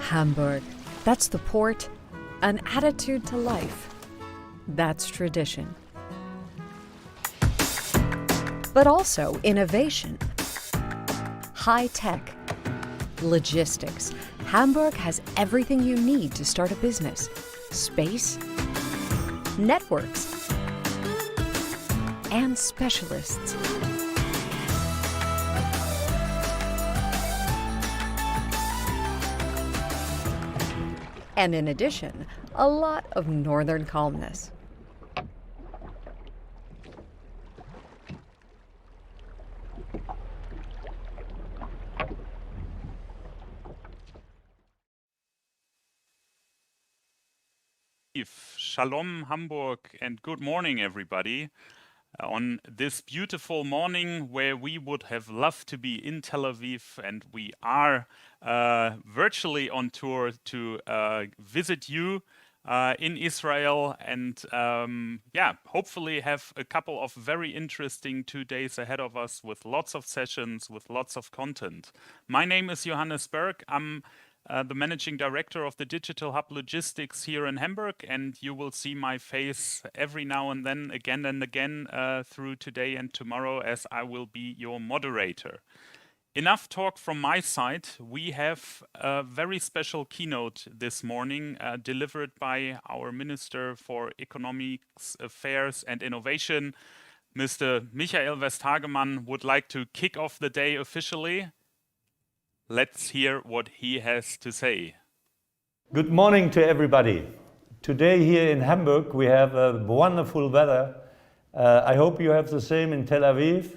Hamburg. That's the port. An attitude to life. That's tradition. But also innovation. High tech. Logistics. Hamburg has everything you need to start a business. Space. Networks. And specialists. And in addition, a lot of northern calmness. Shalom Hamburg and good morning everybody. On this beautiful morning where we would have loved to be in Tel Aviv, and we are virtually on tour to visit you in Israel and hopefully have a couple of very interesting 2 days ahead of us with lots of sessions, with lots of content. My name is Johannes Berg. I'm the Managing Director of the Digital Hub Logistics here in Hamburg, and you will see my face every now and then, again and again, through today and tomorrow, as I will be your moderator. Enough talk from my side. We have a very special keynote this morning, delivered by our Minister for Economics Affairs and Innovation, Mr. Michael Westhagemann, would like to kick off the day officially. Let's hear what he has to say. Good morning to everybody. Today here in Hamburg we have a wonderful weather. I hope you have the same in Tel Aviv.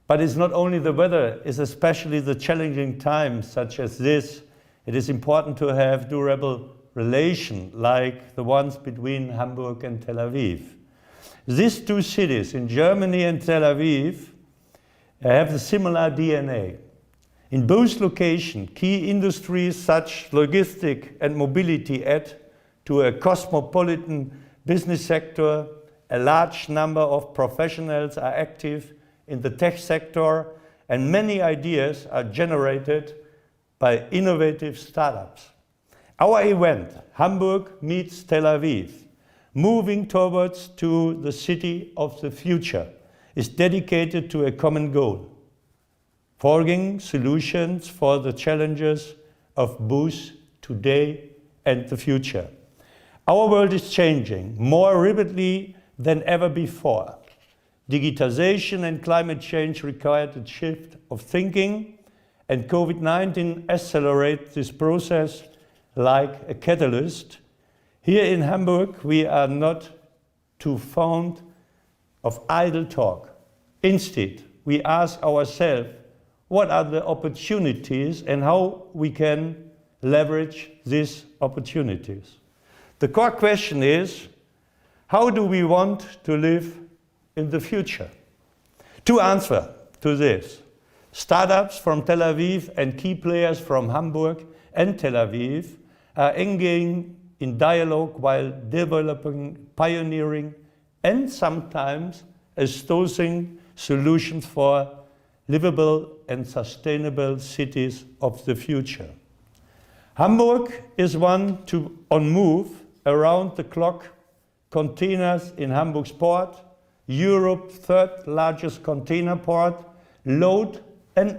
But it's not only the weather, it's especially the challenging times such as this. It is important to have durable relations like the ones between Hamburg and Tel Aviv. These two cities, in Germany and Tel Aviv, have a similar DNA. In both locations, key industries such as logistics and mobility add to a cosmopolitan business sector. A large number of professionals are active in the tech sector, and many ideas are generated by innovative startups. Our event, Hamburg meets Tel Aviv, moving towards to the city of the future, is dedicated to a common goal: forging solutions for the challenges of both today and the future. Our world is changing more rapidly than ever before. Digitization and climate change require a shift of thinking, and COVID-19 accelerates this process like a catalyst. Here in Hamburg, we are not too fond of idle talk. Instead, we ask ourselves, what are the opportunities and how we can leverage these opportunities? The core question is, how do we want to live in the future? To answer to this, startups from Tel Aviv and key players from Hamburg and Tel Aviv are engaging in dialogue while developing, pioneering, and sometimes espousing solutions for livable and sustainable cities of the future. Hamburg is one on move around the clock containers in Hamburg's port, Europe's third largest container port, load and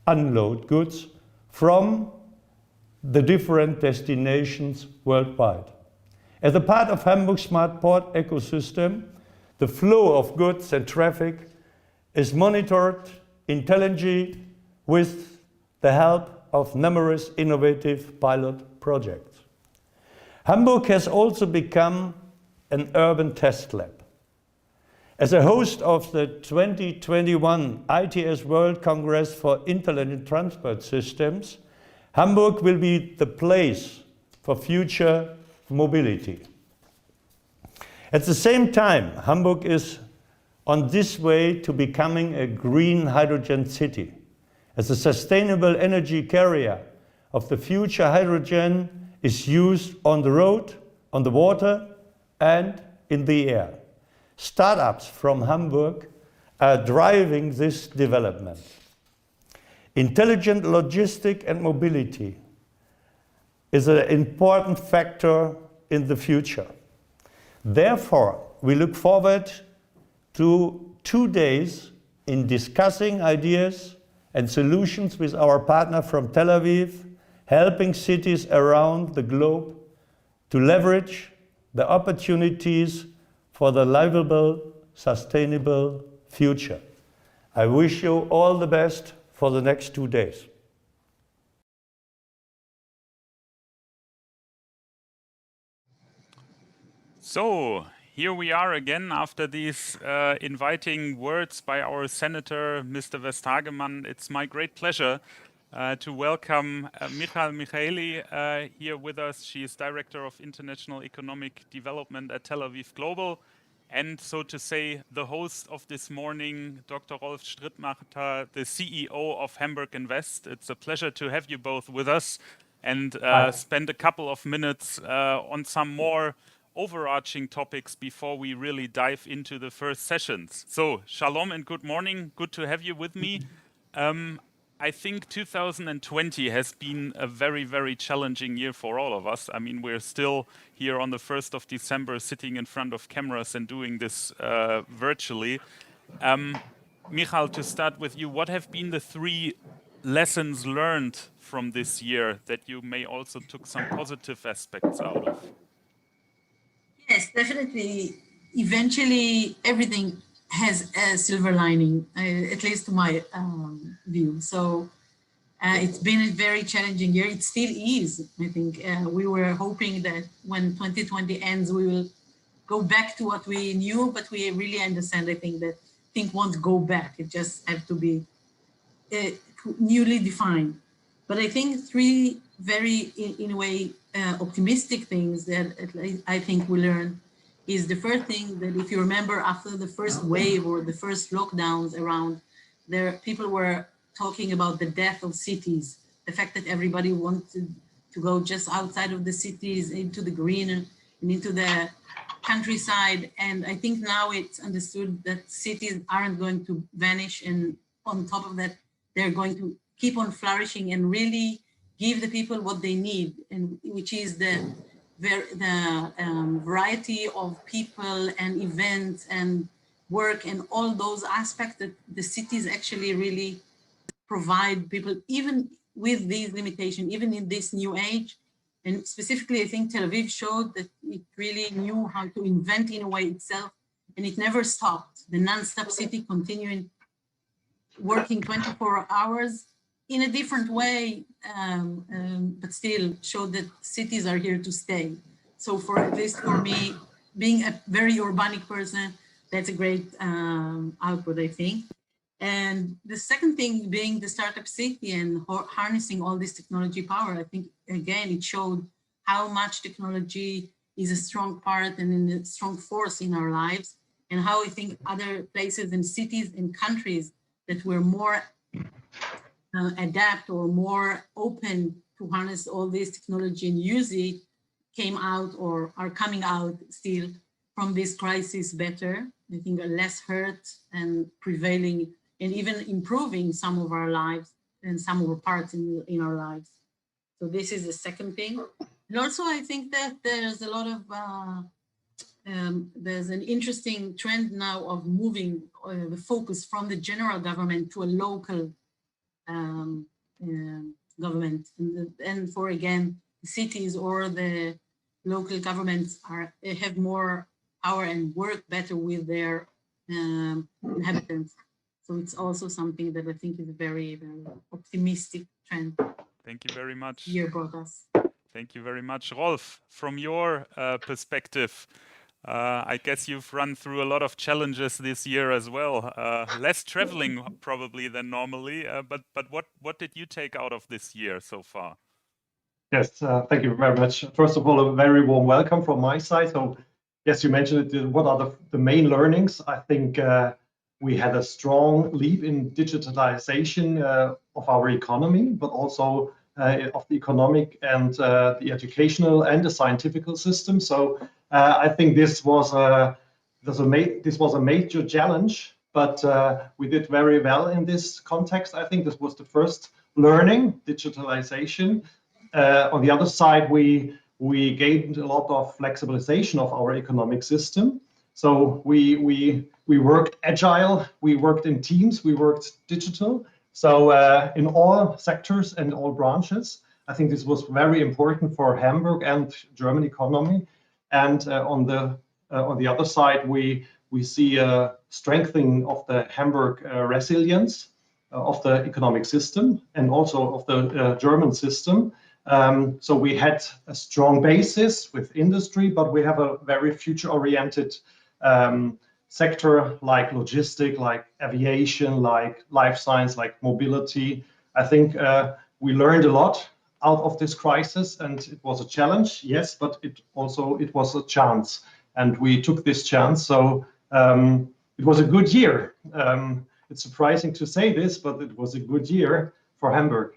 unload goods from the different destinations worldwide. As a part of Hamburg's smart port ecosystem, the flow of goods and traffic is monitored intelligently with the help of numerous innovative pilot projects. Hamburg has also become an urban test lab. As a host of the 2021 ITS World Congress for Intelligent Transport Systems, Hamburg will be the place for future mobility. At the same time, Hamburg is on this way to becoming a green hydrogen city. As a sustainable energy carrier of the future, hydrogen is used on the road, on the water, and in the air. Startups from Hamburg are driving this development. Intelligent logistic and mobility is an important factor in the future. Therefore, we look forward to 2 days in discussing ideas and solutions with our partner from Tel Aviv, helping cities around the globe to leverage the opportunities for the livable, sustainable future. I wish you all the best for the next 2 days. So, here we are again after these inviting words by our Senator, Mr. Westhagemann. It's my great pleasure to welcome Michal Michaeli here with us. She is Director of International Economic Development at Tel Aviv Global. And so to say, the host of this morning, Dr. Rolf Strittmacher, the CEO of Hamburg Invest. It's a pleasure to have you both with us and spend a couple of minutes on some more overarching topics before we really dive into the first sessions. So, shalom and good morning. Good to have you with me. I think 2020 has been a very, very challenging year for all of us. I mean, we're still here on the 1st of December sitting in front of cameras and doing this virtually. Michal, to start with you, what have been the 3 lessons learned from this year that you may also took some positive aspects out of? Yes, definitely. Eventually, everything has a silver lining, at least to my view. So it's been a very challenging year. It still is, I think. We were hoping that when 2020 ends, we will go back to what we knew, but we really understand, I think, that things won't go back. It just have to be newly defined. But I think 3 very, in a way, optimistic things that I think we learned is the first thing that, if you remember, after the first wave or the first lockdowns around there, people were talking about the death of cities, the fact that everybody wanted to go just outside of the cities into the green and into the countryside. And I think now it's understood that cities aren't going to vanish. And on top of that, they're going to keep on flourishing and really give the people what they need, and which is the variety of people and events and work and all those aspects that the cities actually really provide people, even with these limitations, even in this new age. And specifically, I think Tel Aviv showed that it really knew how to invent in a way itself, and it never stopped. The non-stop city continuing working 24 hours in a different way, but still showed that cities are here to stay. So for, at least for me, being a very urbanic person, that's a great output, I think. And the second thing, being the startup city and harnessing all this technology power, I think, again, it showed how much technology is a strong part and a strong force in our lives, and how I think other places and cities and countries that were more adapt or more open to harness all this technology and use it came out or are coming out still from this crisis better. I think are less hurt and prevailing and even improving some of our lives and some of our parts in our lives. So this is the second thing. And also I think that there's a lot of, there's an interesting trend now of moving the focus from the general government to a local government, and for again cities or the local governments have more power and work better with their inhabitants. So it's also something that I think is a very, very optimistic trend. Thank you very much. Year brought us. Thank you very much, Rolf. From your perspective, I guess you've run through a lot of challenges this year as well. Less traveling probably than normally, but what did you take out of this year so far? Yes, thank you very much. First of all, a very warm welcome from my side. So, yes, you mentioned it. What are the main learnings? I think we had a strong leap in digitalization of our economy, but also of the economic and the educational and the scientific system. So I think this was a major challenge but we did very well in this context. I think this was the first learning, digitalization. On the other side, we gained a lot of flexibilization of our economic system. So we worked agile, we worked in teams, we worked digital. So in all sectors and all branches, I think this was very important for Hamburg and German economy. And on the other side, we see a strengthening of the Hamburg resilience of the economic system and also of the German system. So we had a strong basis with industry, but we have a very future-oriented sector like logistic, like aviation, like life science, like mobility. I think we learned a lot out of this crisis, and it was a challenge, yes, but it was a chance, and we took this chance. So it was a good year. It's surprising to say this, but it was a good year for Hamburg.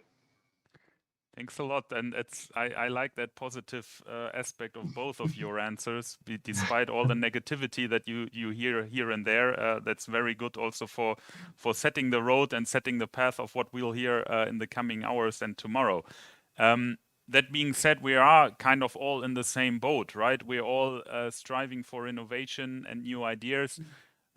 Thanks a lot, and I like that positive aspect of both of your answers, despite all the negativity that you hear here and there. That's very good also for setting the road and setting the path of what we'll hear in the coming hours and tomorrow. That being said, we are kind of all in the same boat, right? We're all striving for innovation and new ideas.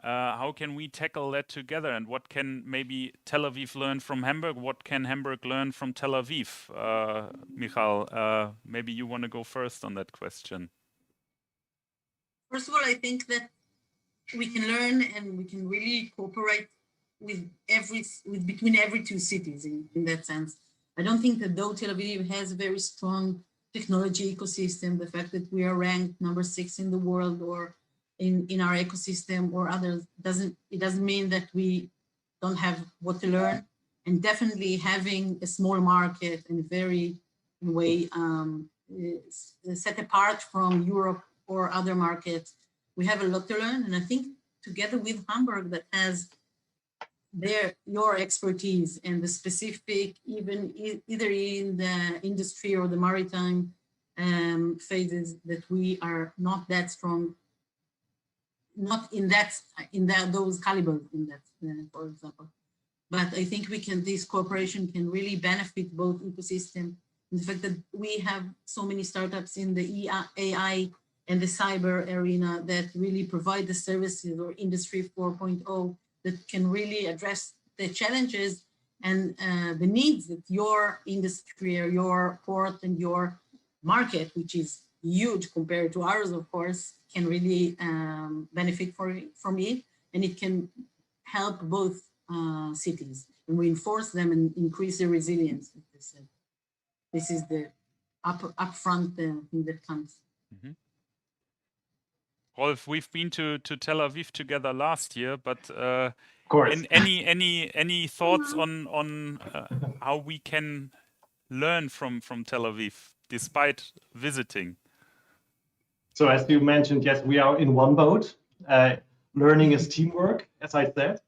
How can we tackle that together, and what can maybe Tel Aviv learn from Hamburg? What can Hamburg learn from Tel Aviv? Michal, maybe you want to go first on that question. First of all, I think that we can learn and we can really cooperate between every two cities in that sense. I don't think that though Tel Aviv has a very strong technology ecosystem, the fact that we are ranked number 6 in the world or in our ecosystem or others, it doesn't mean that we don't have what to learn. And definitely having a small market and very in a way set apart from Europe or other markets, we have a lot to learn. And I think together with Hamburg, that has your expertise and the specific, even either in the industry or the maritime phases, that we are not that strong, not in those calibers in that, for example. But I think this cooperation can really benefit both ecosystem. And the fact that we have so many startups in the AI and the cyber arena that really provide the services, or Industry 4.0, that can really address the challenges and the needs that your industry or your port and your market, which is huge compared to ours, of course, can really benefit from it, and it can help both cities and reinforce them and increase their resilience. This is the upfront thing that comes. Mm-hmm. Rolf, we've been to Tel Aviv together last year, but of course. Any thoughts on how we can learn from Tel Aviv despite visiting? So as you mentioned, yes, we are in one boat. Learning is teamwork, as I said.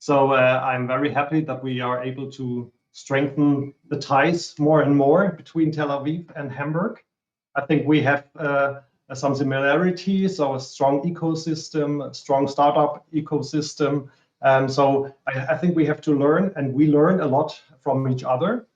So I'm very happy that we are able to strengthen the ties more and more between Tel Aviv and Hamburg. I think we have some similarities, so a strong ecosystem, a strong startup ecosystem. So I think we have to learn, and we learn a lot from each other.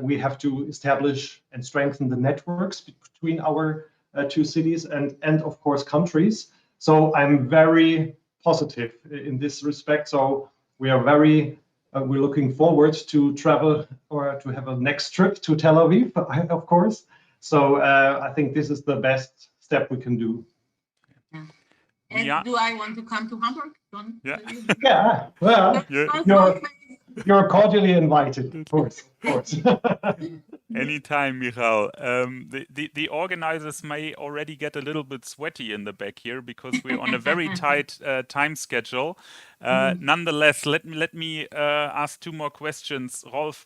We have to establish and strengthen the networks between our two cities and of course countries. So I'm very positive in this respect. So we are we're looking forward to travel or to have a next trip to Tel Aviv, of course. So I think this is the best step we can do. Yeah. And do I want to come to Hamburg? Yeah. Yeah. Well, you're cordially invited, of course. Anytime, Michal. The organizers may already get a little bit sweaty in the back here because we're on a very tight time schedule. Nonetheless, let me ask two more questions. Rolf,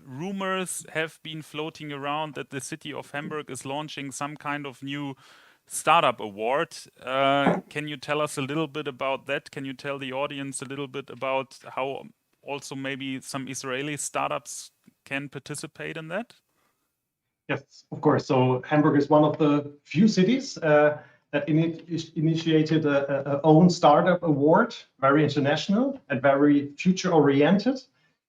rumors have been floating around that the city of Hamburg is launching some kind of new startup award. Can you tell us a little bit about that? Can you tell the audience a little bit about how also maybe some Israeli startups can participate in that? Yes, of course. So Hamburg is one of the few cities that initiated a own startup award, very international and very future-oriented.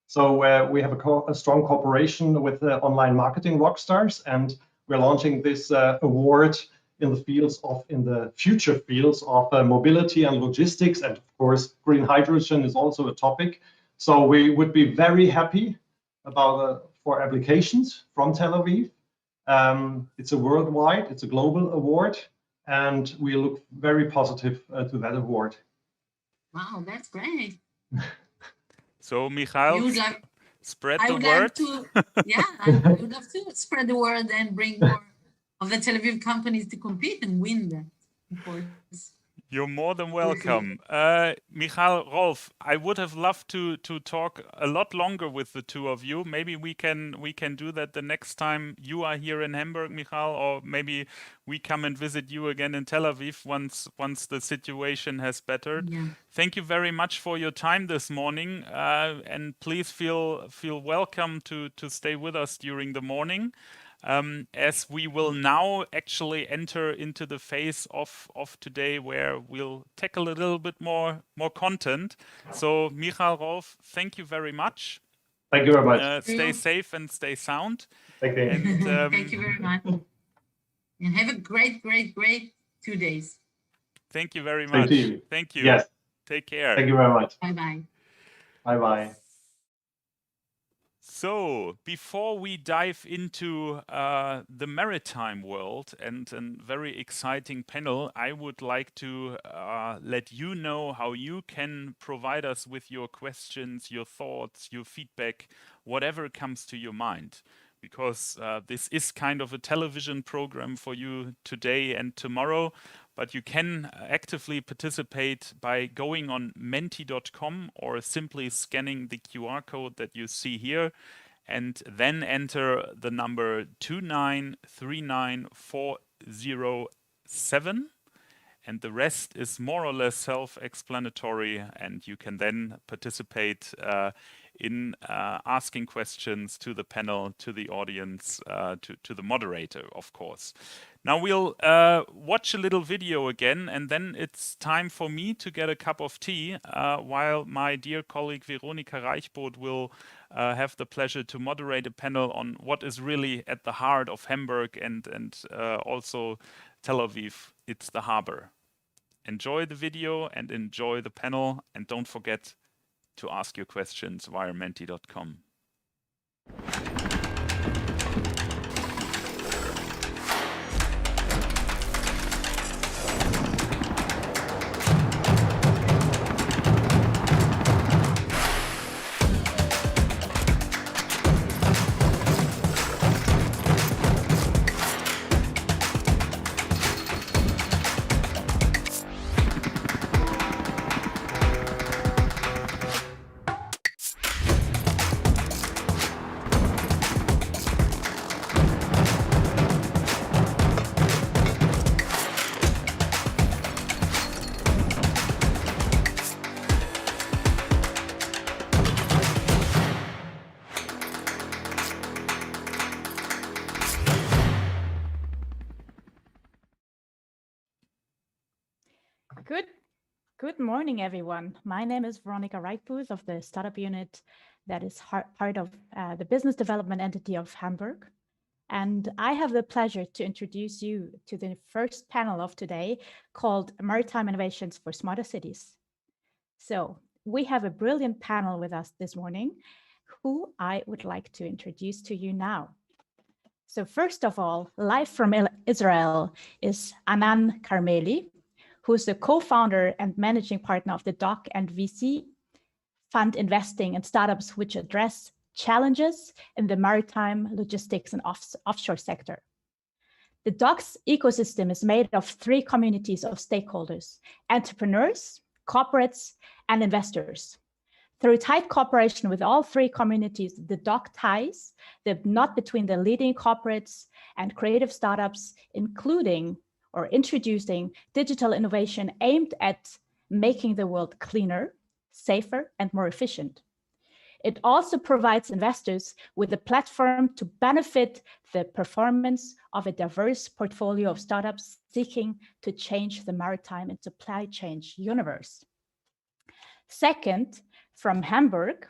So we have a strong cooperation with the online marketing rockstars, and we're launching this award in the future fields of mobility and logistics, and of course, green hydrogen is also a topic. So we would be very happy about for applications from Tel Aviv. It's a worldwide, it's a global award, and we look very positive to that award. Wow, that's great. So, Michael, You would like, spread I the would word. like to, yeah, I would love to spread the word and bring more of the Tel Aviv companies to compete and win that, of course. You're more than welcome. Michael, Rolf, I would have loved to talk a lot longer with the two of you. Maybe we can do that the next time you are here in Hamburg, Michael, or maybe we come and visit you again in Tel Aviv once the situation has bettered. Yeah. Thank you very much for your time this morning, and please feel welcome to stay with us during the morning. As we will now actually enter into the phase of today where we'll tackle a little bit more content. So, Michael, Rolf, thank you very much. Thank you very much. Stay safe and stay sound. Thank you. And, Thank you very much. And have a great 2 days. Thank you very Same much. to you. Thank you. Yes. Take care. Thank you very much. Bye-bye. Bye-bye. So, before we dive into the maritime world and a very exciting panel, I would like to let you know how you can provide us with your questions, your thoughts, your feedback, whatever comes to your mind. Because this is kind of a television program for you today and tomorrow, but you can actively participate by going on menti.com or simply scanning the QR code that you see here, and then enter the number 2939407. And the rest is more or less self-explanatory, and you can then participate in asking questions to the panel, to the audience, to the moderator, of course. Now we'll watch a little video again, and then it's time for me to get a cup of tea, while my dear colleague Veronika Reichboth will have the pleasure to moderate a panel on what is really at the heart of Hamburg and also Tel Aviv. It's the harbor. Enjoy the video and enjoy the panel, and don't forget to ask your questions via menti.com. Good morning, everyone. My name is Veronika Reichboth of the startup unit that is part of the business development entity of Hamburg. And I have the pleasure to introduce you to the first panel of today called Maritime Innovations for Smarter Cities. So we have a brilliant panel with us this morning, who I would like to introduce to you now. So first of all, live from Israel is Anan Carmeli, who's the co-founder and managing partner of the DOC and VC fund investing in startups which address challenges in the maritime, logistics, and offshore sector. The DOC's ecosystem is made of 3 communities of stakeholders: entrepreneurs, corporates, and investors. Through tight cooperation with all 3 communities, the DOC ties the knot between the leading corporates and creative startups, including or introducing digital innovation aimed at making the world cleaner, safer, and more efficient. It also provides investors with a platform to benefit the performance of a diverse portfolio of startups seeking to change the maritime and supply chain universe. Second, from Hamburg,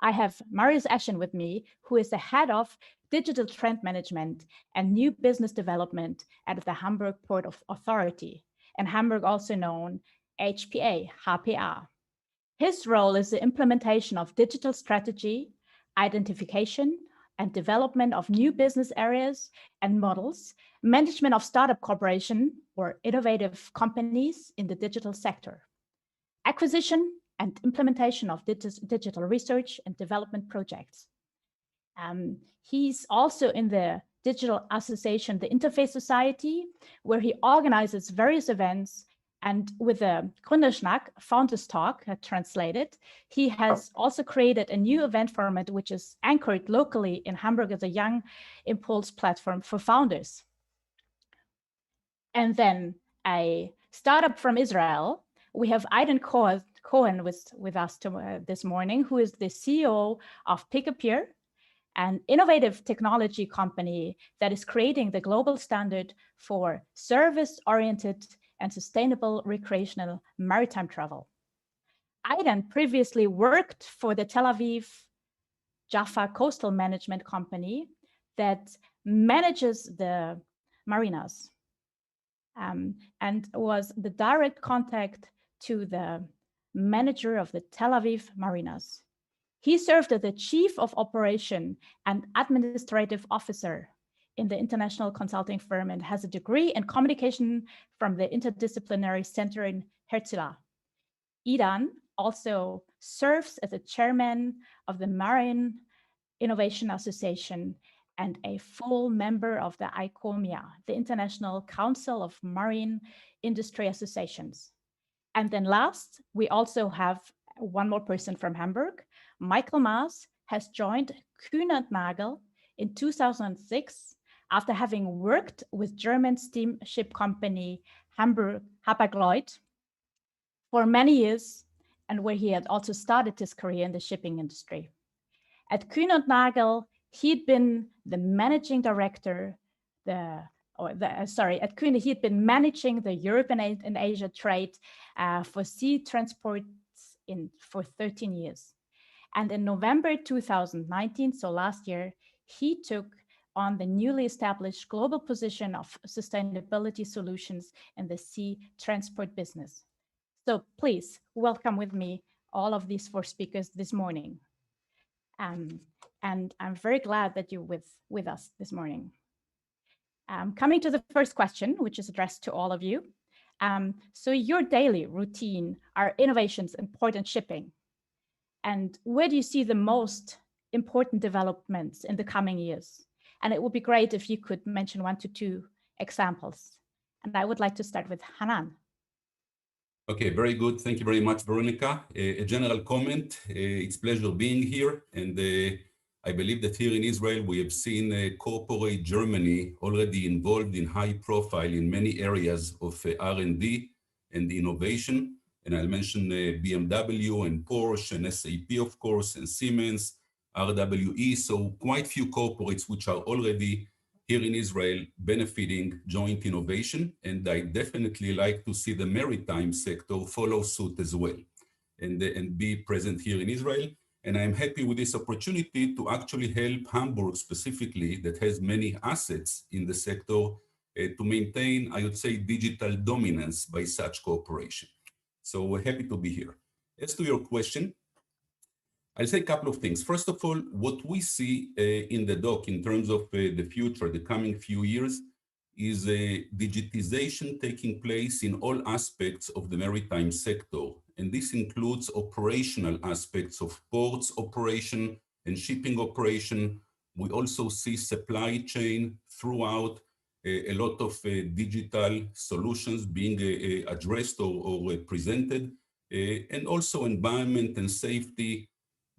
I have Marius Eschen with me, who is the head of digital trend management and new business development at the Hamburg Port Authority, and Hamburg also known HPA. His role is the implementation of digital strategy, identification and development of new business areas and models, management of startup corporation or innovative companies in the digital sector, acquisition and implementation of digital research and development projects. He's also in the digital association, the Interface Society, where he organizes various events. And with the Gründerschnack, Founders Talk, translated, he has also created a new event format, which is anchored locally in Hamburg as a young impulse platform for founders. And then a startup from Israel, we have Aidan Cohen with us this morning, who is the CEO of Pick-a-Peer, an innovative technology company that is creating the global standard for service-oriented and sustainable recreational maritime travel. Aidan previously worked for the Tel Aviv Jaffa Coastal Management Company that manages the marinas and was the direct contact to the manager of the Tel Aviv marinas. He served as the Chief of Operation and Administrative Officer in the international consulting firm and has a degree in communication from the Interdisciplinary Center in Herzliya. Aidan also serves as a chairman of the Marine Innovation Association and a full member of the ICOMIA, the International Council of Marine Industry Associations. And then last, we also have one more person from Hamburg. Michael Maas has joined Kühn & Nagel in 2006 after having worked with German steamship company Hamburg Hapag-Lloyd for many years, and where he had also started his career in the shipping industry. At Kühn & Nagel, he'd been the managing director, at Kühn, he'd been managing the Europe and Asia trade for sea transports for 13 years. And in November 2019, so last year, he took on the newly established global position of sustainability solutions in the sea transport business. So please welcome with me all of these four speakers this morning. And I'm very glad that you're with us this morning. Coming to the first question, which is addressed to all of you. So your daily routine are innovations in port and shipping. And where do you see the most important developments in the coming years? And it would be great if you could mention 1 to 2 examples. And I would like to start with Hanan. Okay, very good. Thank you very much, Veronica. A general comment. It's a pleasure being here. And I believe that here in Israel, we have seen corporate Germany already involved in high profile in many areas of R&D and innovation. And I'll mention BMW and Porsche and SAP, of course, and Siemens, RWE. So quite few corporates which are already here in Israel benefiting joint innovation. And I definitely like to see the maritime sector follow suit as well and be present here in Israel. And I'm happy with this opportunity to actually help Hamburg specifically, that has many assets in the sector, to maintain, I would say, digital dominance by such cooperation. So we're happy to be here. As to your question, I'll say a couple of things. First of all, what we see in the doc in terms of the future, the coming few years, is a digitization taking place in all aspects of the maritime sector. And this includes operational aspects of ports operation and shipping operation. We also see supply chain throughout, a lot of digital solutions being addressed or presented, and also environment and safety.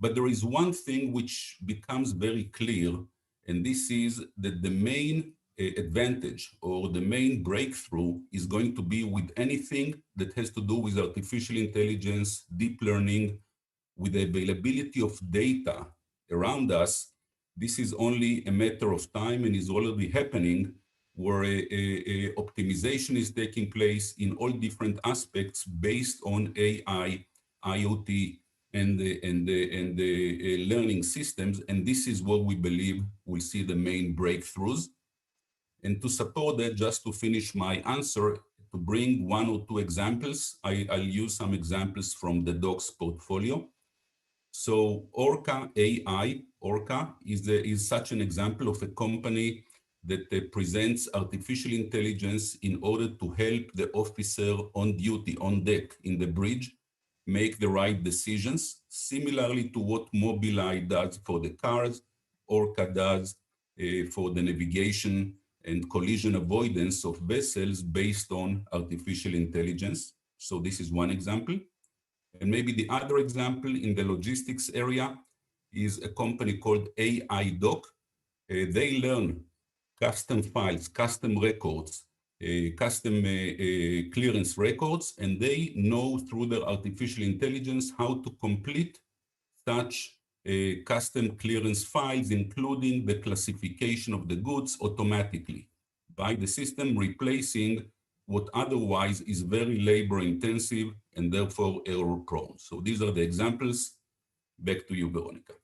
But there is one thing which becomes very clear, and this is that the main advantage or the main breakthrough is going to be with anything that has to do with artificial intelligence, deep learning, with the availability of data around us, this is only a matter of time and is already happening, where a optimization is taking place in all different aspects based on AI, IoT, and the learning systems. And this is what we believe will see the main breakthroughs. And to support that, just to finish my answer, to bring one or two examples, I'll use some examples from the docs portfolio. So Orca AI, Orca is such an example of a company that presents artificial intelligence in order to help the officer on duty, on deck, in the bridge, make the right decisions, similarly to what Mobileye does for the cars, Orca does for the navigation and collision avoidance of vessels based on artificial intelligence. So this is one example. And maybe the other example in the logistics area is a company called AI Doc. They learn custom files, custom records, custom clearance records, and they know through their artificial intelligence how to complete such custom clearance files, including the classification of the goods automatically by the system, replacing what otherwise is very labor intensive and therefore error prone. So these are the examples. Back to you, Veronica.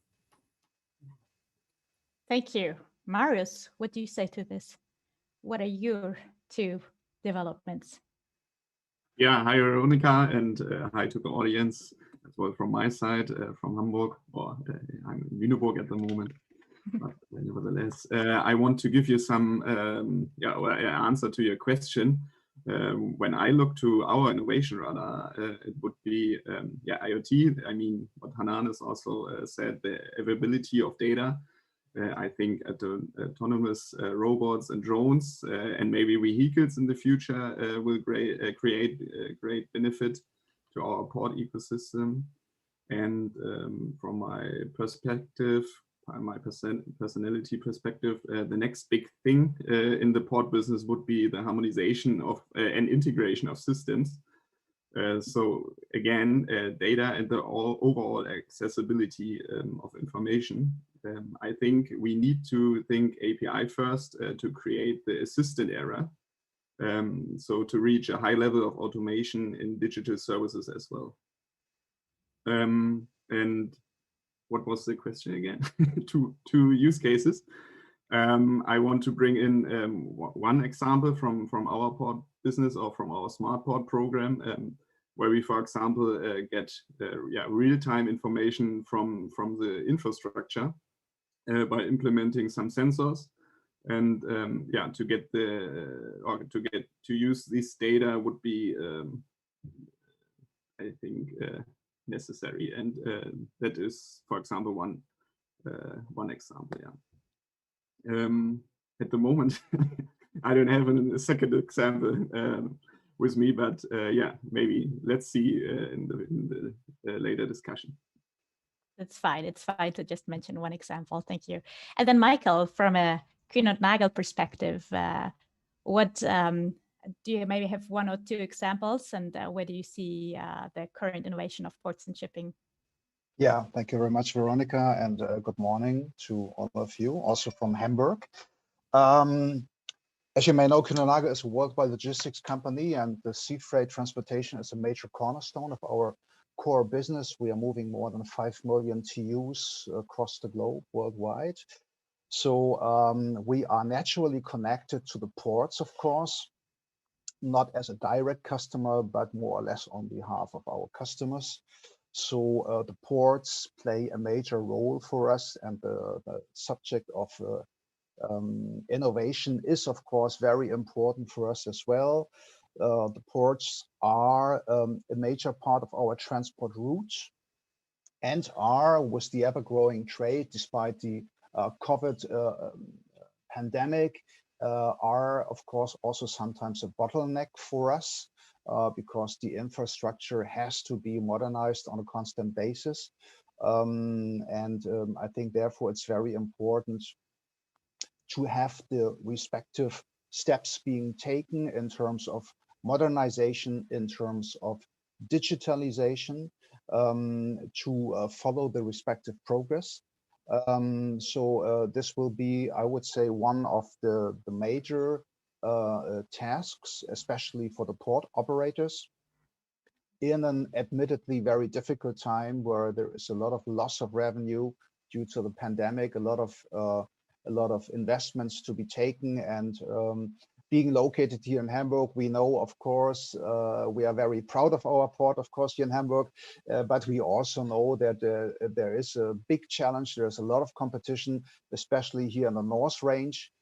Thank you. Marius, what do you say to this? What are your two developments? Yeah, hi Veronica, and hi to the audience as well from my side, from Hamburg, or I'm in Lüneburg at the moment. But nevertheless, I want to give you some answer to your question. When I look to our innovation radar, it would be IoT. I mean, what Hanan has also said, the availability of data. I think autonomous robots and drones and maybe vehicles in the future will create great benefit to our port ecosystem. And from my perspective, my personality perspective, the next big thing in the port business would be the harmonization of and integration of systems. So again, data and the overall accessibility of information. I think we need to think API first to create the assistant era. So to reach a high level of automation in digital services as well. And what was the question again? two use cases. I want to bring in one example from our port business or from our smart port program, where we, for example, get real-time information from the infrastructure by implementing some sensors, and to use this data would be, I think, necessary, and that is, for example, one example. Yeah. At the moment, I don't have a second example with me, but maybe let's see in the later discussion. That's fine. It's fine to just mention one example. Thank you. And then Michael, from a Kühn + Nagel perspective, what do you maybe have one or two examples, and where do you see the current innovation of ports and shipping? Yeah, thank you very much, Veronica, and good morning to all of you, also from Hamburg. As you may know, Kühn + Nagel is a worldwide logistics company, and the sea freight transportation is a major cornerstone of our core business. We are moving more than 5 million TEUs across the globe worldwide. So we are naturally connected to the ports, of course, not as a direct customer, but more or less on behalf of our customers. So the ports play a major role for us, and the subject of innovation is, of course, very important for us as well. The ports are a major part of our transport routes and are, with the ever-growing trade, despite the COVID pandemic, are, of course, also sometimes a bottleneck for us because the infrastructure has to be modernized on a constant basis. I think, therefore, it's very important to have the respective steps being taken in terms of modernization, in terms of digitalization, to follow the respective progress. This will be, I would say, one of the major tasks, especially for the port operators, in an admittedly very difficult time where there is a lot of loss of revenue due to the pandemic, a lot of investments to be taken, and being located here in Hamburg, we know, of course, we are very proud of our port, of course, here in Hamburg, but we also know that there is a big challenge. There's a lot of competition, especially here in the North Range.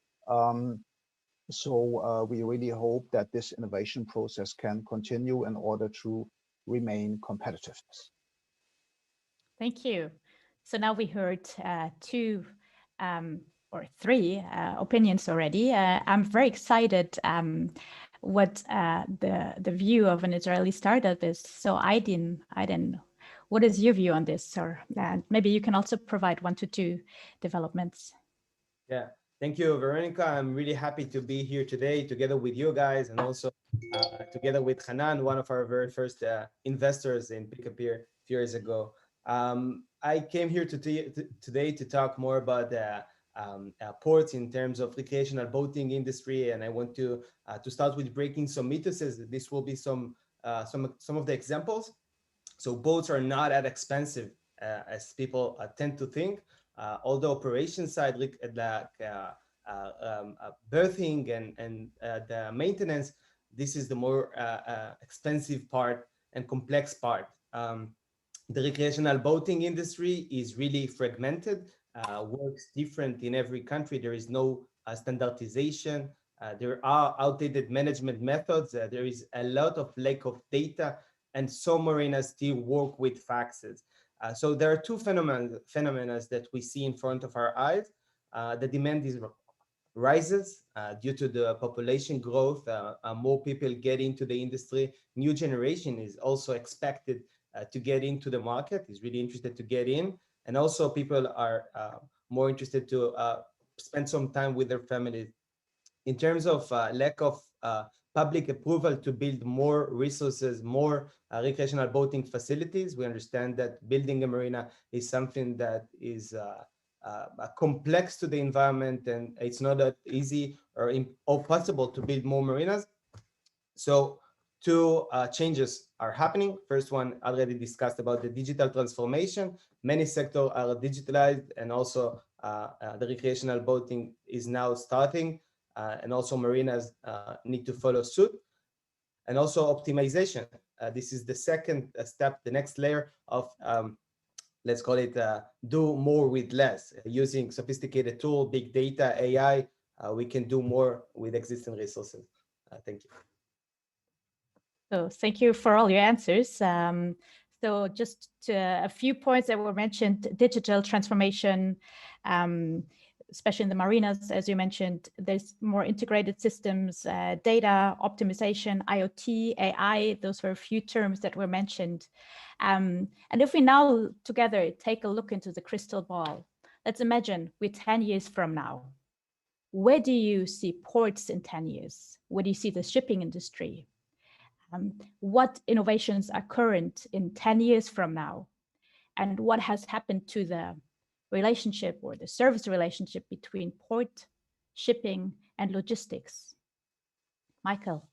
We really hope that this innovation process can continue in order to remain competitive. Thank you. So now we heard two or three opinions already. I'm very excited what the view of an Israeli startup is. So Aydin, what is your view on this? Or maybe you can also provide 1 to 2 developments. Yeah, thank you, Veronica. I'm really happy to be here today together with you guys, and also together with Hanan, one of our very first investors in Pick-a-Peer a few years ago. I came here today to talk more about ports in terms of recreational boating industry, and I want to start with breaking some myths. This will be some of the examples. So boats are not that expensive as people tend to think. Although operation side, like berthing and the maintenance, this is the more expensive part and complex part. The recreational boating industry is really fragmented, works different in every country. There is no standardization. There are outdated management methods. There is a lot of lack of data, and some marinas still work with faxes. So there are two phenomena that we see in front of our eyes. The demand rises due to the population growth. More people get into the industry. New generation is also expected to get into the market, is really interested to get in. And also people are more interested to spend some time with their families. In terms of lack of public approval to build more resources, more recreational boating facilities, we understand that building a marina is something that is complex to the environment, and it's not that easy or possible to build more marinas. So two changes are happening. First one, already discussed about the digital transformation. Many sectors are digitalized, and also the recreational boating is now starting, and also marinas need to follow suit. And also optimization. This is the second step, the next layer of, let's call it do more with less. Using sophisticated tool, big data, AI, we can do more with existing resources. Thank you. So thank you for all your answers. So just a few points that were mentioned: digital transformation, especially in the marinas, as you mentioned. There's more integrated systems, data optimization, IoT, AI. Those were a few terms that were mentioned. And if we now together take a look into the crystal ball, let's imagine we're 10 years from now. Where do you see ports in 10 years? Where do you see the shipping industry? What innovations are current in 10 years from now? And what has happened to the relationship or the service relationship between port, shipping, and logistics? Michael.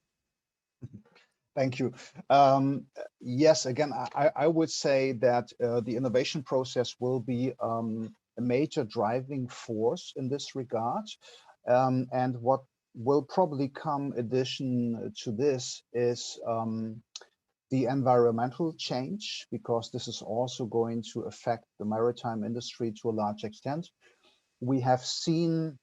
Thank you. Yes, again, I would say that the innovation process will be a major driving force in this regard. And what will probably come addition to this is the environmental change, because this is also going to affect the maritime industry to a large extent. We have seen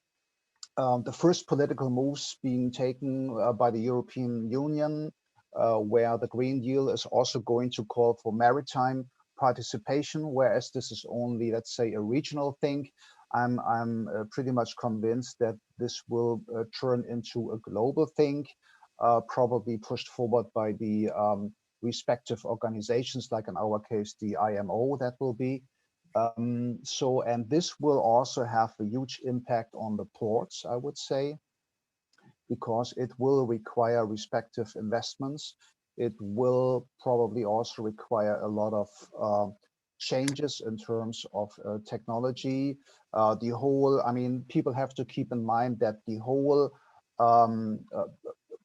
the first political moves being taken by the European Union, where the Green Deal is also going to call for maritime participation, whereas this is only, let's say, a regional thing. I'm pretty much convinced that this will turn into a global thing, probably pushed forward by the respective organizations, like in our case, the IMO, that will be. And this will also have a huge impact on the ports, I would say, because it will require respective investments it will probably also require a lot of changes in terms of technology. The whole, I mean, people have to keep in mind that the whole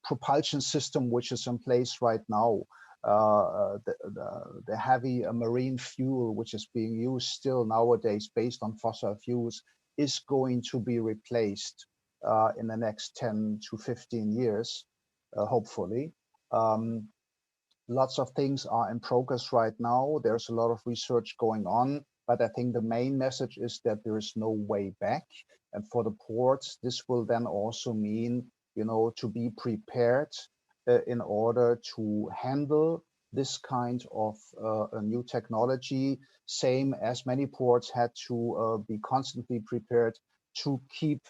propulsion system which is in place right now, the heavy marine fuel which is being used still nowadays based on fossil fuels is going to be replaced in the next 10 to 15 years, hopefully. Lots of things are in progress right now. There's a lot of research going on, but I think the main message is that there is no way back. And for the ports, this will then also mean, you know, to be prepared in order to handle this kind of a new technology, same as many ports had to be constantly prepared to keep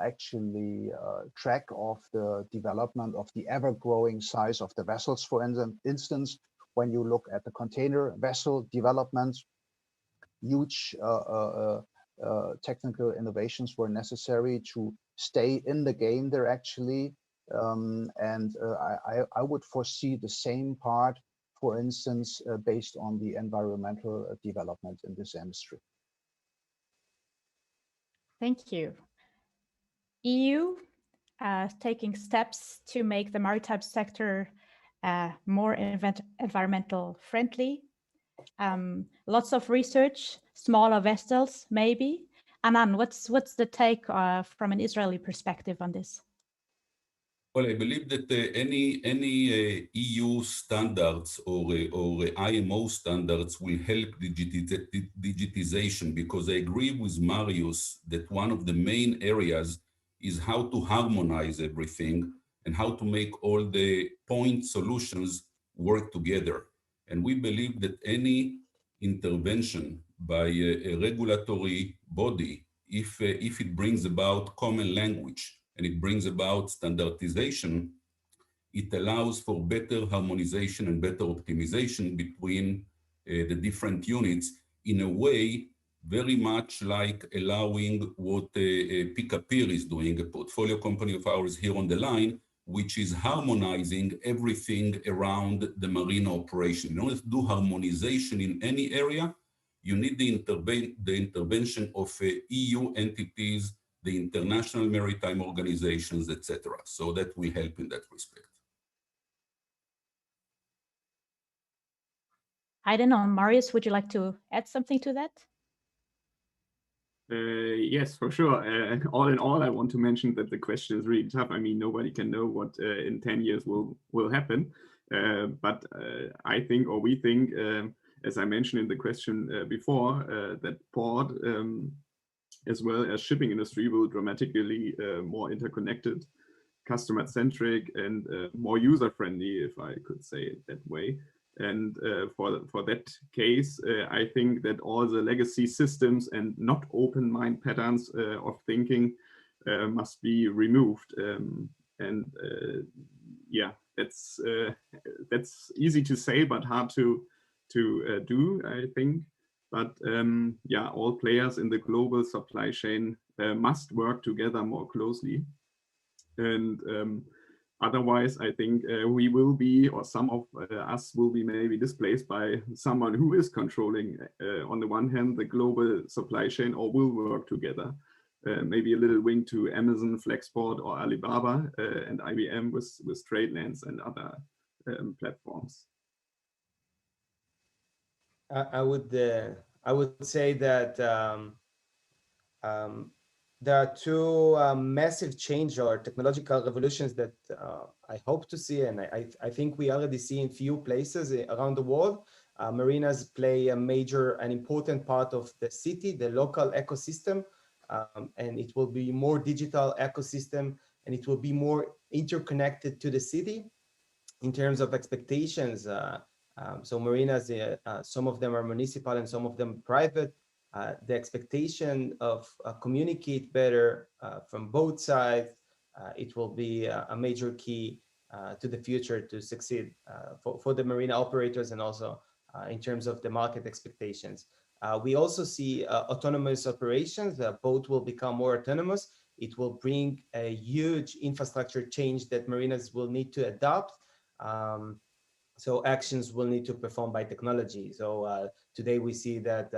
actually track of the development of the ever-growing size of the vessels. For instance, when you look at the container vessel development, huge technical innovations were necessary to stay in the game there actually. I would foresee the same part, for instance, based on the environmental development in this industry. Thank you. EU taking steps to make the maritime sector more environmental friendly. Lots of research, smaller vessels, maybe. Anan, what's the take from an Israeli perspective on this? Well, I believe that any EU standards or IMO standards will help digitization, because I agree with Marius that one of the main areas is how to harmonize everything and how to make all the point solutions work together. And we believe that any intervention by a regulatory body, if it brings about common language, and it brings about standardization, it allows for better harmonization and better optimization between the different units in a way very much like allowing what Picapir is doing, a portfolio company of ours here on the line, which is harmonizing everything around the marine operation. In order to do harmonization in any area, you need the intervention of EU entities, the international maritime organizations, etc. So that will help in that respect. I don't know, Marius, would you like to add something to that? Yes, for sure. All in all, I want to mention that the question is really tough. I mean, nobody can know what in 10 years will happen. But I think, or we think, as I mentioned in the question before, that port as well as shipping industry will dramatically more interconnected, customer-centric, and more user-friendly, if I could say it that way. And for that case, I think that all the legacy systems and not open mind patterns of thinking must be removed. Yeah, that's easy to say, but hard to do, I think. But yeah, all players in the global supply chain must work together more closely. And otherwise, I think we will be, or some of us will be maybe displaced by someone who is controlling, on the one hand, the global supply chain, or will work together. Maybe a little wink to Amazon, Flexport, or Alibaba, and IBM with TradeLens and other platforms. I would say that there are two massive change or technological revolutions that I hope to see, and I think we already see in few places around the world. Marinas play a major and important part of the city, the local ecosystem, and it will be more digital ecosystem, and it will be more interconnected to the city in terms of expectations. So marinas, some of them are municipal and some of them private. The expectation of communicate better from both sides, it will be a major key to the future to succeed for the marina operators, and also in terms of the market expectations. We also see autonomous operations. Boat will become more autonomous, it will bring a huge infrastructure change that marinas will need to adopt. So actions will need to perform by technology. So today we see that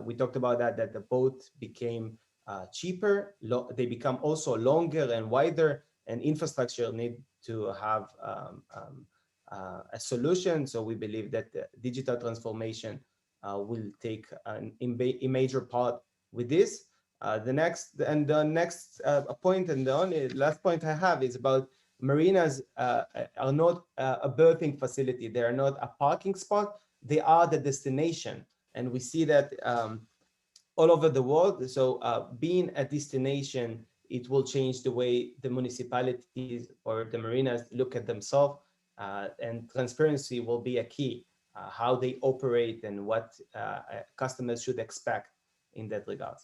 we talked about that the boat became cheaper. They become also longer and wider, and infrastructure need to have a solution. So we believe that the digital transformation will take a major part with this. The next point, and the only last point I have, is about marinas are not a berthing facility. They are not a parking spot. They are the destination. And we see that all over the world. So being a destination, it will change the way the municipalities or the marinas look at themselves. And transparency will be a key, how they operate and what customers should expect in that regard.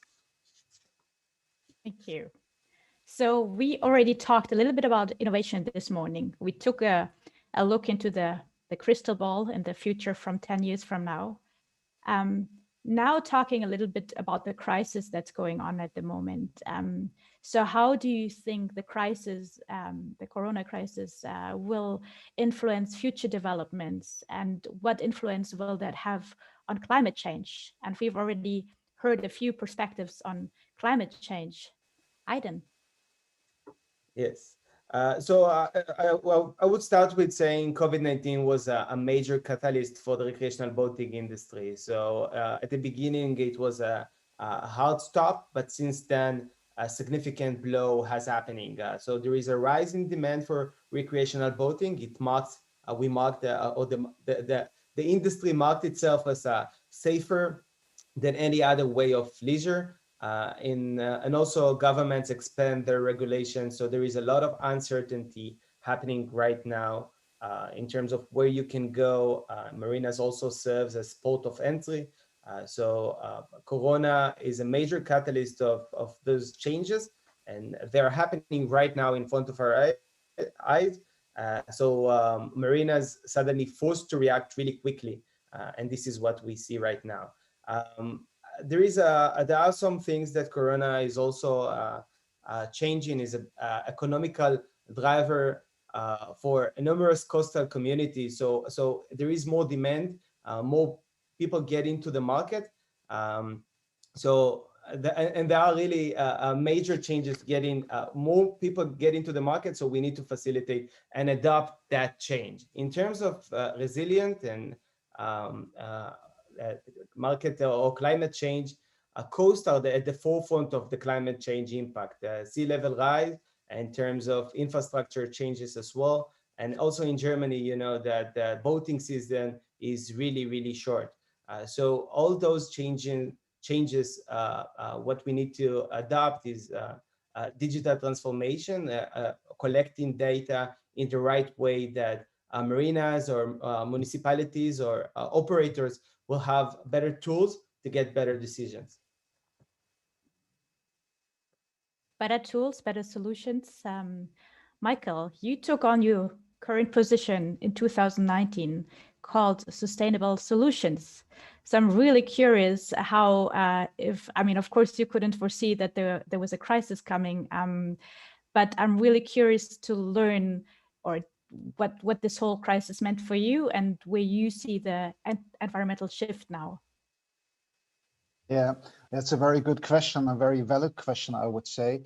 Thank you. So we already talked a little bit about innovation this morning. We took a look into the crystal ball and the future from 10 years from now. Now talking a little bit about the crisis that's going on at the moment. So how do you think the crisis, the corona crisis, will influence future developments, and what influence will that have on climate change? And we've already heard a few perspectives on climate change. Aiden. Yes. I would start with saying COVID-19 was a major catalyst for the recreational boating industry. So at the beginning, it was a hard stop, but since then, a significant blow has happening. So there is a rise in demand for recreational boating. It marks, the industry marked itself as safer than any other way of leisure. And also governments expand their regulations. So there is a lot of uncertainty happening right now in terms of where you can go. Marinas also serves as port of entry. Corona is a major catalyst of those changes, and they're happening right now in front of our eyes. Marinas suddenly forced to react really quickly. And this is what we see right now. There are some things that Corona is also changing, is an economical driver for numerous coastal communities. So there is more demand, more people get into the market. And there are really major changes getting more people get into the market. So we need to facilitate and adopt that change. In terms of resilient and market or climate change, coasts are at the forefront of the climate change impact. Sea level rise in terms of infrastructure changes as well. And also in Germany, you know that the boating season is really, really short. So all those changes, what we need to adopt is digital transformation, collecting data in the right way that marinas or municipalities or operators will have better tools to get better decisions. Better tools, better solutions. Michael, you took on your current position in 2019 called Sustainable Solutions. So I'm really curious how, of course you couldn't foresee that there was a crisis coming, but I'm really curious to learn what this whole crisis meant for you and where you see the environmental shift now. Yeah, that's a very good question, a very valid question, I would say.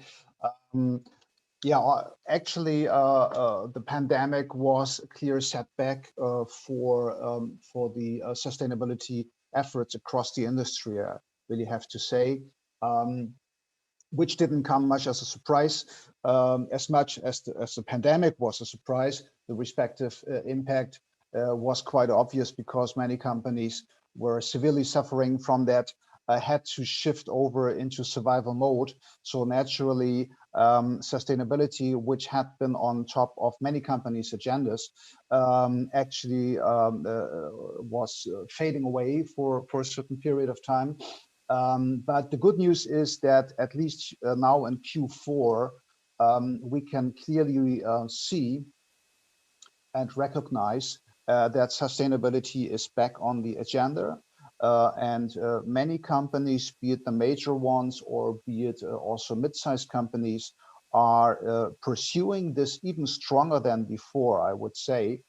Actually, the pandemic was a clear setback for the sustainability efforts across the industry, I really have to say, which didn't come much as a surprise. As much as the pandemic was a surprise, the respective impact was quite obvious because many companies were severely suffering from that, had to shift over into survival mode. So naturally, sustainability, which had been on top of many companies' agendas, actually was fading away for a certain period of time. But the good news is that at least now in Q4, we can clearly see and recognize that sustainability is back on the agenda. And many companies, be it the major ones or be it also mid-sized companies, are pursuing this even stronger than before, I would say.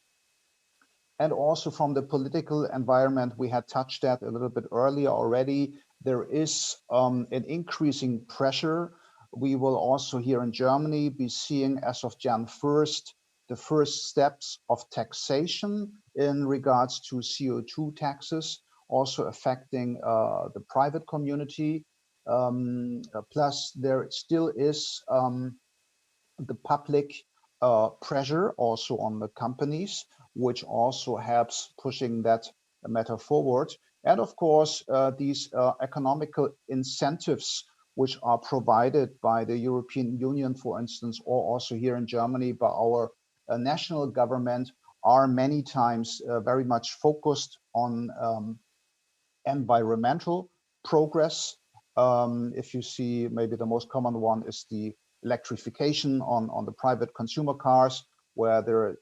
And also from the political environment, we had touched that a little bit earlier already. There is an increasing pressure. We will also here in Germany be seeing as of Jan 1st, the first steps of taxation in regards to CO2 taxes, also affecting the private community. Plus there still is the public pressure also on the companies, which also helps pushing that matter forward. And of course, these economical incentives which are provided by the European Union, for instance, or also here in Germany by our national government, are many times very much focused on environmental progress. If you see, maybe the most common one is the electrification on the private consumer cars, where there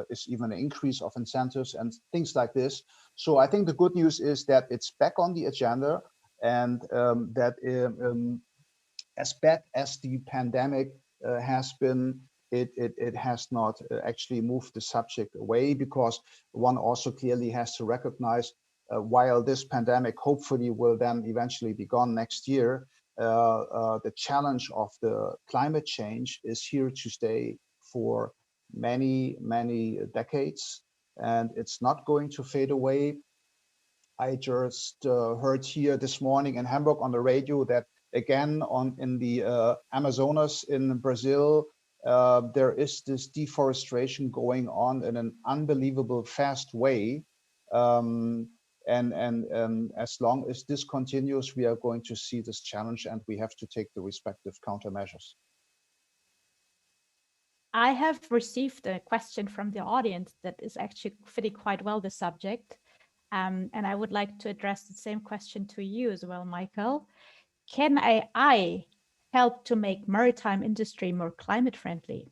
is even an increase of incentives and things like this. So I think the good news is that it's back on the agenda, and that as bad as the pandemic has been, it has not actually moved the subject away, because one also clearly has to recognize while this pandemic hopefully will then eventually be gone next year, the challenge of the climate change is here to stay for many, many decades, and it's not going to fade away. I just heard here this morning in Hamburg on the radio that again in the Amazonas in Brazil, there is this deforestation going on in an unbelievable fast way. And as long as this continues, we are going to see this challenge, and we have to take the respective countermeasures. I have received a question from the audience that is actually fitting quite well the subject. And I would like to address the same question to you as well, Michael. Can AI help to make maritime industry more climate friendly?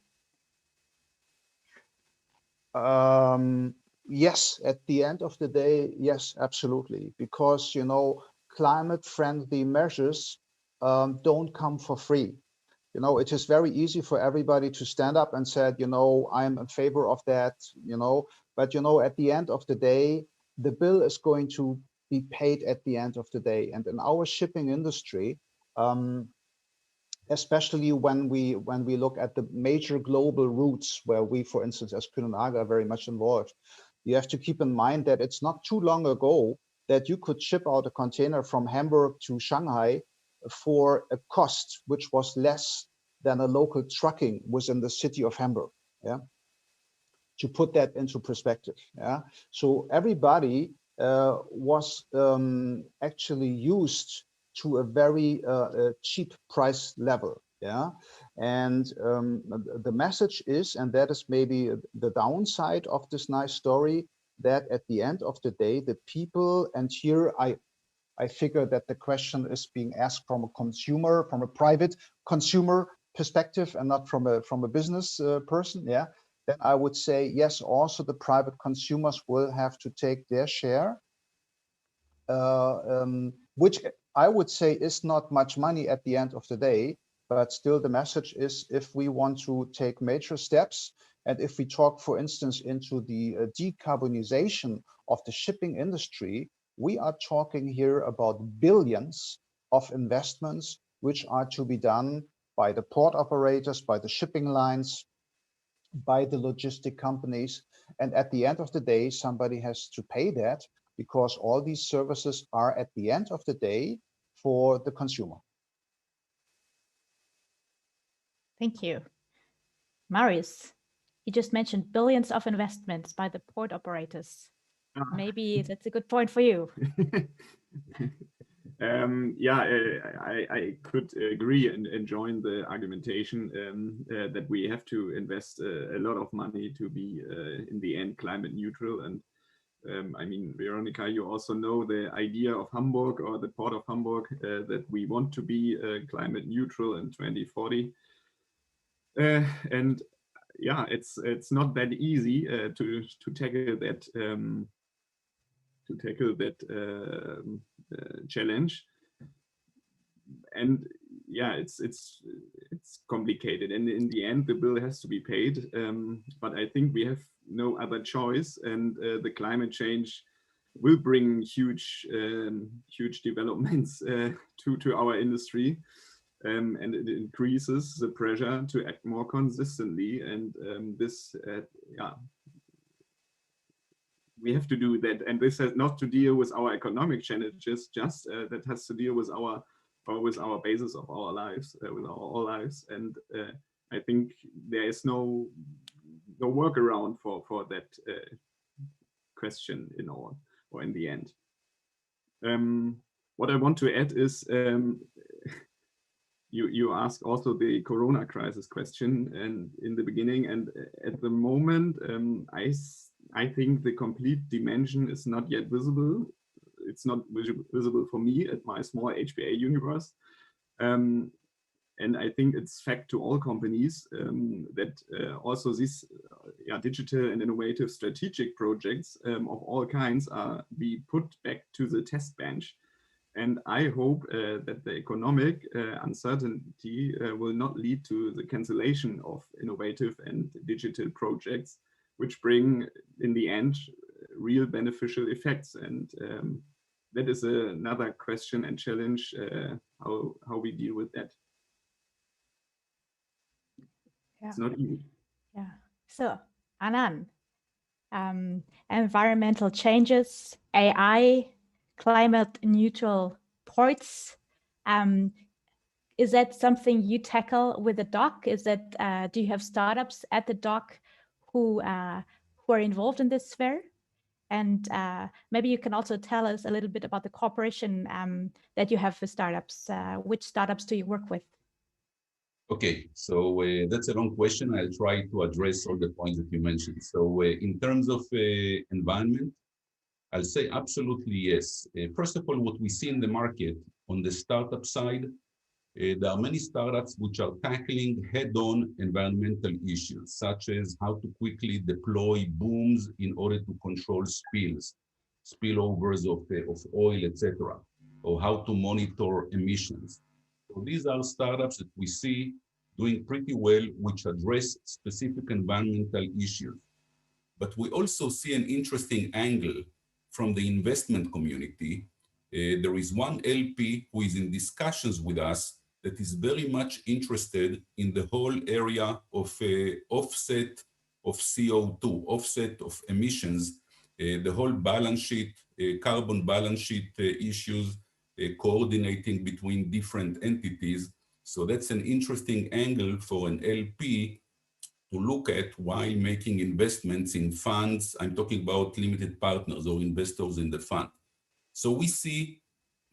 Yes, at the end of the day, yes, absolutely. Because, you know, climate friendly measures don't come for free. You know, it is very easy for everybody to stand up and say, you know, I'm in favor of that, you know, but, you know, at the end of the day, the bill is going to be paid at the end of the day. And in our shipping industry, especially when we look at the major global routes where we, for instance, as Kühn+Nagel are very much involved, you have to keep in mind that it's not too long ago that you could ship out a container from Hamburg to Shanghai for a cost which was less than a local trucking within the city of Hamburg. Yeah, to put that into perspective. Yeah, so everybody was actually used to a very cheap price level. Yeah, and the message is, and that is maybe the downside of this nice story, that at the end of the day, the people, and here I figure that the question is being asked from a consumer, from a private consumer perspective, and not from a business person. Yeah, then I would say yes. Also, the private consumers will have to take their share, which I would say is not much money at the end of the day. But still, the message is, if we want to take major steps, and if we talk, for instance, into the decarbonization of the shipping industry, we are talking here about billions of investments which are to be done by the port operators, by the shipping lines, by the logistic companies. And at the end of the day, somebody has to pay that, because all these services are at the end of the day for the consumer. Thank you. Marius, you just mentioned billions of investments by the port operators. Maybe that's a good point for you. Yeah, I could agree and join the argumentation that we have to invest a lot of money to be in the end climate neutral. And I mean, Veronica, you also know the idea of Hamburg, or the port of Hamburg, that we want to be climate neutral in 2040. And yeah, it's not that easy to tackle that tackle that challenge. And yeah, it's complicated, and in the end, the bill has to be paid. But I think we have no other choice, and the climate change will bring huge developments to our industry, and it increases the pressure to act more consistently. And we have to do that, and this has not to deal with our economic challenges, just that has to deal with our basis of our lives, with our all lives. And I think there is no workaround for that question in the end. What I want to add is you asked also the Corona crisis question, and in the beginning, and at the moment, I think the complete dimension is not yet visible. It's not visible for me at my small HBA universe. And I think it's fact to all companies that also these digital and innovative strategic projects of all kinds are be put back to the test bench. And I hope that the economic uncertainty will not lead to the cancellation of innovative and digital projects, which bring in the end real beneficial effects. And that is another question and challenge, how we deal with that. Yeah. It's not easy. Yeah. So, Anand, environmental changes, AI, climate neutral ports. Is that something you tackle with the dock? Is that do you have startups at the dock who are involved in this sphere? And maybe you can also tell us a little bit about the cooperation that you have with startups. Which startups do you work with? Okay, so that's a long question. I'll try to address all the points that you mentioned. So in terms of environment, I'll say absolutely yes. First of all, what we see in the market on the startup side, there are many startups which are tackling head-on environmental issues, such as how to quickly deploy booms in order to control spillovers of oil, etc., or how to monitor emissions. So these are startups that we see doing pretty well, which address specific environmental issues. But we also see an interesting angle from the investment community. There is one LP who is in discussions with us that is very much interested in the whole area of offset of CO2, offset of emissions, the whole balance sheet, carbon balance sheet issues, coordinating between different entities. So that's an interesting angle for an LP to look at while making investments in funds. I'm talking about limited partners or investors in the fund. So we see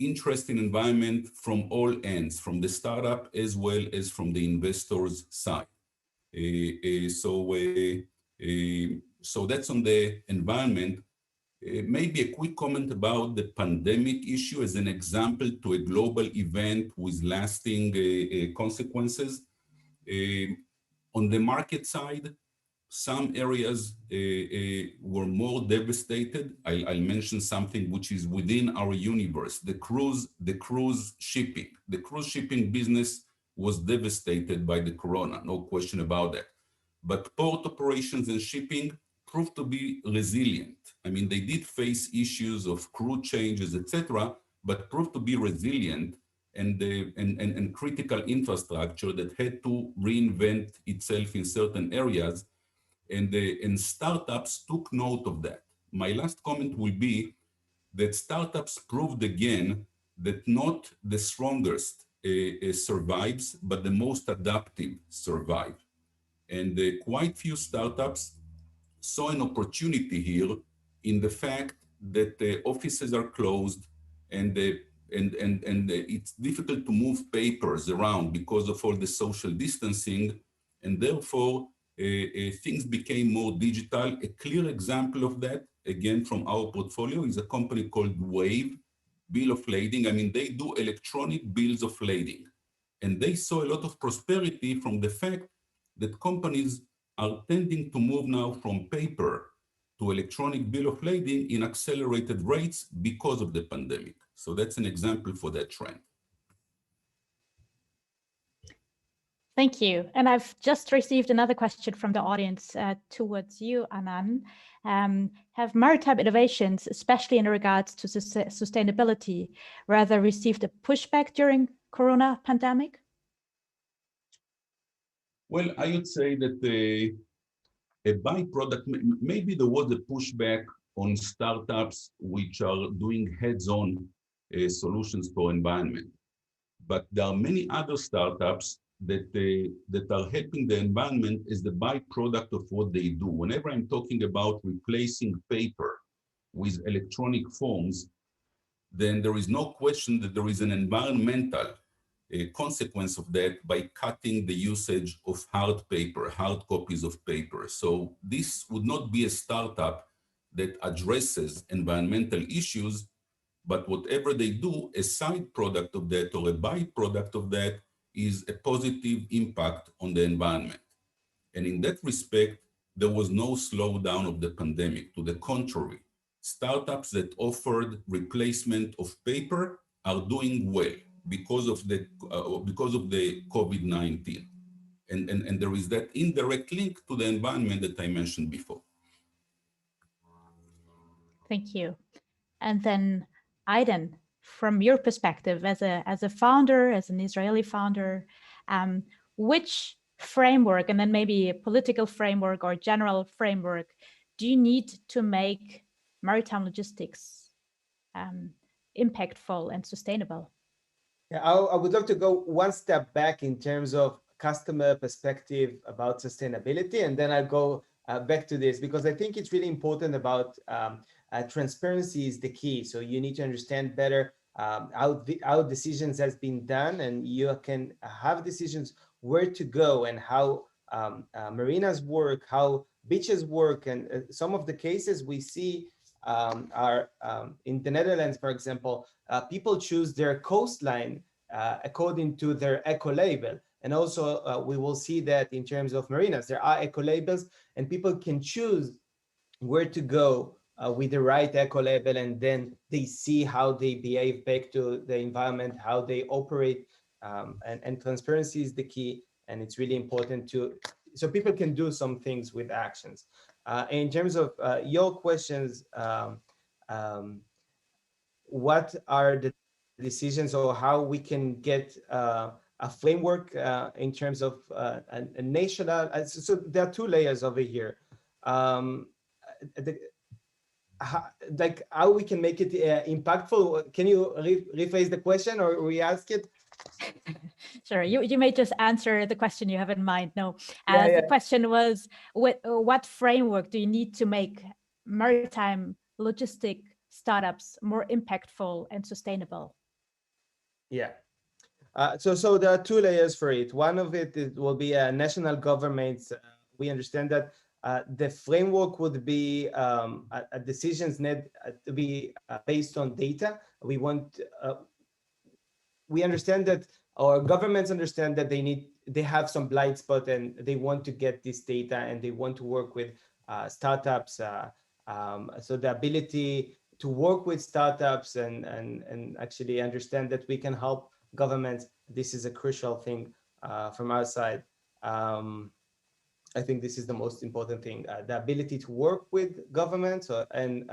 interesting environment from all ends, from the startup as well as from the investors' side. So that's on the environment. Maybe a quick comment about the pandemic issue as an example to a global event with lasting consequences. On the market side, some areas were more devastated. I'll mention something which is within our universe, the cruise shipping. The cruise shipping business was devastated by the corona, no question about that. But port operations and shipping proved to be resilient. I mean, they did face issues of crew changes, etc., but proved to be resilient and critical infrastructure that had to reinvent itself in certain areas. And startups took note of that. My last comment will be that startups proved again that not the strongest survives, but the most adaptive survive. And quite few startups saw an opportunity here in the fact that the offices are closed and it's difficult to move papers around because of all the social distancing, and therefore things became more digital. A clear example of that, again from our portfolio, is a company called Wave, bill of lading. I mean, they do electronic bills of lading, and they saw a lot of prosperity from the fact that companies are tending to move now from paper to electronic bill of lading in accelerated rates because of the pandemic. So that's an example for that trend. Thank you. And I've just received another question from the audience towards you, Anan. Have maritime innovations, especially in regards to sustainability, rather received a pushback during Corona pandemic? Well, I would say that a byproduct, maybe there was a pushback on startups which are doing heads-on solutions for environment. But there are many other startups that are helping the environment as the byproduct of what they do. Whenever I'm talking about replacing paper with electronic forms, then there is no question that there is an environmental consequence of that by cutting the usage of hard paper, hard copies of paper. So this would not be a startup that addresses environmental issues, but whatever they do, a side product of that or a byproduct of that is a positive impact on the environment. And in that respect, there was no slowdown of the pandemic. To the contrary, startups that offered replacement of paper are doing well because of the COVID-19. And there is that indirect link to the environment that I mentioned before. Thank you. And then Aiden, from your perspective as a founder, as an Israeli founder, which framework, and then maybe a political framework or general framework, do you need to make maritime logistics impactful and sustainable? Yeah, I would love to go one step back in terms of customer perspective about sustainability, and then I'll go back to this because I think it's really important about transparency is the key. So you need to understand better how decisions has been done, and you can have decisions where to go and how marinas work, how beaches work, and some of the cases we see are in the Netherlands, for example, people choose their coastline according to their eco label. And also we will see that in terms of marinas, there are eco labels and people can choose where to go with the right eco label, and then they see how they behave back to the environment, how they operate, and transparency is the key. And it's really important so people can do some things with actions. In terms of your questions, what are the decisions or how we can get a framework in terms of a national, so there are two layers over here. Like how we can make it impactful. Can you rephrase the question or re-ask it? Sure, you may just answer the question you have in mind. No, the question was, what framework do you need to make maritime logistic startups more impactful and sustainable? Yeah. So there are two layers for it. One of it will be national governments. We understand that the framework would be decisions need to be based on data. We understand that our governments understand that they have some blind spot and they want to get this data and they want to work with startups. So the ability to work with startups and actually understand that we can help governments, this is a crucial thing from our side. I think this is the most important thing, the ability to work with governments and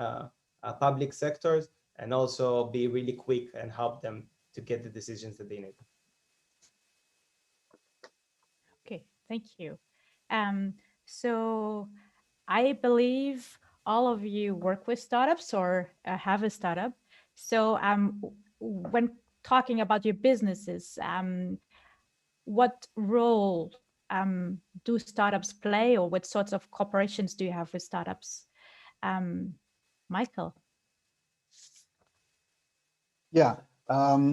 public sectors, and also be really quick and help them to get the decisions that they need. Okay, thank you. So I believe all of you work with startups or have a startup. So when talking about your businesses, what role do startups play, or what sorts of cooperations do you have with startups? Michael. Yeah,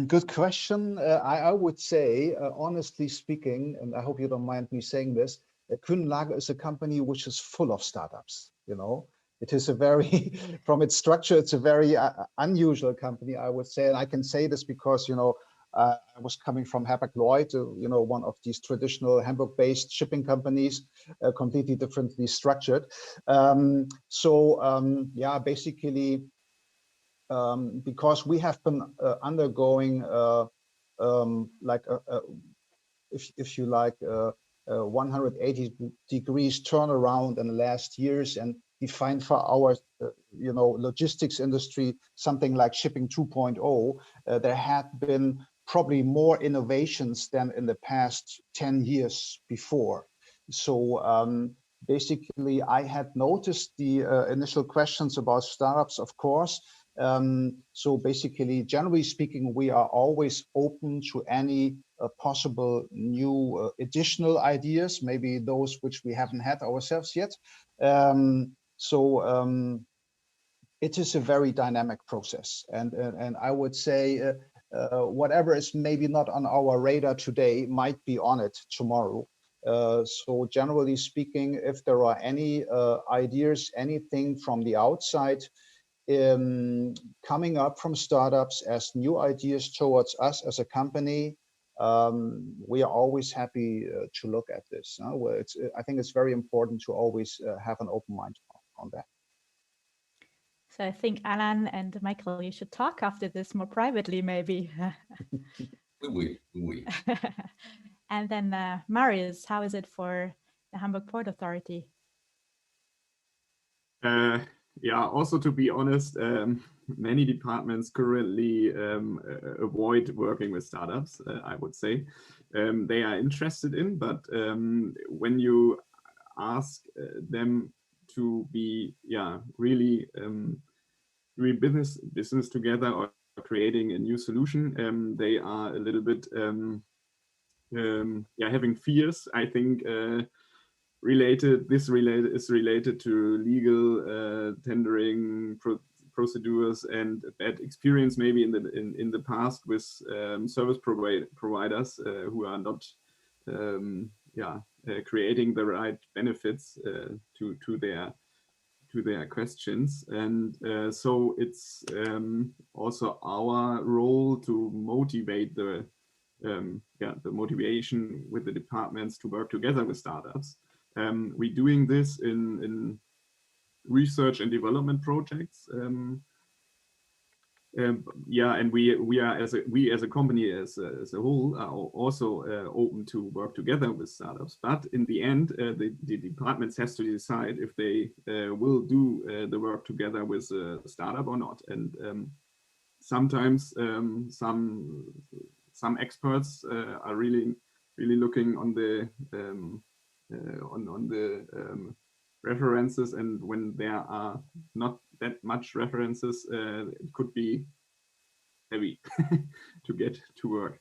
good question. I would say, honestly speaking, and I hope you don't mind me saying this, Kühnenlager is a company which is full of startups. You know, it is a very, from its structure, it's a very unusual company, I would say. And I can say this because, you know, I was coming from Hapag-Lloyd, one of these traditional Hamburg-based shipping companies, completely differently structured. Yeah, basically, because we have been undergoing if you like, 180 degrees turnaround in the last years, and defined for our, logistics industry something like shipping 2.0. There had been probably more innovations than in the past 10 years before. So basically, I had noticed the initial questions about startups, of course. So basically, generally speaking, we are always open to any possible new additional ideas, maybe those which we haven't had ourselves yet. It is a very dynamic process, and I would say whatever is maybe not on our radar today might be on it tomorrow. So generally speaking, if there are any ideas, anything from the outside coming up from startups as new ideas towards us as a company, we are always happy to look at this. I think it's very important to always have an open mind on that. So I think Alan and Michael, you should talk after this more privately, maybe. We will. And then Marius, how is it for the Hamburg Port Authority? Yeah, also to be honest, many departments currently avoid working with startups, I would say. They are interested in, but when you ask them to be, really business together or creating a new solution, they are a little bit having fears. I think is related to legal tendering procedures and bad experience maybe in the past with service providers who are not creating the right benefits to their questions. And so it's also our role to motivate the motivation with the departments to work together with startups. We're doing this in research and development projects. And we are as a company as a whole are also open to work together with startups. But in the end, the departments has to decide if they will do the work together with a startup or not. And sometimes some experts are really looking on the references, and when there are not that much references, it could be heavy to get to work.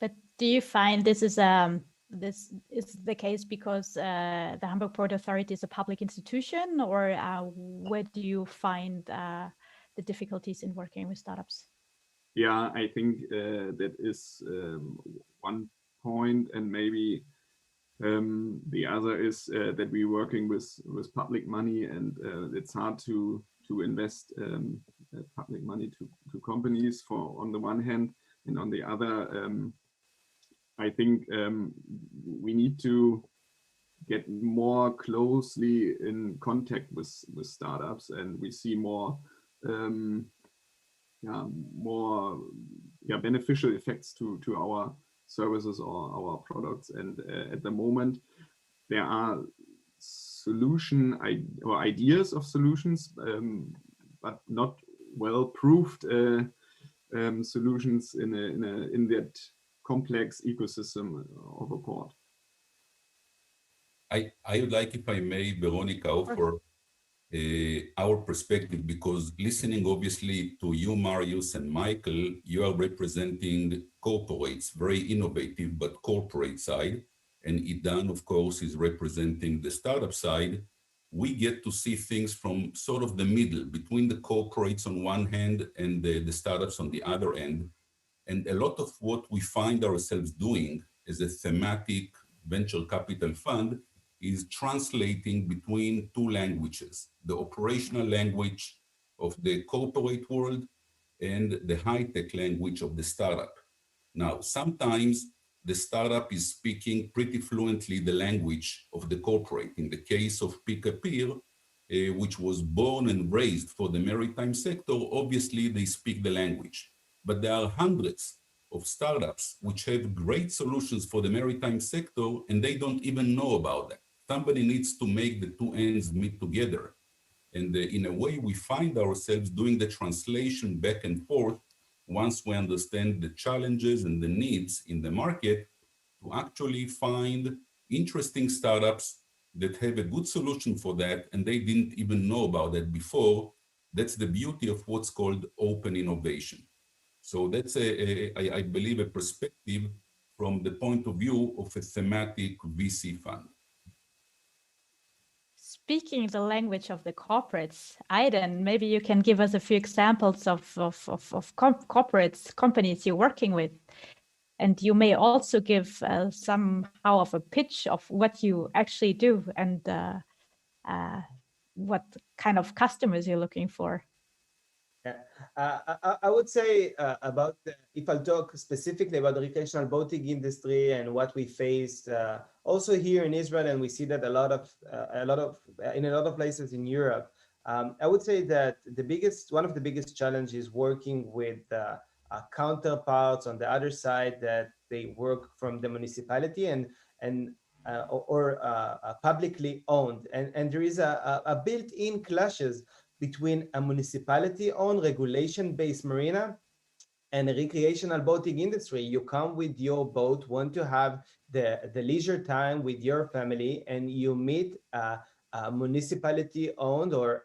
But do you find this is the case because the Hamburg Port Authority is a public institution, or where do you find the difficulties in working with startups? Yeah, I think that is one point, and maybe the other is that we're working with public money, and it's hard to invest public money to companies on the one hand, and on the other, I think we need to get more closely in contact with startups, and we see more beneficial effects to our services or our products. And at the moment, there are ideas of solutions, but not well proved solutions in that complex ecosystem of a port. I would like, if I may, Veronica, offer our perspective, because listening obviously to you, Marius and Michael, you are representing corporates, very innovative, but corporate side. And Idan, of course, is representing the startup side. We get to see things from sort of the middle between the corporates on one hand and the startups on the other end. And a lot of what we find ourselves doing as a thematic venture capital fund is translating between two languages, the operational language of the corporate world and the high-tech language of the startup. Now, sometimes the startup is speaking pretty fluently the language of the corporate. In the case of Pick-a-Peer, which was born and raised for the maritime sector, obviously they speak the language. But there are hundreds of startups which have great solutions for the maritime sector, and they don't even know about that. Somebody needs to make the two ends meet together. And in a way, we find ourselves doing the translation back and forth once we understand the challenges and the needs in the market to actually find interesting startups that have a good solution for that, and they didn't even know about that before. That's the beauty of what's called open innovation. So that's, I believe, a perspective from the point of view of a thematic VC fund. Speaking the language of the corporates, Aiden, maybe you can give us a few examples of corporates, companies you're working with. And you may also give somehow of a pitch of what you actually do and what kind of customers you're looking for. Yeah. I would say about if I'll talk specifically about the recreational boating industry and what we faced also here in Israel, and we see that in a lot of places in Europe. I would say that one of the biggest challenges working with counterparts on the other side that they work from the municipality or publicly owned, and there is a built-in clashes between a municipality-owned regulation-based marina and a recreational boating industry. You come with your boat, want to have the leisure time with your family, and you meet a municipality-owned or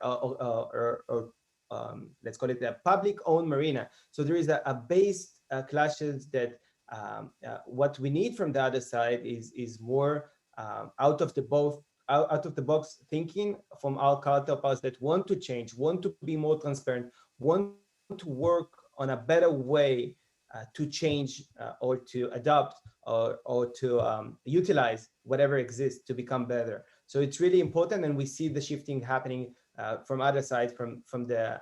let's call it a public-owned marina. So there is a base clashes that what we need from the other side is more out of the box thinking from our counterparts that want to change, want to be more transparent, want to work on a better way to change or to adopt or to utilize whatever exists to become better. So it's really important, and we see the shifting happening from other sides, from the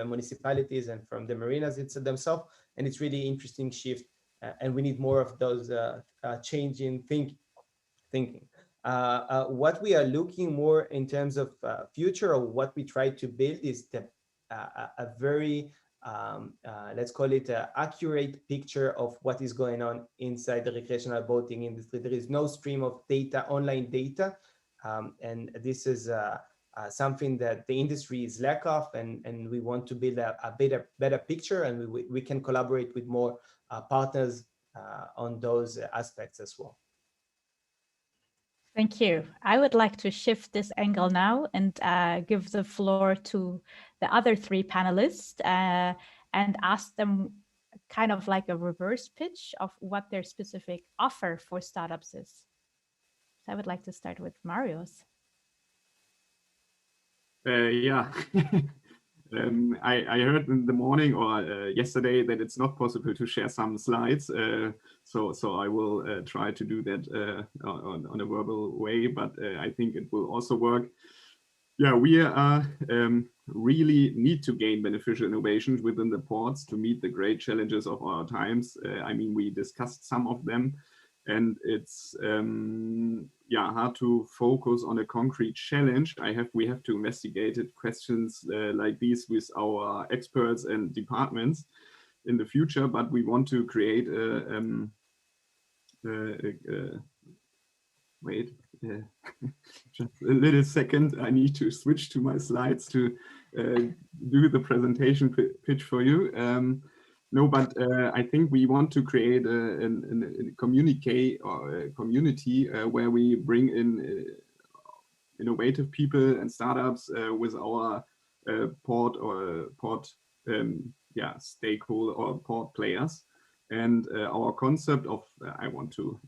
municipalities and from the marinas themselves, and it's really interesting shift, and we need more of those changing thinking. What we are looking more in terms of future, or what we try to build, is a very let's call it an accurate picture of what is going on inside the recreational boating industry. There is no stream of data, online data, and this is something that the industry is lack of, and we want to build a better picture, and we can collaborate with more partners on those aspects as well. Thank you. I would like to shift this angle now and give the floor to the other three panelists and ask them kind of like a reverse pitch of what their specific offer for startups is. So I would like to start with Marius. Yeah. I heard in the morning or yesterday that it's not possible to share some slides, so I will try to do that on a verbal way, but I think it will also work. Yeah, we really need to gain beneficial innovations within the ports to meet the great challenges of our times. I mean, we discussed some of them, and it's hard to focus on a concrete challenge. We have to investigate questions like these with our experts and departments in the future, but we want to create wait, just a little second. I need to switch to my slides to do the presentation pitch for you. No, but I think we want to create a community where we bring in innovative people and startups with our port stakeholder or port players. And our concept of, I want to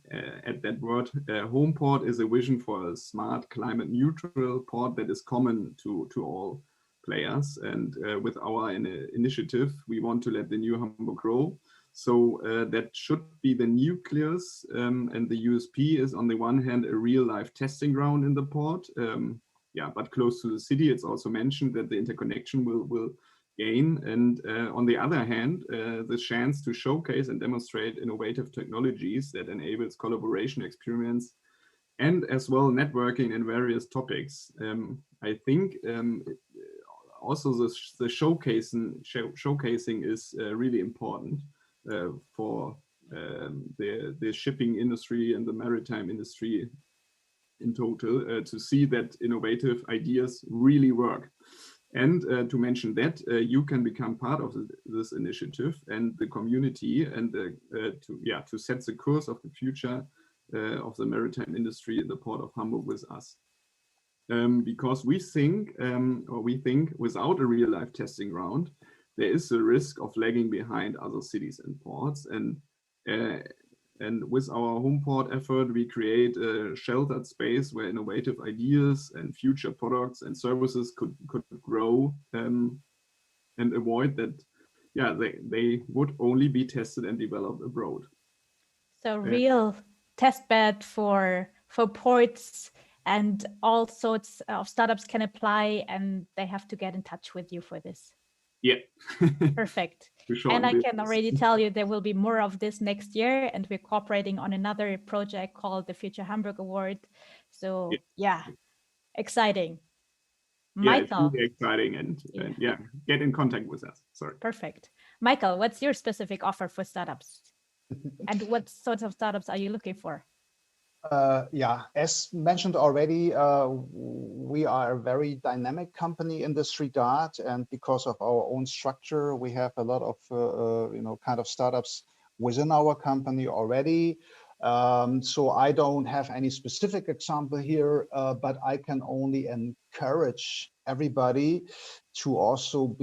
add that word, home port, is a vision for a smart, climate neutral port that is common to all players. And with our initiative, we want to let the new Hamburg grow. So that should be the nucleus, and the USP is, on the one hand, a real life testing ground in the port. But close to the city. It's also mentioned that the interconnection will gain. And on the other hand, the chance to showcase and demonstrate innovative technologies that enables collaboration, experience, and as well networking in various topics. I think also the showcasing is really important for the shipping industry and the maritime industry in total, to see that innovative ideas really work. And to mention that, you can become part of this initiative and the community, and to set the course of the future of the maritime industry in the port of Hamburg with us. Because we think without a real life testing ground, there is a risk of lagging behind other cities and ports. And with our home port effort, we create a sheltered space where innovative ideas and future products and services could grow, and avoid that, they would only be tested and developed abroad. So real test bed for ports, and all sorts of startups can apply, and they have to get in touch with you for this. Yeah. Perfect. And I can already tell you there will be more of this next year, and we're cooperating on another project called the Future Hamburg Award. So exciting. Michael. It's really exciting, and get in contact with us. Sorry. Perfect. Michael, what's your specific offer for startups? And what sorts of startups are you looking for? As mentioned already, we are a very dynamic company in this regard, and because of our own structure, we have a lot of kind of startups within our company already. So I don't have any specific example here, but I can only encourage everybody to also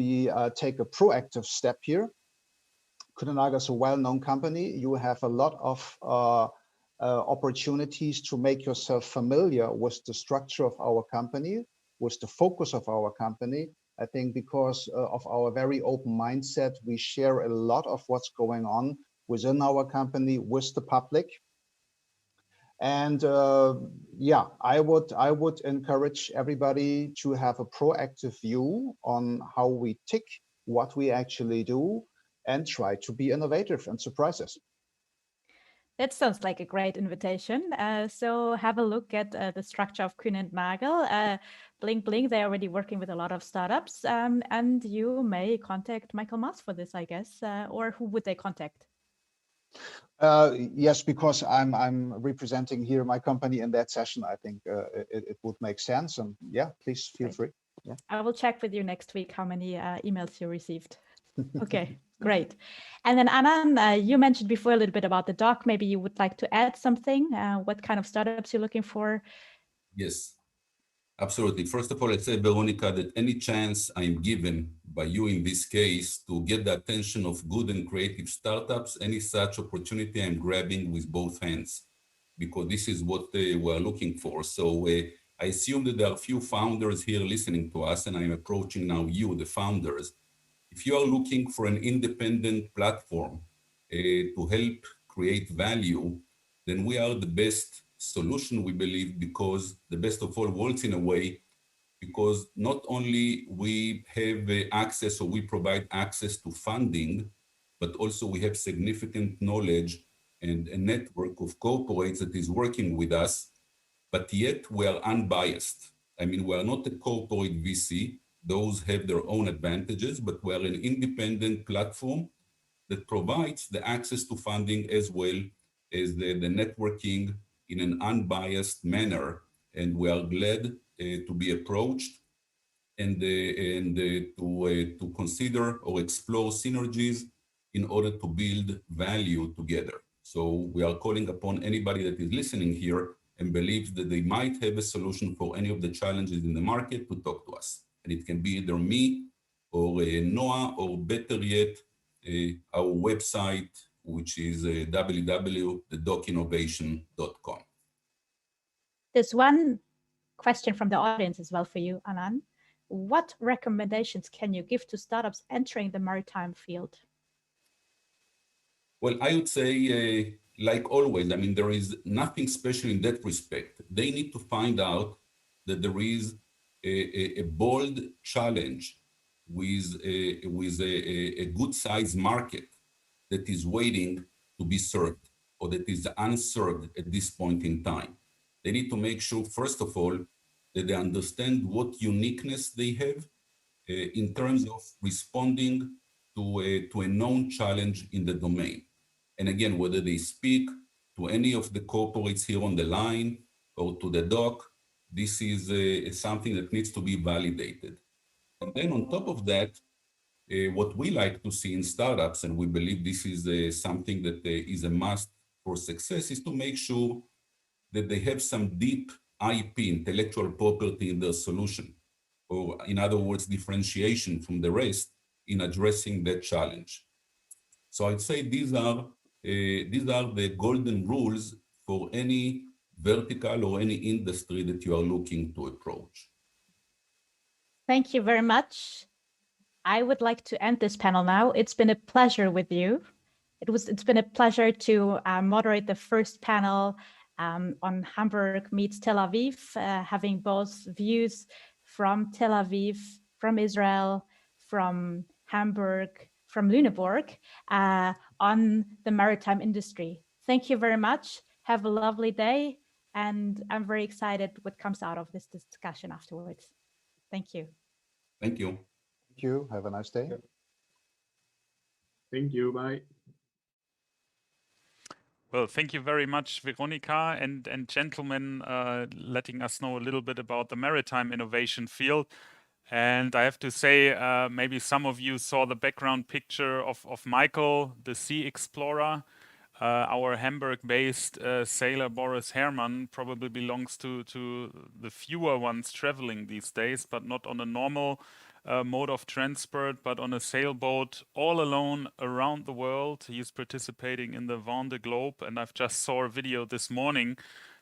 take a proactive step here. Kuehne+Nagel is a well-known company. You have a lot of opportunities to make yourself familiar with the structure of our company, with the focus of our company. I think because of our very open mindset, we share a lot of what's going on within our company with the public. And I would encourage everybody to have a proactive view on how we tick, what we actually do, and try to be innovative and surprise us. That sounds like a great invitation. So have a look at the structure of Kuehne+Nagel. Blink, blink, they're already working with a lot of startups. And you may contact Michael Maas for this, I guess. Or who would they contact? Yes, because I'm representing here my company in that session. I think it would make sense. And please feel free. Yeah. I will check with you next week how many emails you received. Okay. Great. And then Anand, you mentioned before a little bit about the doc. Maybe you would like to add something. What kind of startups you're looking for? Yes, absolutely. First of all, let's say, Veronica, that any chance I'm given by you in this case to get the attention of good and creative startups, any such opportunity I'm grabbing with both hands, because this is what we're looking for. So I assume that there are a few founders here listening to us, and I'm approaching now you, the founders. If you are looking for an independent platform to help create value, then we are the best solution, we believe, because the best of all worlds in a way, because not only we have access, or we provide access to funding, but also we have significant knowledge and a network of corporates that is working with us, but yet we are unbiased. I mean, we are not a corporate VC. Those have their own advantages, but we are an independent platform that provides the access to funding as well as the networking in an unbiased manner. And we are glad to be approached and to consider or explore synergies in order to build value together. So we are calling upon anybody that is listening here and believes that they might have a solution for any of the challenges in the market to talk to us. And it can be either me or Noah, or better yet, our website, which is www.thedocinnovation.com. There's one question from the audience as well for you, Anand. What recommendations can you give to startups entering the maritime field? Well, I would say, like always, I mean, there is nothing special in that respect. They need to find out that there is a bold challenge with a good sized market that is waiting to be served or that is unserved at this point in time. They need to make sure, first of all, that they understand what uniqueness they have in terms of responding to a known challenge in the domain. And again, whether they speak to any of the corporates here on the line or to the doc, this is something that needs to be validated. And then on top of that, what we like to see in startups, and we believe this is something that is a must for success, is to make sure that they have some deep IP, intellectual property in their solution, or in other words, differentiation from the rest in addressing that challenge. So I'd say these are the golden rules for any vertical or any industry that you are looking to approach. Thank you very much. I would like to end this panel now. It's been a pleasure with you. It's been a pleasure to moderate the first panel on Hamburg meets Tel Aviv, having both views from Tel Aviv, from Israel, from Hamburg, from Lüneburg on the maritime industry. Thank you very much. Have a lovely day. And I'm very excited what comes out of this discussion afterwards. Thank you. Thank you. Thank you. Have a nice day. Thank you. Bye. Well, thank you very much, Veronica and gentlemen, letting us know a little bit about the maritime innovation field. And I have to say, maybe some of you saw the background picture of Michael, the sea explorer. Our Hamburg-based sailor Boris Herrmann probably belongs to the fewer ones traveling these days, but not on a normal mode of transport, but on a sailboat all alone around the world. He's participating in the Vendée Globe, and I've just saw a video this morning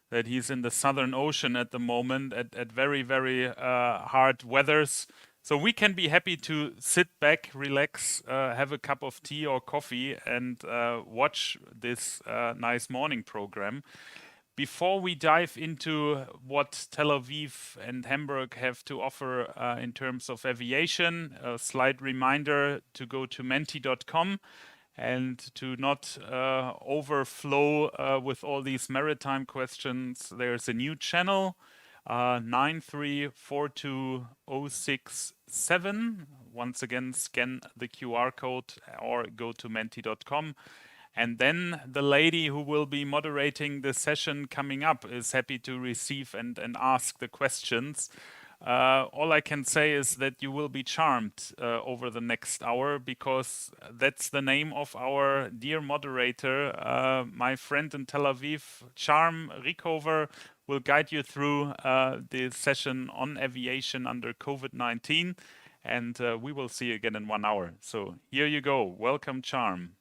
that he's in the Southern Ocean at the moment at very, very hard weathers. So we can be happy to sit back, relax, have a cup of tea or coffee and watch this nice morning program. Before we dive into what Tel Aviv and Hamburg have to offer in terms of aviation, a slight reminder to go to menti.com and to not overflow with all these maritime questions. There's a new channel, 9342067. Once again, scan the QR code or go to menti.com. And then the lady who will be moderating the session coming up is happy to receive and ask the questions. All I can say is that you will be charmed over the next hour, because that's the name of our dear moderator, my friend in Tel Aviv, Charm Rickover, will guide you through the session on aviation under COVID-19. And we will see you again in 1 hour. So here you go. Welcome, Charm.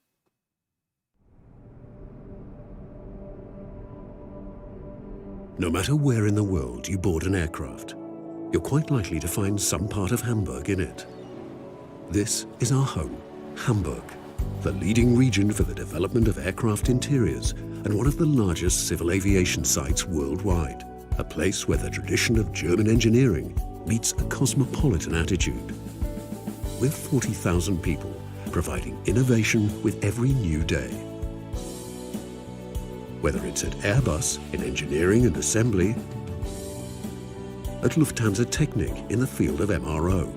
No matter where in the world you board an aircraft, you're quite likely to find some part of Hamburg in it. This is our home, Hamburg, the leading region for the development of aircraft interiors and one of the largest civil aviation sites worldwide, a place where the tradition of German engineering meets a cosmopolitan attitude. We're 40,000 people providing innovation with every new day. Whether it's at Airbus in engineering and assembly, at Lufthansa Technik in the field of MRO,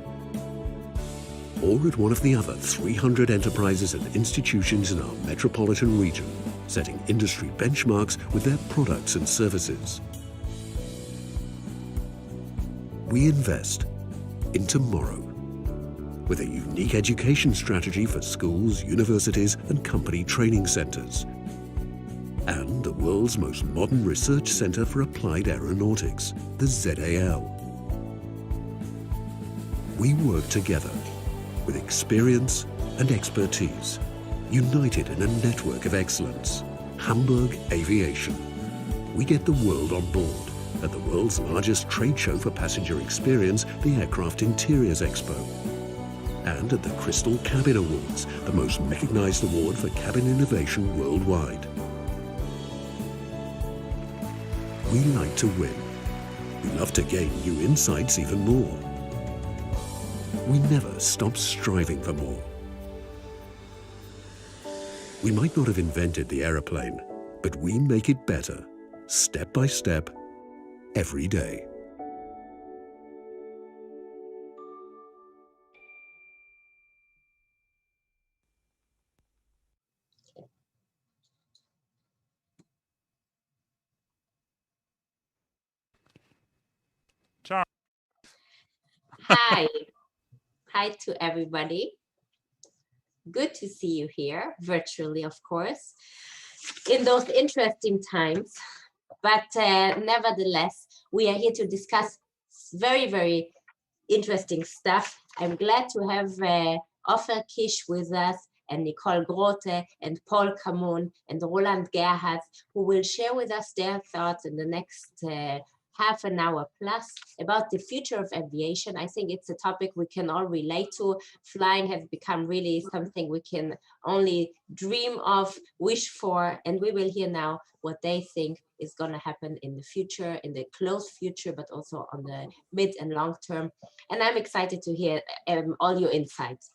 or at one of the other 300 enterprises and institutions in our metropolitan region, setting industry benchmarks with their products and services. We invest in tomorrow with a unique education strategy for schools, universities, and company training centers, and the world's most modern research center for applied aeronautics, the ZAL. We work together with experience and expertise, united in a network of excellence, Hamburg Aviation. We get the world on board at the world's largest trade show for passenger experience, the Aircraft Interiors Expo, and at the Crystal Cabin Awards, the most recognized award for cabin innovation worldwide. We like to win. We love to gain new insights even more. we never stop striving for more. We might not have invented the aeroplane, but we make it better, step by step, every day. Charles. Hi. Hi to everybody. Good to see you here, virtually, of course, in those interesting times. But nevertheless, we are here to discuss very, very interesting stuff. I'm glad to have Ofer Kish with us, and Nicole Grote, and Paul Camon, and Roland Gerhardt, who will share with us their thoughts in the next half an hour plus about the future of aviation. I think it's a topic we can all relate to. Flying has become really something we can only dream of, wish for, and we will hear now what they think is going to happen in the future, in the close future, but also on the mid and long term. And I'm excited to hear all your insights.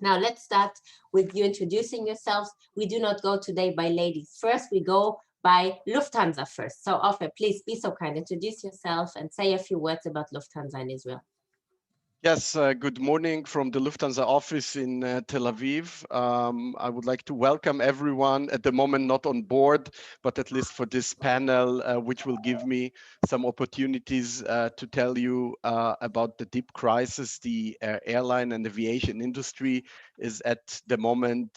Now let's start with you introducing yourselves. We do not go today by ladies first, we go by Lufthansa first. So Ofer, please be so kind, introduce yourself and say a few words about Lufthansa in Israel. Yes, good morning from the Lufthansa office in Tel Aviv. I would like to welcome everyone, at the moment not on board, but at least for this panel, which will give me some opportunities to tell you about the deep crisis the airline and aviation industry is at the moment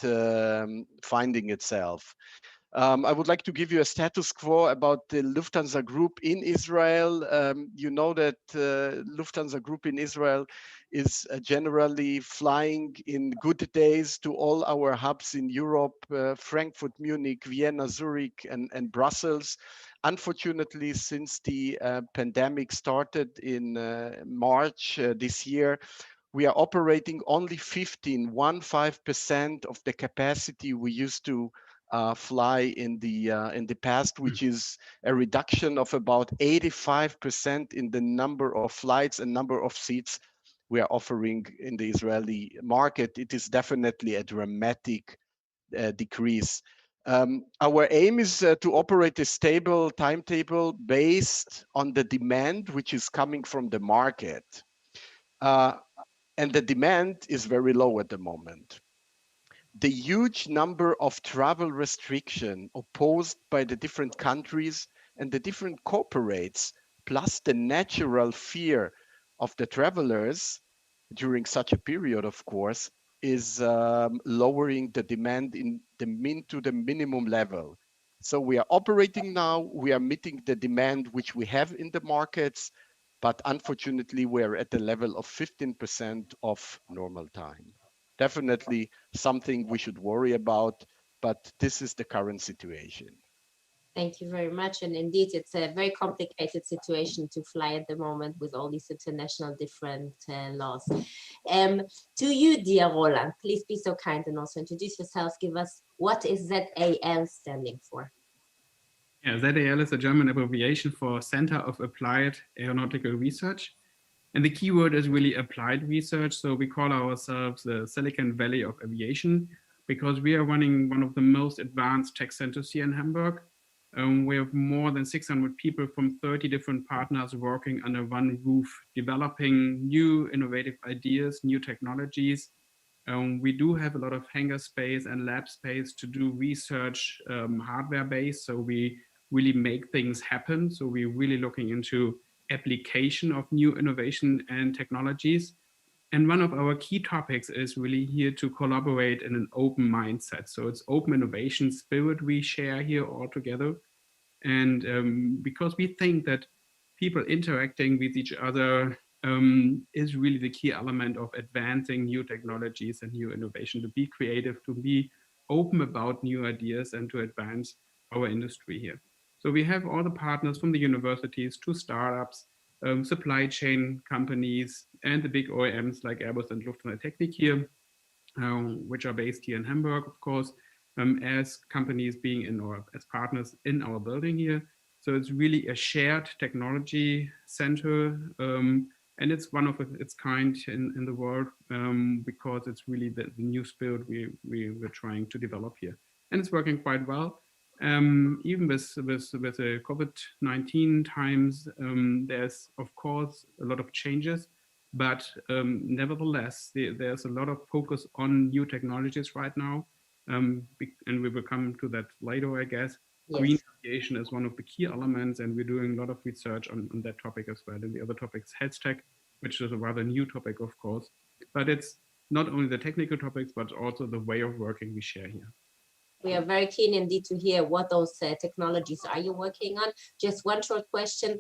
finding itself. I would like to give you a status quo about the Lufthansa Group in Israel. You know that Lufthansa Group in Israel is generally flying in good days to all our hubs in Europe, Frankfurt, Munich, Vienna, Zurich, and Brussels. Unfortunately, since the pandemic started in March this year, we are operating only 15% of the capacity we used to fly in the past, which is a reduction of about 85% in the number of flights and number of seats we are offering in the Israeli market. It is definitely a dramatic decrease. Our aim is to operate a stable timetable based on the demand which is coming from the market. And the demand is very low at the moment. The huge number of travel restrictions opposed by the different countries and the different corporates, plus the natural fear of the travelers during such a period, of course, is lowering the demand to the minimum level. So we are operating now, we are meeting the demand which we have in the markets, but unfortunately we're at the level of 15% of normal time. Definitely something we should worry about, but this is the current situation. Thank you very much. And indeed, it's a very complicated situation to fly at the moment with all these international different laws. To you, dear Roland, please be so kind and also introduce yourself. Give us, what is ZAL standing for? Yeah, ZAL is a German abbreviation for Center of Applied Aeronautical Research. And the keyword is really applied research. So we call ourselves the Silicon Valley of Aviation because we are running one of the most advanced tech centers here in Hamburg. We have more than 600 people from 30 different partners working under one roof, developing new innovative ideas, new technologies. We do have a lot of hangar space and lab space to do research hardware-based. So we really make things happen. So we're really looking into application of new innovation and technologies. And one of our key topics is really here to collaborate in an open mindset. So it's open innovation spirit we share here all together. And because we think that people interacting with each other is really the key element of advancing new technologies and new innovation, to be creative, to be open about new ideas and to advance our industry here. So we have all the partners from the universities to startups, supply chain companies, and the big OEMs like Airbus and Lufthansa Technik here, which are based here in Hamburg, of course, as companies being in or as partners in our building here. So it's really a shared technology center. And it's one of its kind in the world because it's really the new spirit we're trying to develop here. And it's working quite well. Even with the COVID-19 times, there's of course a lot of changes, but nevertheless, there's a lot of focus on new technologies right now. And we will come to that later, I guess. Yes. Green aviation is one of the key elements, and we're doing a lot of research on that topic as well. And the other topic is health tech, which is a rather new topic, of course. But it's not only the technical topics, but also the way of working we share here. We are very keen indeed to hear what those technologies are you working on. Just one short question.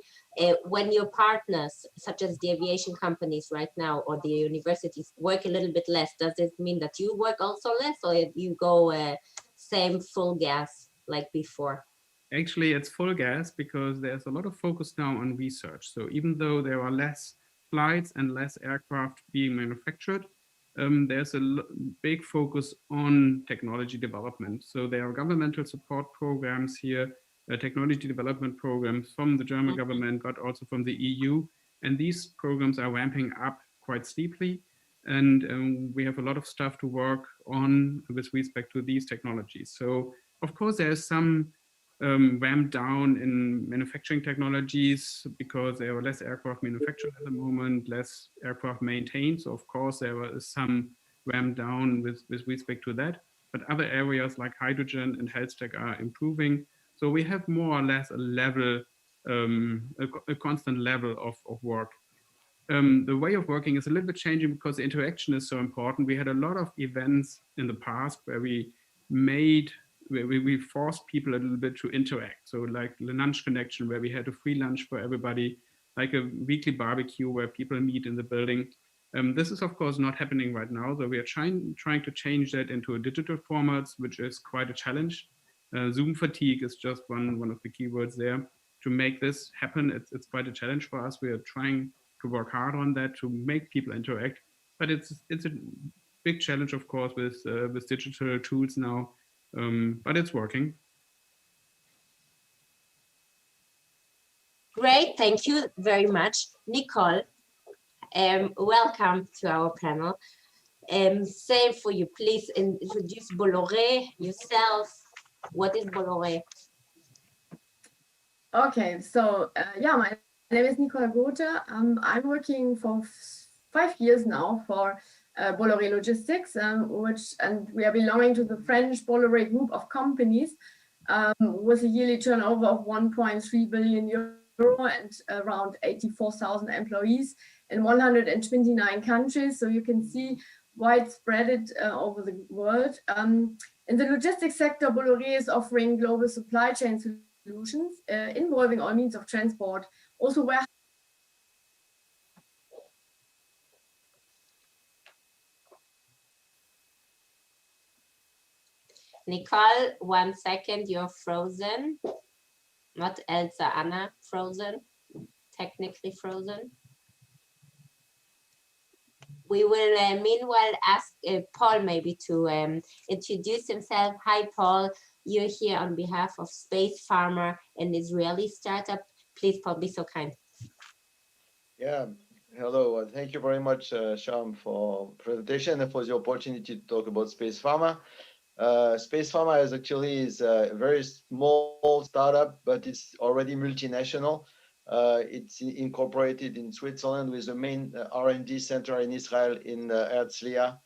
When your partners, such as the aviation companies right now, or the universities, work a little bit less, does it mean that you work also less, or you go same full gas like before? Actually, it's full gas because there's a lot of focus now on research. So even though there are less flights and less aircraft being manufactured, there's a big focus on technology development. So there are governmental support programs here, technology development programs from the German government, but also from the EU. And these programs are ramping up quite steeply. And we have a lot of stuff to work on with respect to these technologies. So of course, there's some ramp down in manufacturing technologies because there are less aircraft manufactured at the moment, less aircraft maintained. So of course there is some ramp down with respect to that. But other areas like hydrogen and health tech are improving. So we have more or less a level, a constant level of work. The way of working is a little bit changing because the interaction is so important. We had a lot of events in the past where we forced people a little bit to interact. So like the lunch connection, where we had a free lunch for everybody, like a weekly barbecue where people meet in the building. This is of course not happening right now. So we are trying to change that into a digital formats, which is quite a challenge. Zoom fatigue is just one of the keywords there. To make this happen, it's quite a challenge for us. We are trying to work hard on that to make people interact, but it's a big challenge, of course, with digital tools now. But it's working. Great, thank you very much. Nicole, welcome to our panel. Same for you, please introduce Bolloré, yourself. What is Bolloré? Okay, so yeah, my name is Nicole Gotha. I'm working for 5 years now for Bolloré Logistics, and we are belonging to the French Bolloré group of companies with a yearly turnover of 1.3 billion euro and around 84,000 employees in 129 countries. So you can see widespread it over the world. In the logistics sector, Bolloré is offering global supply chain solutions involving all means of transport, also where Nicole, 1 second, you're frozen. Not Elsa, Anna, frozen, technically frozen. We will meanwhile ask Paul maybe to introduce himself. Hi, Paul. You're here on behalf of Space Farmer, an Israeli startup. Please, Paul, be so kind. Yeah, hello. Thank you very much, Sham, for presentation and for the opportunity to talk about Space Pharma. Space Pharma is a very small startup, but it's already multinational. It's incorporated in Switzerland with the main R&D center in Israel in Herzliya,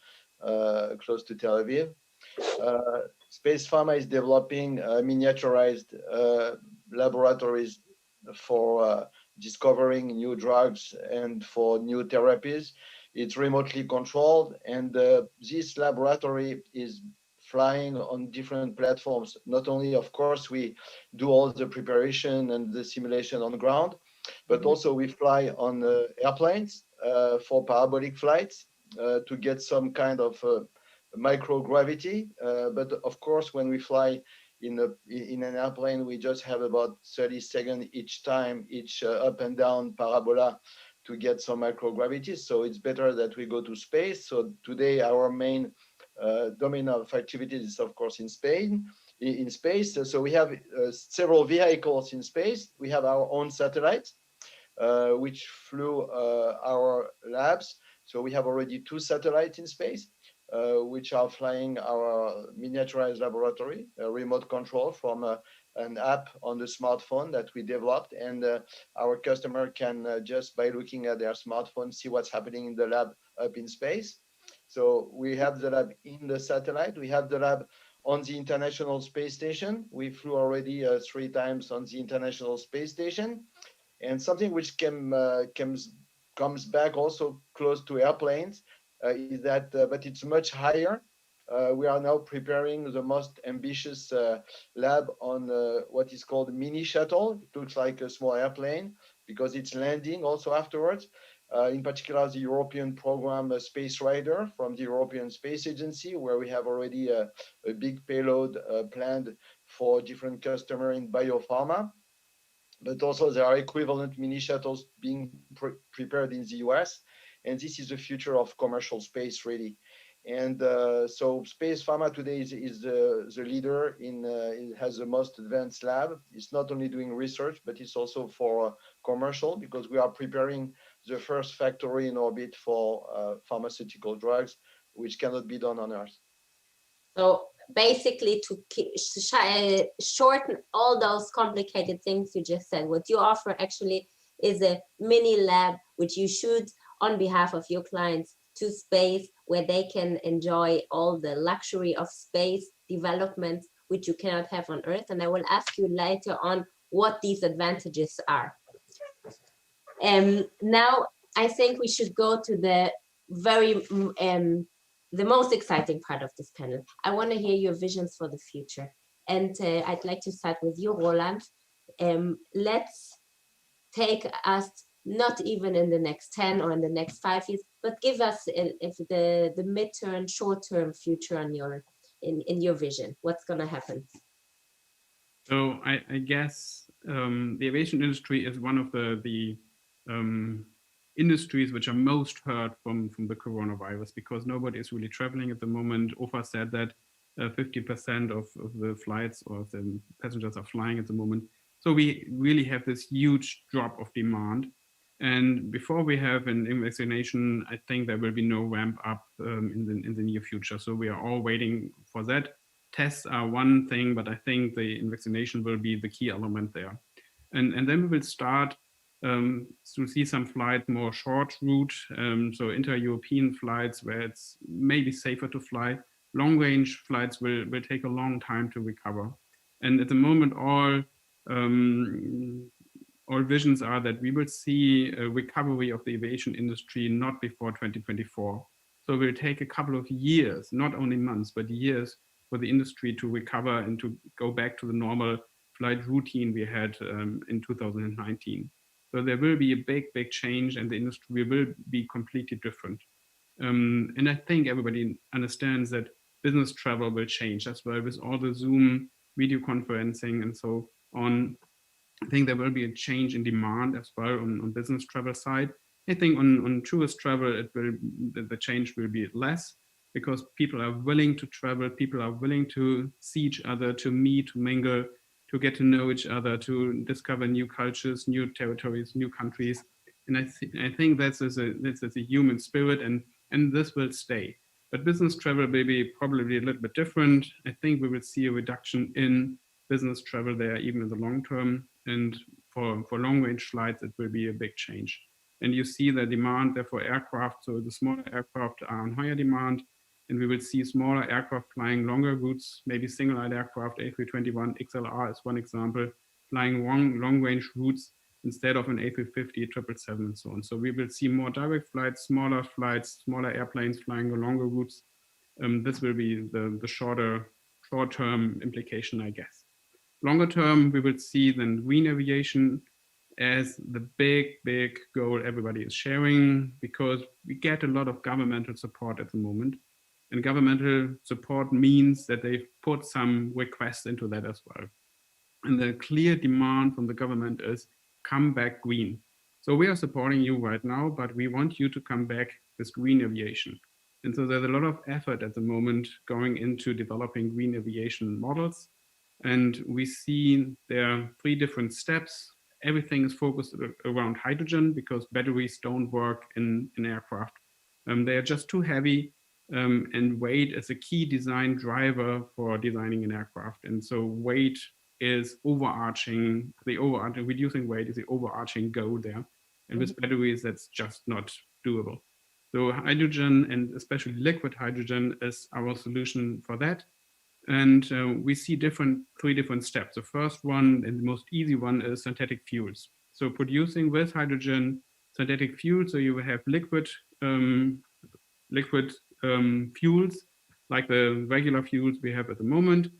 close to Tel Aviv. Space Pharma is developing miniaturized laboratories for discovering new drugs and for new therapies. It's remotely controlled, and this laboratory is flying on different platforms. Not only, of course, we do all the preparation and the simulation on the ground, but also we fly on airplanes for parabolic flights to get some kind of microgravity. But of course, when we fly in an airplane, we just have about 30 seconds each time, each up and down parabola to get some microgravity. So it's better that we go to space. So today our main domain of activities is of course in space. So we have several vehicles in space. We have our own satellites. which flew our labs. So we have already 2 satellites in space, which are flying our miniaturized laboratory, remote control from an app on the smartphone that we developed. And our customer can just by looking at their smartphone, see what's happening in the lab up in space. So we have the lab in the satellite. We have the lab on the International Space Station. We flew already 3 times on the International Space Station. And something which comes back also close to airplanes is that, but it's much higher. We are now preparing the most ambitious lab on what is called mini shuttle. It looks like a small airplane because it's landing also afterwards. In particular, the European program Space Rider from the European Space Agency, where we have already a big payload planned for different customers in biopharma. But also there are equivalent mini shuttles being prepared in the US. And this is the future of commercial space, really. And so Space Pharma today is the leader it has the most advanced lab. It's not only doing research, but it's also for commercial, because we are preparing the first factory in orbit for pharmaceutical drugs, which cannot be done on Earth. So basically, to shorten all those complicated things you just said, what you offer actually is a mini lab, which you shoot on behalf of your clients to space, where they can enjoy all the luxury of space development, which you cannot have on Earth. And I will ask you later on what these advantages are. Now, I think we should go to the the most exciting part of this panel. I want to hear your visions for the future. And I'd like to start with you, Roland. Let's take us not even in the next 10 or in the next 5 years, but give us the midterm, short-term future on in your vision. What's going to happen? So I guess the aviation industry is one of the industries which are most hurt from the coronavirus, because nobody is really traveling at the moment. OFA said that 50% of the flights or the passengers are flying at the moment. So we really have this huge drop of demand. And before we have an vaccination, I think there will be no ramp up in the near future. So we are all waiting for that. Tests are one thing, but I think the vaccination will be the key element there. And then we will start to see some flight more short route, so inter-European flights where it's maybe safer to fly. Long range flights will take a long time to recover. And at the moment, all visions are that we will see a recovery of the aviation industry not before 2024. So it will take a couple of years, not only months, but years for the industry to recover and to go back to the normal flight routine we had in 2019. So there will be a big change, and the industry will be completely different. And I think everybody understands that business travel will change. That's why with all the Zoom video conferencing and so on, I think there will be a change in demand as well on business travel side. I think on tourist travel, the change will be less, because people are willing to travel, people are willing to see each other, to meet, to mingle, to get to know each other, to discover new cultures, new territories, new countries. And I think that's a human spirit, and this will stay. But business travel will be probably a little bit different. I think we will see a reduction in business travel there, even in the long term. And for long range flights, it will be a big change. And you see the demand there for aircraft. So the smaller aircraft are on higher demand, and we will see smaller aircraft flying longer routes, maybe single-aisle aircraft, A321 XLR is one example, flying long range routes instead of an A350, 777, and so on. So we will see more direct flights, smaller airplanes flying the longer routes. This will be the short-term implication, I guess. Longer term, we will see then green aviation as the big goal everybody is sharing, because we get a lot of governmental support at the moment. And governmental support means that they've put some requests into that as well. And the clear demand from the government is come back green. So we are supporting you right now, but we want you to come back with green aviation. And so there's a lot of effort at the moment going into developing green aviation models. And we see there are 3 different steps. everything is focused around hydrogen because batteries don't work in aircraft. They are just too heavy, and weight is a key design driver for designing an aircraft. And so weight is reducing weight is the overarching goal there. And with batteries, that's just not doable. So hydrogen, and especially liquid hydrogen, is our solution for that. And we see three different steps. The first one and the most easy one is synthetic fuels. So producing with hydrogen synthetic fuel, so you will have liquid fuels like the regular fuels we have at the moment.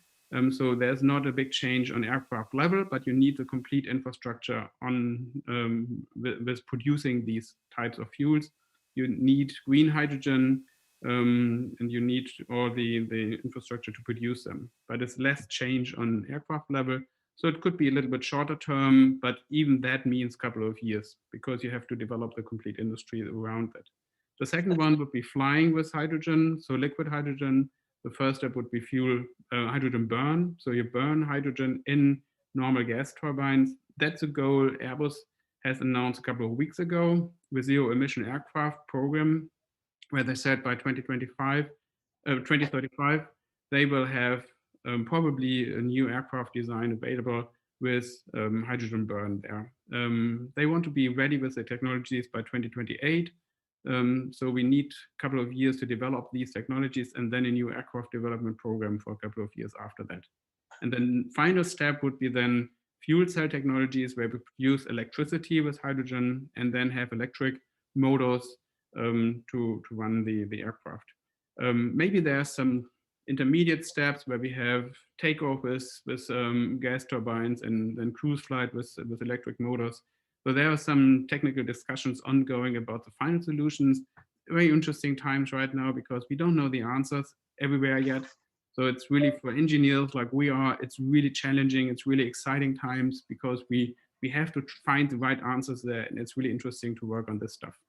So there's not a big change on aircraft level, but you need the complete infrastructure on with producing these types of fuels. You need green hydrogen, and you need all the infrastructure to produce them. But it's less change on aircraft level. So it could be a little bit shorter term, but even that means a couple of years because you have to develop the complete industry around that. The second one would be flying with hydrogen, so liquid hydrogen. The first step would be fuel hydrogen burn. So you burn hydrogen in normal gas turbines. That's a goal Airbus has announced a couple of weeks ago with zero emission aircraft program, where they said by 2035, they will have probably a new aircraft design available with hydrogen burn there. They want to be ready with the technologies by 2028. So we need a couple of years to develop these technologies and then a new aircraft development program for a couple of years after that. And then final step would be then fuel cell technologies where we produce electricity with hydrogen and then have electric motors to run the aircraft. Maybe there are some intermediate steps where we have takeoff with gas turbines and then cruise flight with electric motors. So there are some technical discussions ongoing about the final solutions. Very interesting times right now because we don't know the answers everywhere yet. So it's really for engineers like we are, it's really challenging. It's really exciting times because we have to find the right answers there, and it's really interesting to work on this stuff.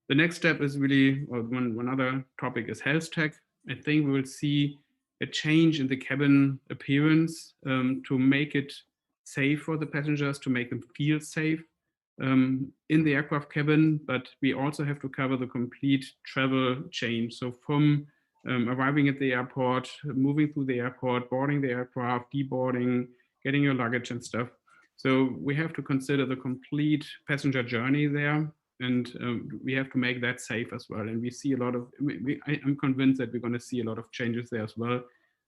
The next step is really, or one other topic is health tech. I think we will see a change in the cabin appearance to make it safe for the passengers, to make them feel safe in the aircraft cabin, but we also have to cover the complete travel chain. So from arriving at the airport, moving through the airport, boarding the aircraft, deboarding, getting your luggage and stuff. So we have to consider the complete passenger journey there, and we have to make that safe as well. And we see a lot of, I'm convinced that we're going to see a lot of changes there as well.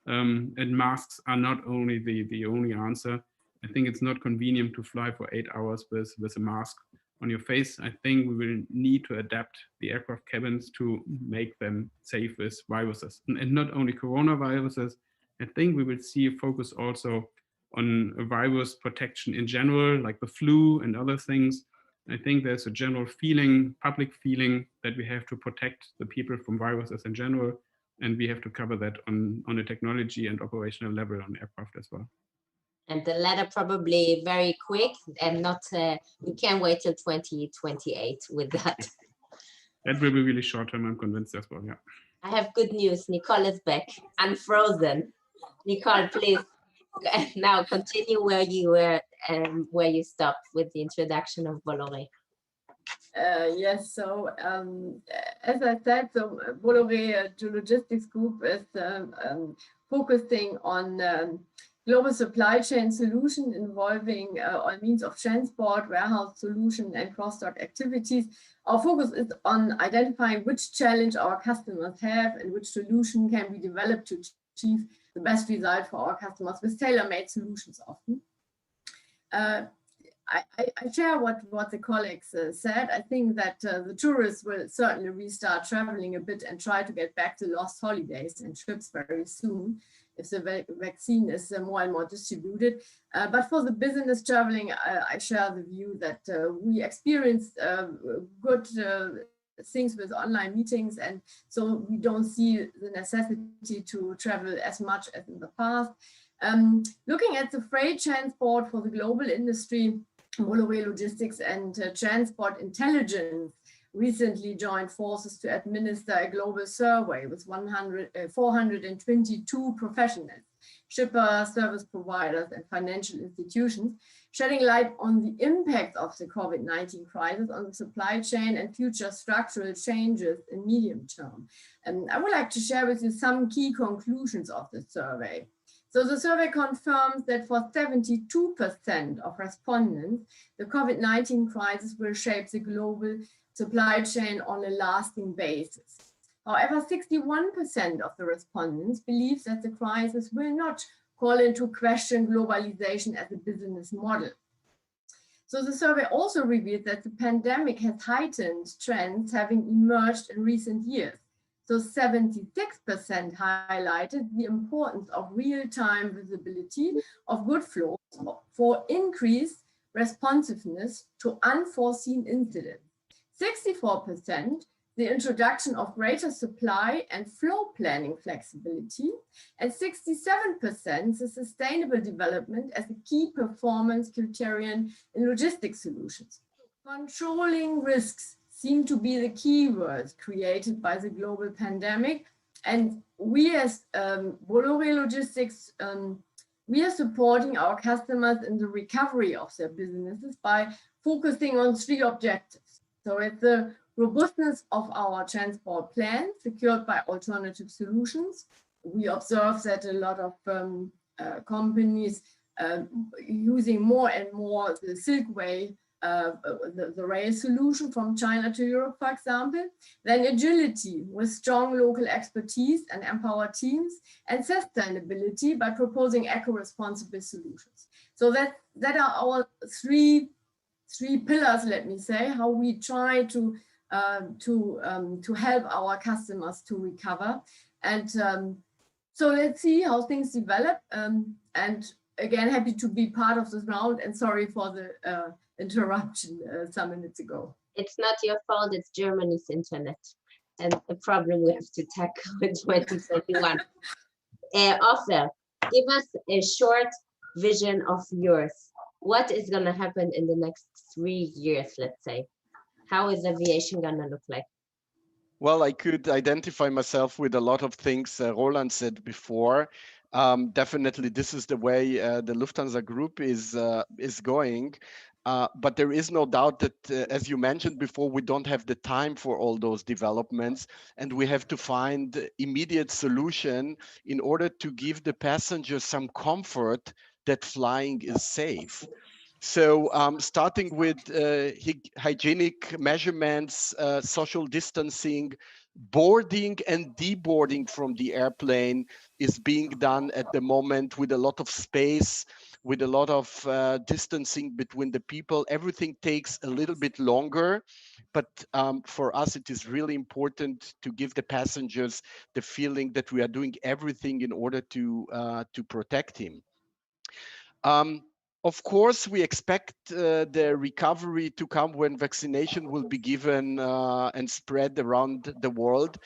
And masks are not only the only answer. I think it's not convenient to fly for 8 hours with a mask on your face. I think we will need to adapt the aircraft cabins to make them safe with viruses, and not only coronaviruses. I think we will see a focus also on a virus protection in general, like the flu and other things. I think there's a general feeling, public feeling, that we have to protect the people from viruses in general, and we have to cover that on a technology and operational level on aircraft as well. And the latter probably very quick and not, we can't wait till 2028 with that. That will be really short term, I'm convinced as well, yeah. I have good news, Nicole is back, unfrozen. Nicole, please, now continue where you were and where you stopped with the introduction of Bolloré. Yes, so as I said, so Bolloré Logistics Group is focusing on global supply chain solution involving all means of transport, warehouse solution, and cross-dock activities. Our focus is on identifying which challenge our customers have and which solution can be developed to achieve the best result for our customers with tailor-made solutions often. I share what the colleagues said. I think that the tourists will certainly restart traveling a bit and try to get back to lost holidays and trips very soon if the vaccine is more and more distributed. But for the business traveling, I share the view that we experienced good things with online meetings, and so we don't see the necessity to travel as much as in the past. Looking at the freight transport for the global industry, Bolloré Logistics and Transport Intelligence recently joined forces to administer a global survey with 422 professionals. shippers, service providers, and financial institutions, shedding light on the impact of the COVID-19 crisis on the supply chain and future structural changes in medium term. And I would like to share with you some key conclusions of the survey. So the survey confirms that for 72% of respondents, the COVID-19 crisis will shape the global supply chain on a lasting basis. However, 61% of the respondents believe that the crisis will not call into question globalization as a business model. So the survey also revealed that the pandemic has heightened trends having emerged in recent years. So 76% highlighted the importance of real-time visibility of good flows for increased responsiveness to unforeseen incidents. 64% the introduction of greater supply and flow planning flexibility, and 67% the sustainable development as a key performance criterion in logistics solutions. Controlling risks seem to be the keywords created by the global pandemic, and we as Bolloré Logistics, we are supporting our customers in the recovery of their businesses by focusing on 3 objectives. So it's the robustness of our transport plan secured by alternative solutions. We observe that a lot of companies using more and more the Silk Way, the rail solution from China to Europe, for example. Then agility with strong local expertise and empowered teams, and sustainability by proposing eco-responsible solutions. So that are our three pillars, let me say, how we try to help our customers to recover. And so let's see how things develop. And again, happy to be part of this round, and sorry for the interruption some minutes ago. It's not your fault, it's Germany's internet and the problem we have to tackle in 2021. Offer, give us a short vision of yours. What is going to happen in the next 3 years, let's say? How is aviation going to look like? Well, I could identify myself with a lot of things Roland said before. Definitely, this is the way the Lufthansa Group is going. But there is no doubt that, as you mentioned before, we don't have the time for all those developments, and we have to find immediate solution in order to give the passengers some comfort that flying is safe. So starting with hygienic measurements, social distancing, boarding and deboarding from the airplane is being done at the moment with a lot of space, with a lot of distancing between the people. Everything takes a little bit longer, but for us, it is really important to give the passengers the feeling that we are doing everything in order to protect him. Of course, we expect the recovery to come when vaccination will be given and spread around the world.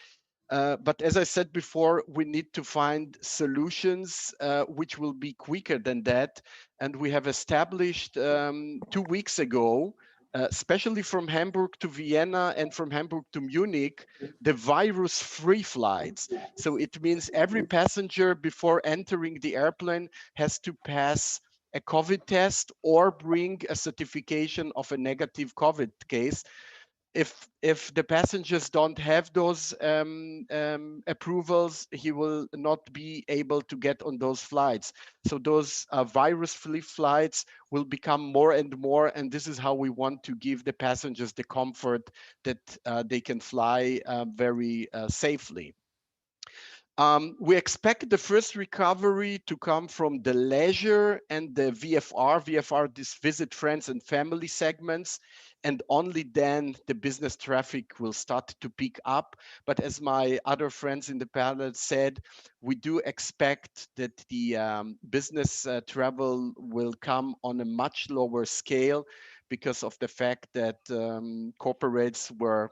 But as I said before, we need to find solutions which will be quicker than that. And we have established 2 weeks ago, especially from Hamburg to Vienna and from Hamburg to Munich, the virus-free flights. So it means every passenger before entering the airplane has to pass a COVID test or bring a certification of a negative COVID case. If the passengers don't have those approvals, he will not be able to get on those flights. So those virus-free flights will become more and more, and this is how we want to give the passengers the comfort that they can fly very safely. We expect the first recovery to come from the leisure and the VFR, this visit friends and family segments, and only then the business traffic will start to pick up. But as my other friends in the panel said, we do expect that the business travel will come on a much lower scale because of the fact that corporates were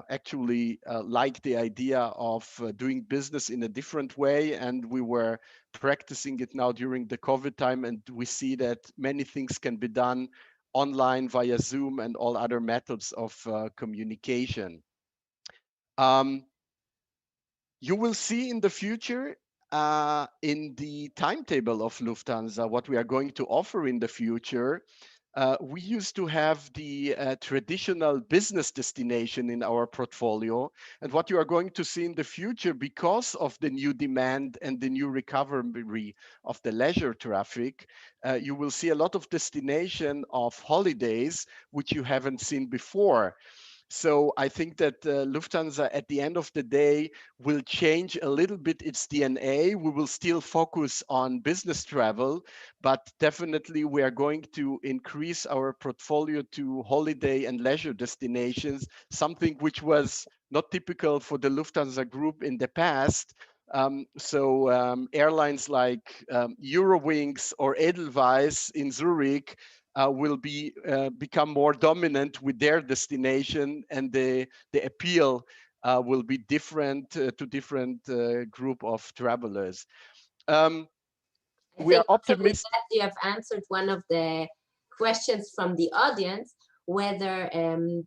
actually like the idea of doing business in a different way, and we were practicing it now during the COVID time, and we see that many things can be done online via Zoom and all other methods of communication. You will see in the future in the timetable of Lufthansa, what we are going to offer in the future, we used to have the traditional business destination in our portfolio. And what you are going to see in the future, because of the new demand and the new recovery of the leisure traffic, you will see a lot of destination of holidays, which you haven't seen before. So I think that Lufthansa at the end of the day will change a little bit its DNA. We will still focus on business travel, but definitely we are going to increase our portfolio to holiday and leisure destinations, something which was not typical for the Lufthansa group in the past. Airlines like Eurowings or Edelweiss in Zurich will become more dominant with their destination, and the appeal will be different to different group of travelers. We are optimistic. That you have answered one of the questions from the audience, whether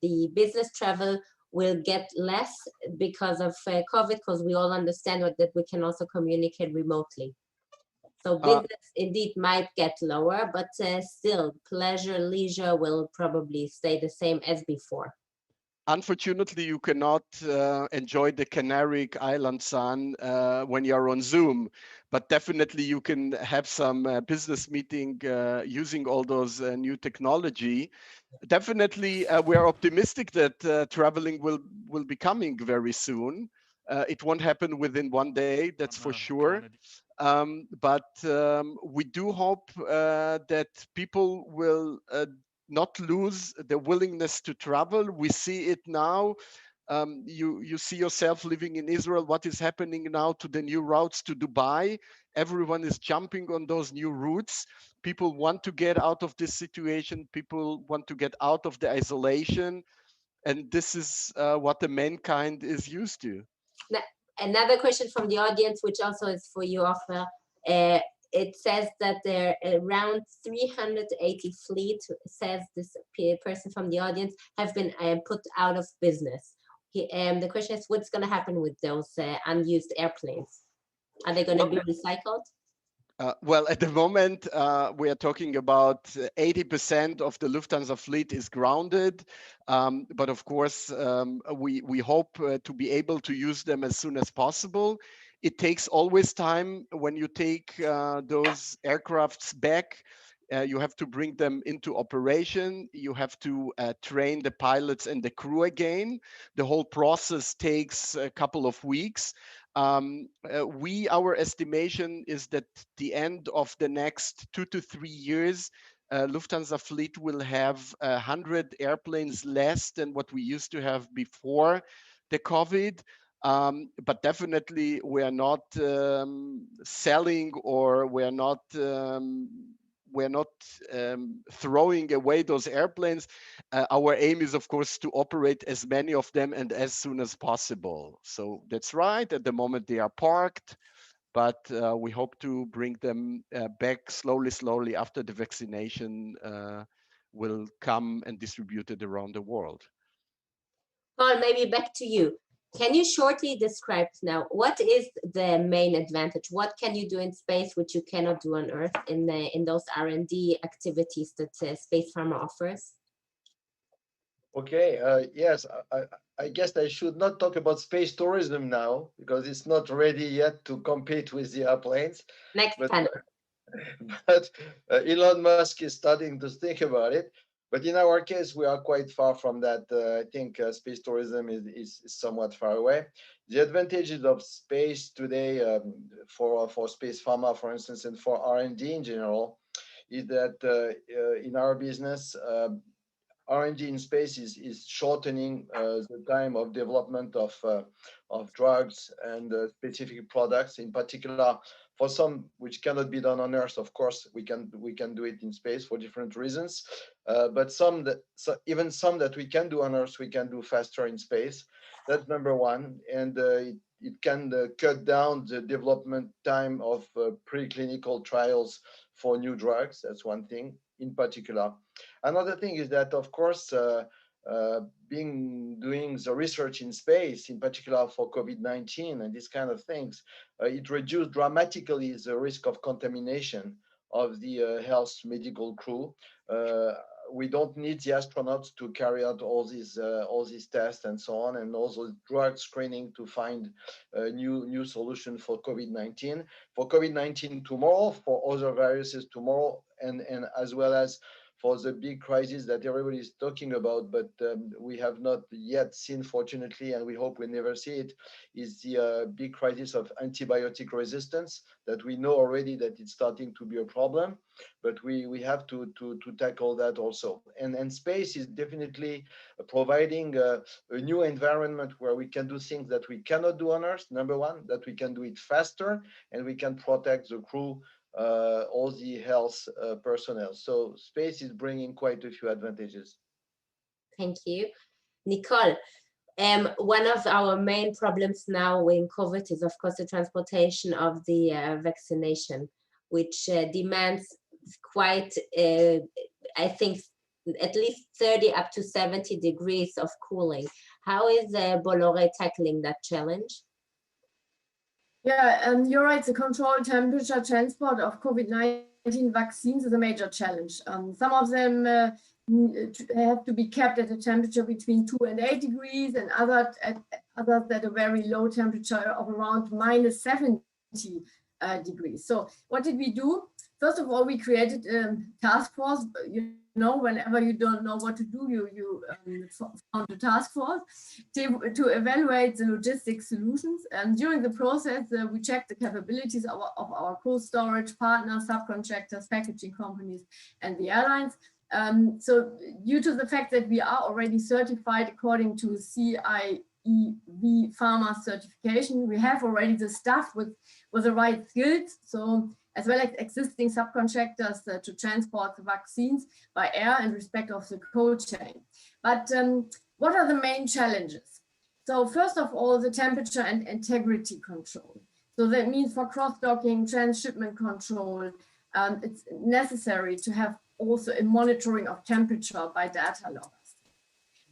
the business travel will get less because of COVID, because we all understand that we can also communicate remotely. So business indeed might get lower, but still pleasure, leisure will probably stay the same as before. Unfortunately, you cannot enjoy the Canary Island sun when you're on Zoom, but definitely you can have some business meeting using all those new technology. Definitely, we are optimistic that traveling will be coming very soon. It won't happen within one day, that's for sure. But we do hope that people will not lose the willingness to travel. We see it now. You see yourself living in Israel. What is happening now to the new routes to Dubai? Everyone is jumping on those new routes. People want to get out of this situation. People want to get out of the isolation. And this is what the mankind is used to. Another question from the audience, which also is for you, Ofer. It says that there are around 380 fleet, says this person from the audience, have been put out of business. The question is, what's going to happen with those unused airplanes? Are they going to be recycled? Well, at the moment, we are talking about 80% of the Lufthansa fleet is grounded. But of course, we hope to be able to use them as soon as possible. It takes always time when you take those aircrafts back. You have to bring them into operation. You have to train the pilots and the crew again. The whole process takes a couple of weeks. Our estimation is that the end of the next 2 to 3 years, Lufthansa fleet will have 100 airplanes less than what we used to have before the COVID. But definitely we are not selling, or we're not throwing away those airplanes. Our aim is, of course, to operate as many of them and as soon as possible. So that's right. At the moment, they are parked, but we hope to bring them back slowly after the vaccination will come and distributed around the world. Paul, maybe back to you. Can you shortly describe now what is the main advantage? What can you do in space which you cannot do on Earth in those R&D activities that Space Pharma offers? Okay, yes, I guess I should not talk about space tourism now because it's not ready yet to compete with the airplanes. Next panel. But Elon Musk is starting to think about it. But in our case, we are quite far from that. I think space tourism is somewhat far away. The advantages of space today for Space Pharma, for instance, and for R&D in general, is that in our business, R&D in space is shortening the time of development of drugs and specific products. In particular, for some which cannot be done on Earth, of course, we can do it in space for different reasons. But even some that we can do on Earth, we can do faster in space. That's number one, and it can cut down the development time of preclinical trials for new drugs. That's one thing in particular. Another thing is that, of course, doing the research in space, in particular for COVID-19 and these kind of things, it reduced dramatically the risk of contamination of the health medical crew. We don't need the astronauts to carry out all these tests and so on, and also drug screening to find a new solution for COVID-19. For COVID-19 tomorrow, for other viruses tomorrow, and as well as for the big crisis that everybody is talking about, but we have not yet seen, fortunately, and we hope we never see it, is the big crisis of antibiotic resistance that we know already that it's starting to be a problem, but we have to tackle that also. And space is definitely providing a new environment where we can do things that we cannot do on Earth, number one, that we can do it faster, and we can protect the crew, all the health personnel. So space is bringing quite a few advantages. Thank you. Nicole, one of our main problems now in COVID is, of course, the transportation of the vaccination, which demands quite, I think, at least 30 up to 70 degrees of cooling. How is Bolloré tackling that challenge? Yeah, you're right. The controlled temperature transport of COVID-19 vaccines is a major challenge. Some of them have to be kept at a temperature between 2 and 8 degrees, and others at a very low temperature of around -70 degrees. So what did we do? First of all, we created a task force. Whenever you don't know what to do, you found a task force to evaluate the logistics solutions. And during the process, we checked the capabilities of our cold storage partners, subcontractors, packaging companies, and the airlines. So due to the fact that we are already certified according to CIEV Pharma certification, we have already the staff with the right skills. So as well as existing subcontractors to transport the vaccines by air in respect of the cold chain. But what are the main challenges? So first of all, the temperature and integrity control. So that means for cross-docking, transshipment control, it's necessary to have also a monitoring of temperature by data loggers.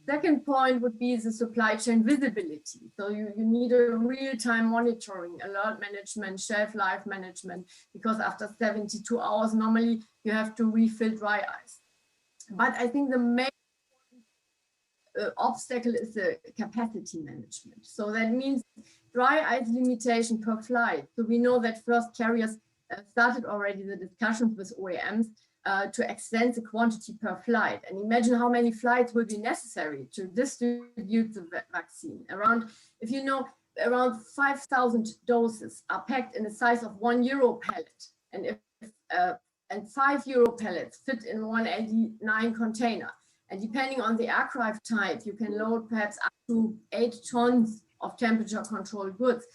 Second point would be the supply chain visibility. So you need a real-time monitoring, alert management, shelf life management, because after 72 hours, normally you have to refill dry ice. But I think the main obstacle is the capacity management. So that means dry ice limitation per flight. So we know that first carriers started already the discussions with OEMs to extend the quantity per flight. And imagine how many flights will be necessary to distribute the vaccine. Around 5,000 doses are packed in the size of €1 pellet. And 5 euro pellets fit in 189 container. And depending on the aircraft type, you can load perhaps up to 8 tons of temperature controlled goods.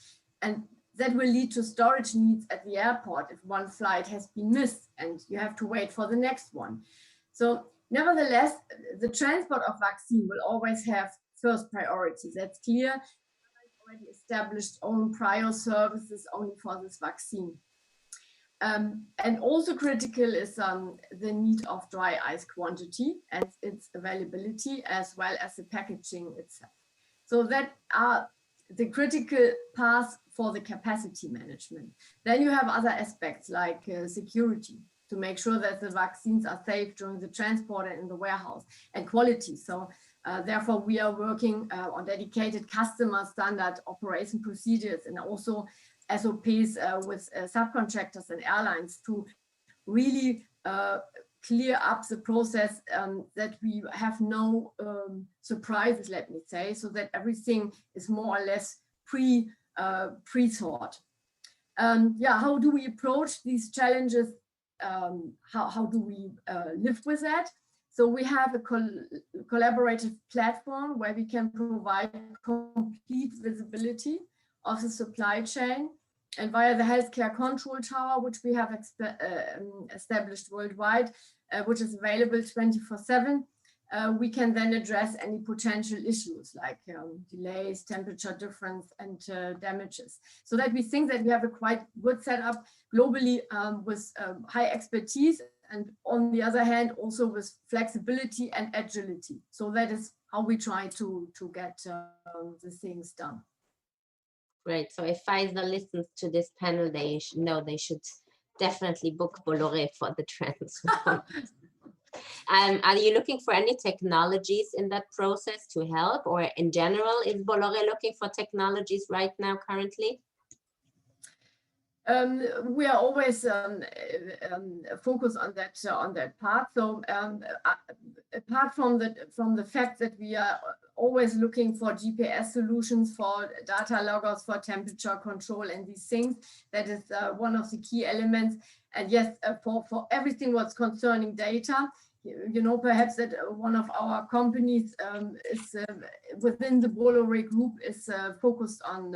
And that will lead to storage needs at the airport if one flight has been missed and you have to wait for the next one. So nevertheless, the transport of vaccine will always have first priority. That's clear. Already established own prior services only for this vaccine. And also critical is the need of dry ice quantity and its availability, as well as the packaging itself. So that are the critical path for the capacity management. Then you have other aspects like security, to make sure that the vaccines are safe during the transport and in the warehouse, and quality. So therefore we are working on dedicated customer standard operation procedures and also SOPs with subcontractors and airlines to really clear up the process, that we have no surprises, let me say, so that everything is more or less pre-thought. How do we approach these challenges? How do we live with that? So we have a collaborative platform where we can provide complete visibility of the supply chain, and via the healthcare control tower, which we have established worldwide, which is available 24/7, we can then address any potential issues like delays, temperature difference, and damages. So that we think that we have a quite good setup globally with high expertise and on the other hand, also with flexibility and agility. So that is how we try to get the things done. Great. So if Pfizer listens to this panel, they know they should definitely book Bolloré for the transfer. Are you looking for any technologies in that process to help, or in general, is Bolloré looking for technologies right now currently? We are always focused on that part. So apart from the fact that we are always looking for GPS solutions, for data loggers, for temperature control, and these things, that is one of the key elements. And yes, for everything what's concerning data, you know, perhaps that one of our companies is within the Bolloré group is focused on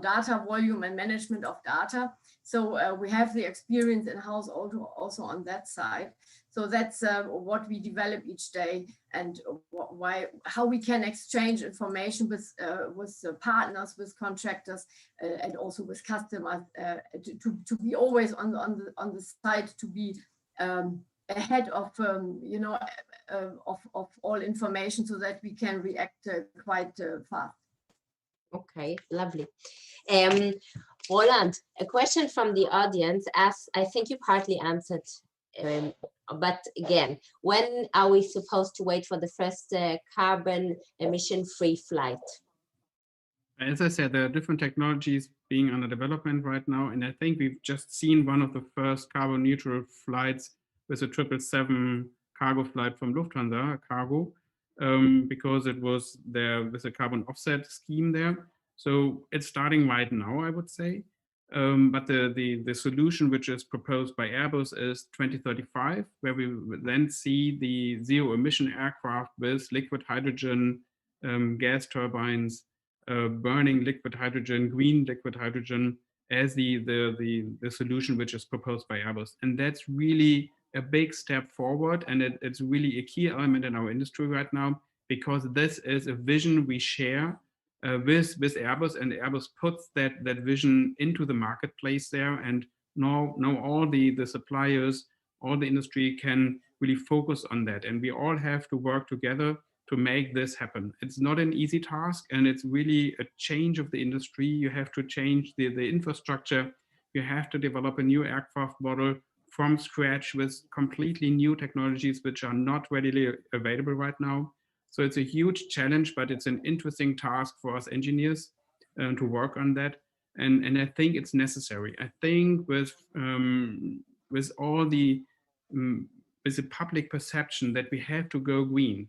data volume and management of data. So we have the experience in-house also on that side. So that's what we develop each day, and how we can exchange information with partners, with contractors, and also with customers, to be always on the side, to be ahead of you know, of all information, so that we can react quite fast. Okay, lovely. Roland, a question from the audience, as I think you partly answered, but again, when are we supposed to wait for the first carbon emission-free flight? As I said, there are different technologies being under development right now, and I think we've just seen one of the first carbon neutral flights with a 777 cargo flight from Lufthansa, cargo, because it was there with a carbon offset scheme there. So it's starting right now, I would say. But the solution which is proposed by Airbus is 2035, where we would then see the zero emission aircraft with liquid hydrogen, gas turbines, burning liquid hydrogen, green liquid hydrogen, as the solution which is proposed by Airbus. And that's really a big step forward, and it's really a key element in our industry right now, because this is a vision we share with Airbus, and Airbus puts that vision into the marketplace there, and now all the suppliers, all the industry can really focus on that, and we all have to work together to make this happen. It's not an easy task, and it's really a change of the industry. You have to change the infrastructure. You have to develop a new aircraft model from scratch with completely new technologies which are not readily available right now. So it's a huge challenge, but it's an interesting task for us engineers to work on that. And I think it's necessary. I think with all the with the public perception that we have to go green,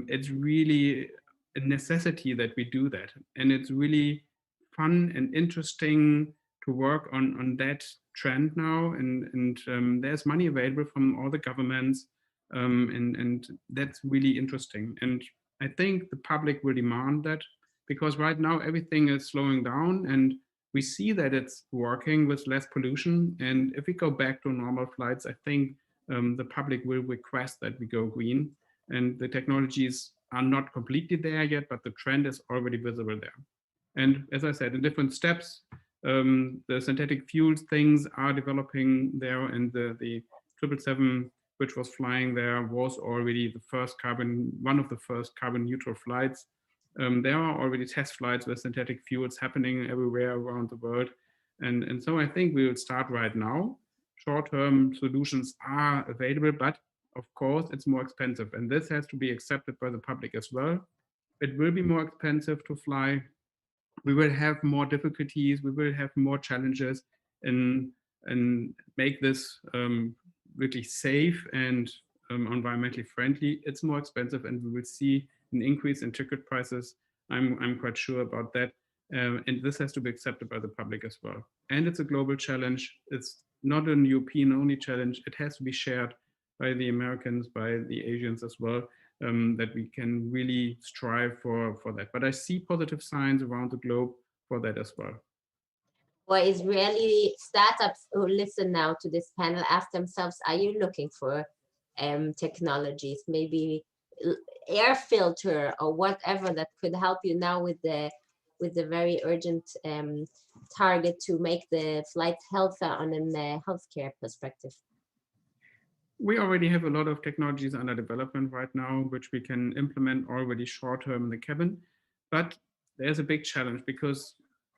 it's really a necessity that we do that. And it's really fun and interesting to work on that trend now. And there's money available from all the governments. And that's really interesting. And I think the public will demand that, because right now everything is slowing down, and we see that it's working with less pollution. And if we go back to normal flights, I think the public will request that we go green. And the technologies are not completely there yet, but the trend is already visible there. And as I said, in different steps, the synthetic fuels things are developing there, and the 777, which was flying there, was already one of the first carbon neutral flights. There are already test flights with synthetic fuels happening everywhere around the world. And so I think we will start right now. Short-term solutions are available, but of course it's more expensive, and this has to be accepted by the public as well. It will be more expensive to fly. We will have more difficulties. We will have more challenges and make this really safe and environmentally friendly. It's more expensive, and we will see an increase in ticket prices. I'm quite sure about that. And this has to be accepted by the public as well. And it's a global challenge. It's not a European only challenge. It has to be shared by the Americans, by the Asians as well, that we can really strive for that. But I see positive signs around the globe for that as well. Well, Israeli startups who listen now to this panel ask themselves, are you looking for technologies, maybe air filter or whatever that could help you now with the very urgent target to make the flight healthier on a healthcare perspective? we already have a lot of technologies under development right now, which we can implement already short term in the cabin. But there's a big challenge because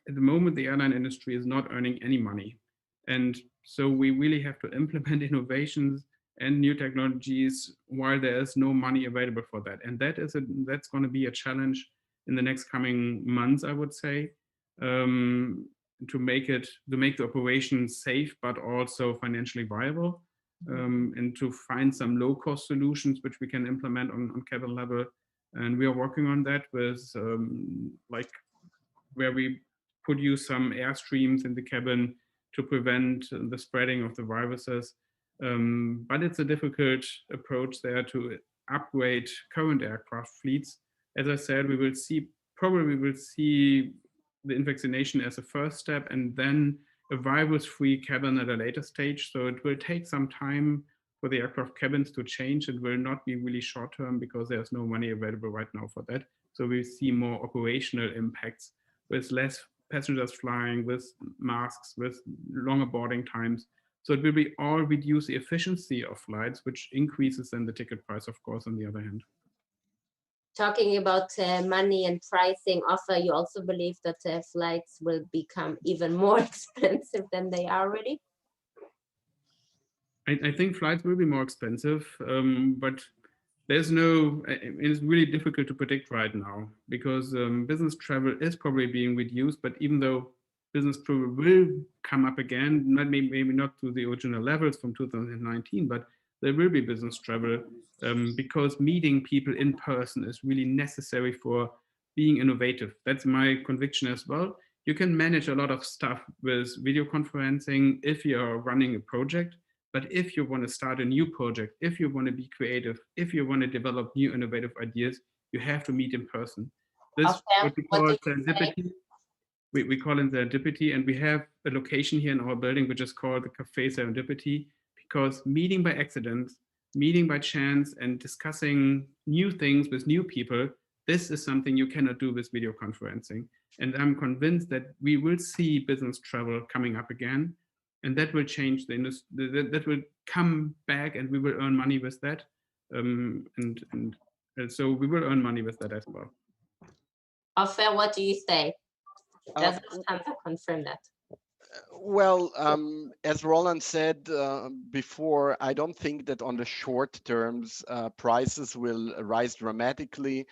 at the moment, the airline industry is not earning any money. And so we really have to implement innovations and new technologies while there is no money available for that. And that's going to be a challenge in the next coming months, I would say, to make the operation safe, but also financially viable. And to find some low-cost solutions which we can implement on cabin level. And we are working on that with like where we could use some airstreams in the cabin to prevent the spreading of the viruses. But it's a difficult approach there to upgrade current aircraft fleets. As I said, we will see the vaccination as a first step and then a virus-free cabin at a later stage. So it will take some time for the aircraft cabins to change. It will not be really short-term because there's no money available right now for that. So we see more operational impacts with less passengers flying, with masks, with longer boarding times. So it will be all reduce the efficiency of flights, which increases then the ticket price, of course, on the other hand. Talking about money and pricing offer, you also believe that flights will become even more expensive than they are already? I think flights will be more expensive, but it's really difficult to predict right now because business travel is probably being reduced, but even though business travel will come up again, maybe not to the original levels from 2019, but there will be business travel because meeting people in person is really necessary for being innovative. That's my conviction as well. You can manage a lot of stuff with video conferencing if you're running a project, but if you want to start a new project, if you want to be creative, if you want to develop new innovative ideas, you have to meet in person. This is what we call serendipity. We call it serendipity, and we have a location here in our building which is called the Cafe Serendipity, because meeting by accident, meeting by chance, and discussing new things with new people, this is something you cannot do with video conferencing. And I'm convinced that we will see business travel coming up again, and that will change the industry. That will come back, and we will earn money with that. So we will earn money with that as well. Ofer, what do you say? Does Lufthansa confirm that? Well, as Roland said before, I don't think that on the short terms prices will rise dramatically.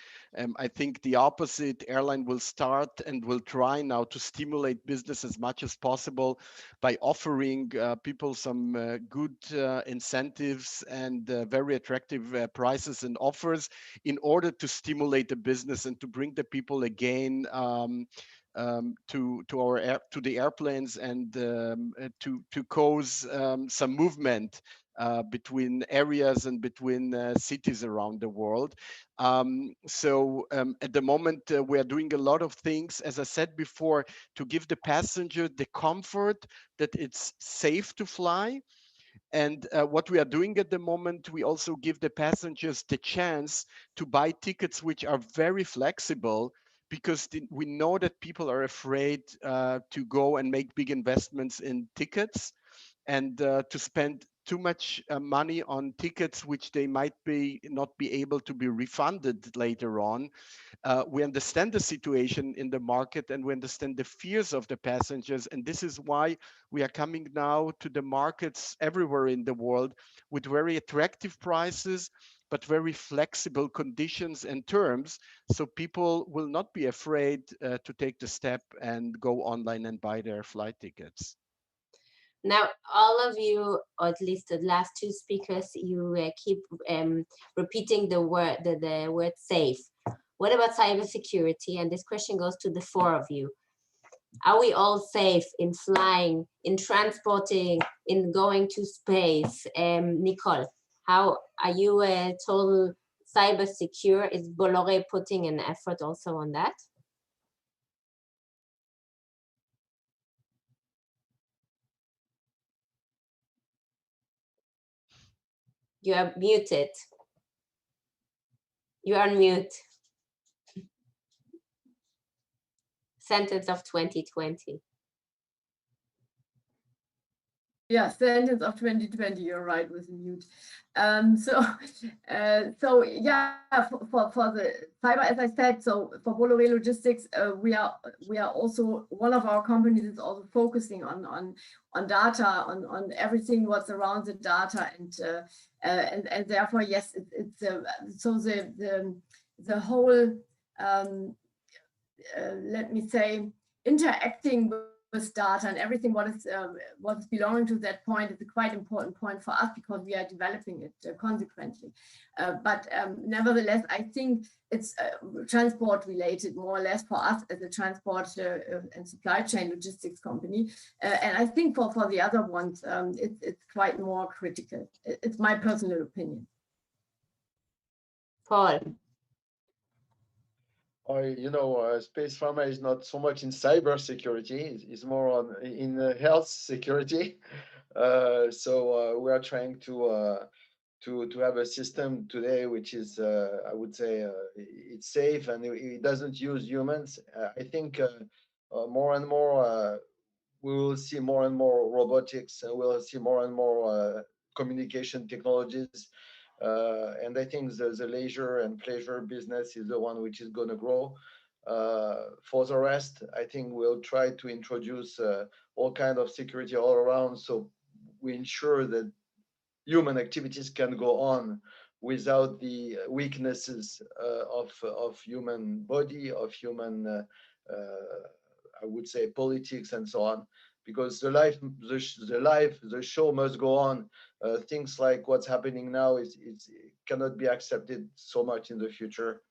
I think the opposite. Airline will start and will try now to stimulate business as much as possible by offering people some good incentives and very attractive prices and offers in order to stimulate the business and to bring the people again to the airplanes and to cause some movement between areas and between cities around the world. At the moment, we are doing a lot of things, as I said before, to give the passenger the comfort that it's safe to fly. And what we are doing at the moment, we also give the passengers the chance to buy tickets which are very flexible, because we know that people are afraid to go and make big investments in tickets and to spend too much money on tickets which they might not be able to be refunded later on. We understand the situation in the market and we understand the fears of the passengers, and this is why we are coming now to the markets everywhere in the world with very attractive prices but very flexible conditions and terms, so people will not be afraid to take the step and go online and buy their flight tickets. Now, all of you, or at least the last two speakers, you keep repeating the word safe. What about cybersecurity? And this question goes to the four of you. Are we all safe in flying, in transporting, in going to space? Nicole, how are you total cyber secure? Is Bolloré putting an effort also on that? You are muted. You are on mute. Sentence of 2020. Yeah, sentence of 2020, you're right, with the mute. So yeah, for the cyber, as I said, so for Bolloré Logistics, we are also, one of our companies is also focusing on data, on everything what's around the data, and therefore, yes, it's so the whole let me say, interacting with data and everything what is belonging to that point is a quite important point for us, because we are developing it consequently. But nevertheless, I think it's transport related more or less for us as a transport and supply chain logistics company. And I think for the other ones, it's quite more critical. It's my personal opinion. Paul. Space pharma is not so much in cyber security; it's more in health security. So we are trying to have a system today which is, I would say, it's safe and it doesn't use humans. I think more and more we will see more and more robotics, and we'll see more and more communication technologies. And I think the leisure and pleasure business is the one which is going to grow. For the rest, I think we'll try to introduce all kinds of security all around, so we ensure that human activities can go on without the weaknesses of human body, of human, I would say, politics and so on. Because the show must go on. Things like what's happening now it cannot be accepted so much in the future.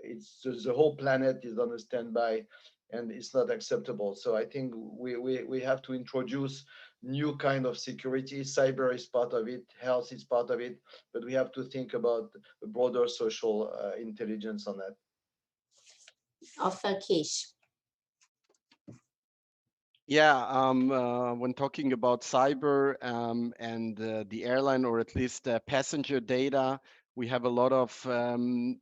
It's the whole planet is on a standby, and it's not acceptable. So I think we have to introduce new kind of security. Cyber is part of it, health is part of it, but we have to think about a broader social intelligence on that. Offer Kish. Yeah, when talking about cyber and the airline, or at least passenger data, we have a lot of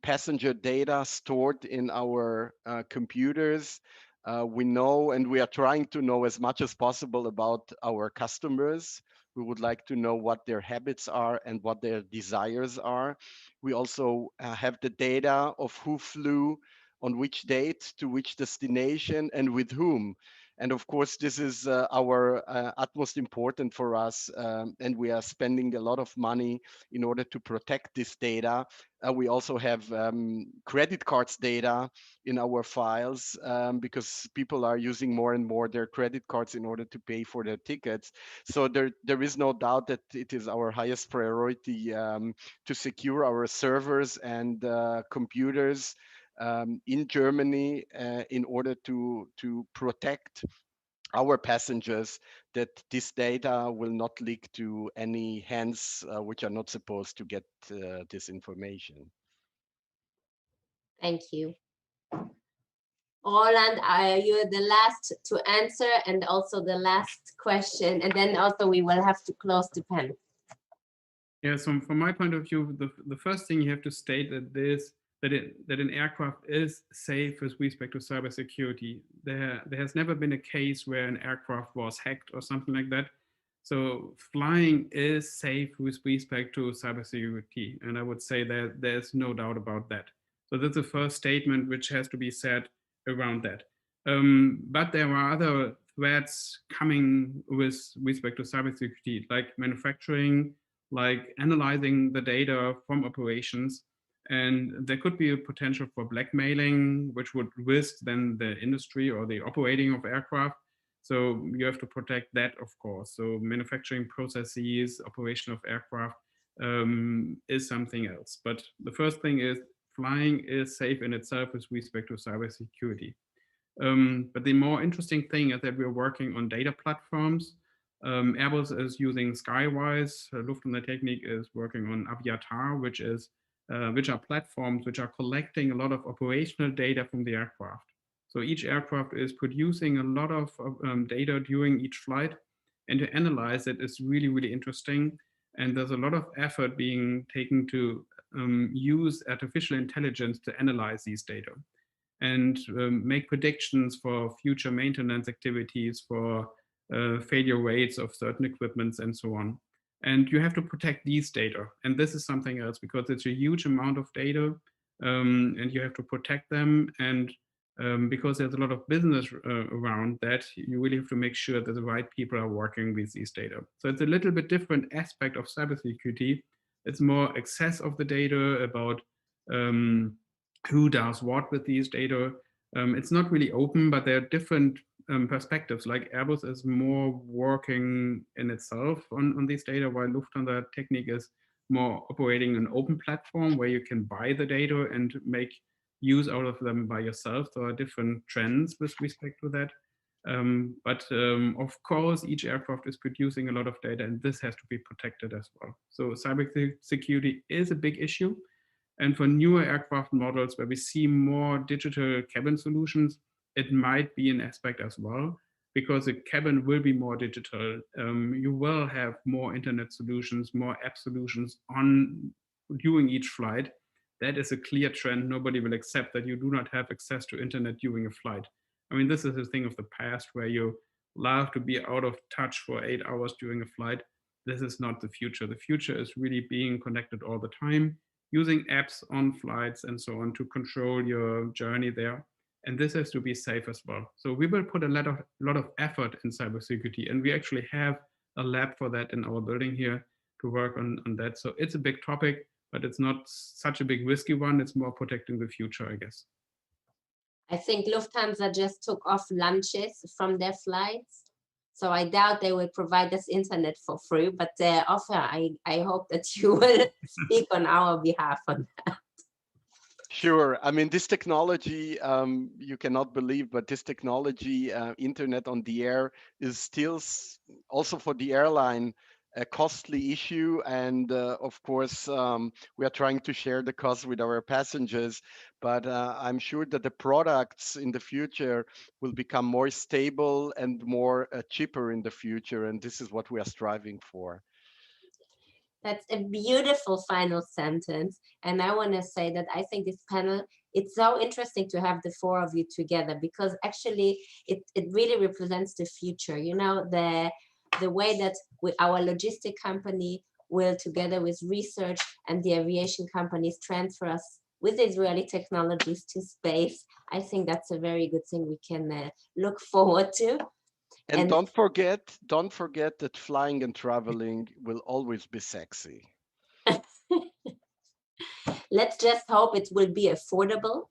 passenger data stored in our computers. We know, and we are trying to know as much as possible about our customers. We would like to know what their habits are and what their desires are. We also have the data of who flew on which date to which destination and with whom. And of course, this is our utmost important for us, and we are spending a lot of money in order to protect this data. We also have credit cards data in our files because people are using more and more their credit cards in order to pay for their tickets. So there is no doubt that it is our highest priority to secure our servers and computers in Germany in order to protect our passengers, that this data will not leak to any hands which are not supposed to get this information. Thank you. Roland, you're the last to answer, and also the last question, and then also we will have to close the panel. Yeah, so from my point of view, the first thing you have to state that an aircraft is safe with respect to cybersecurity. There has never been a case where an aircraft was hacked or something like that. So flying is safe with respect to cybersecurity, and I would say that there's no doubt about that. So that's the first statement which has to be said around that. But there are other threats coming with respect to cybersecurity, like manufacturing, like analyzing the data from operations. And there could be a potential for blackmailing, which would risk then the industry or the operating of aircraft. So you have to protect that, of course. So manufacturing processes, operation of aircraft is something else. But the first thing is flying is safe in itself with respect to cybersecurity. But the more interesting thing is that we're working on data platforms. Airbus is using Skywise, Lufthansa Technik is working on Aviatar, which are platforms which are collecting a lot of operational data from the aircraft. So each aircraft is producing a lot of data during each flight, and to analyze it is really, really interesting. And there's a lot of effort being taken to use artificial intelligence to analyze these data and make predictions for future maintenance activities, for failure rates of certain equipments and so on. And you have to protect these data. And this is something else because it's a huge amount of data and you have to protect them. And because there's a lot of business around that, you really have to make sure that the right people are working with these data. So it's a little bit different aspect of cybersecurity. It's more access of the data about who does what with these data. It's not really open, but there are different perspectives. Like Airbus is more working in itself on these data, while Lufthansa Technik is more operating an open platform where you can buy the data and make use out of them by yourself. There are different trends with respect to that. But of course, each aircraft is producing a lot of data and this has to be protected as well. So cybersecurity is a big issue. And for newer aircraft models where we see more digital cabin solutions, it might be an aspect as well, because the cabin will be more digital. You will have more internet solutions, more app solutions on during each flight. That is a clear trend. Nobody will accept that you do not have access to internet during a flight. I mean, this is a thing of the past where you love to be out of touch for 8 hours during a flight. This is not the future. The future is really being connected all the time, using apps on flights and so on to control your journey there. And this has to be safe as well. So we will put a lot of effort in cybersecurity, and we actually have a lab for that in our building here to work on that. So it's a big topic, but it's not such a big risky one. It's more protecting the future, I guess. I think Lufthansa just took off lunches from their flights. So I doubt they will provide us internet for free, but offer, I hope that you will speak on our behalf on that. Sure. I mean, this technology, you cannot believe, but this technology, internet on the air, is still also for the airline a costly issue. And of course, we are trying to share the cost with our passengers. But I'm sure that the products in the future will become more stable and more cheaper in the future. And this is what we are striving for. That's a beautiful final sentence. And I want to say that I think this panel, it's so interesting to have the four of you together, because actually it really represents the future. You know, the way that our logistic company will, together with research and the aviation companies, transfer us with Israeli technologies to space. I think that's a very good thing we can look forward to. And don't forget that flying and traveling will always be sexy. Let's just hope it will be affordable.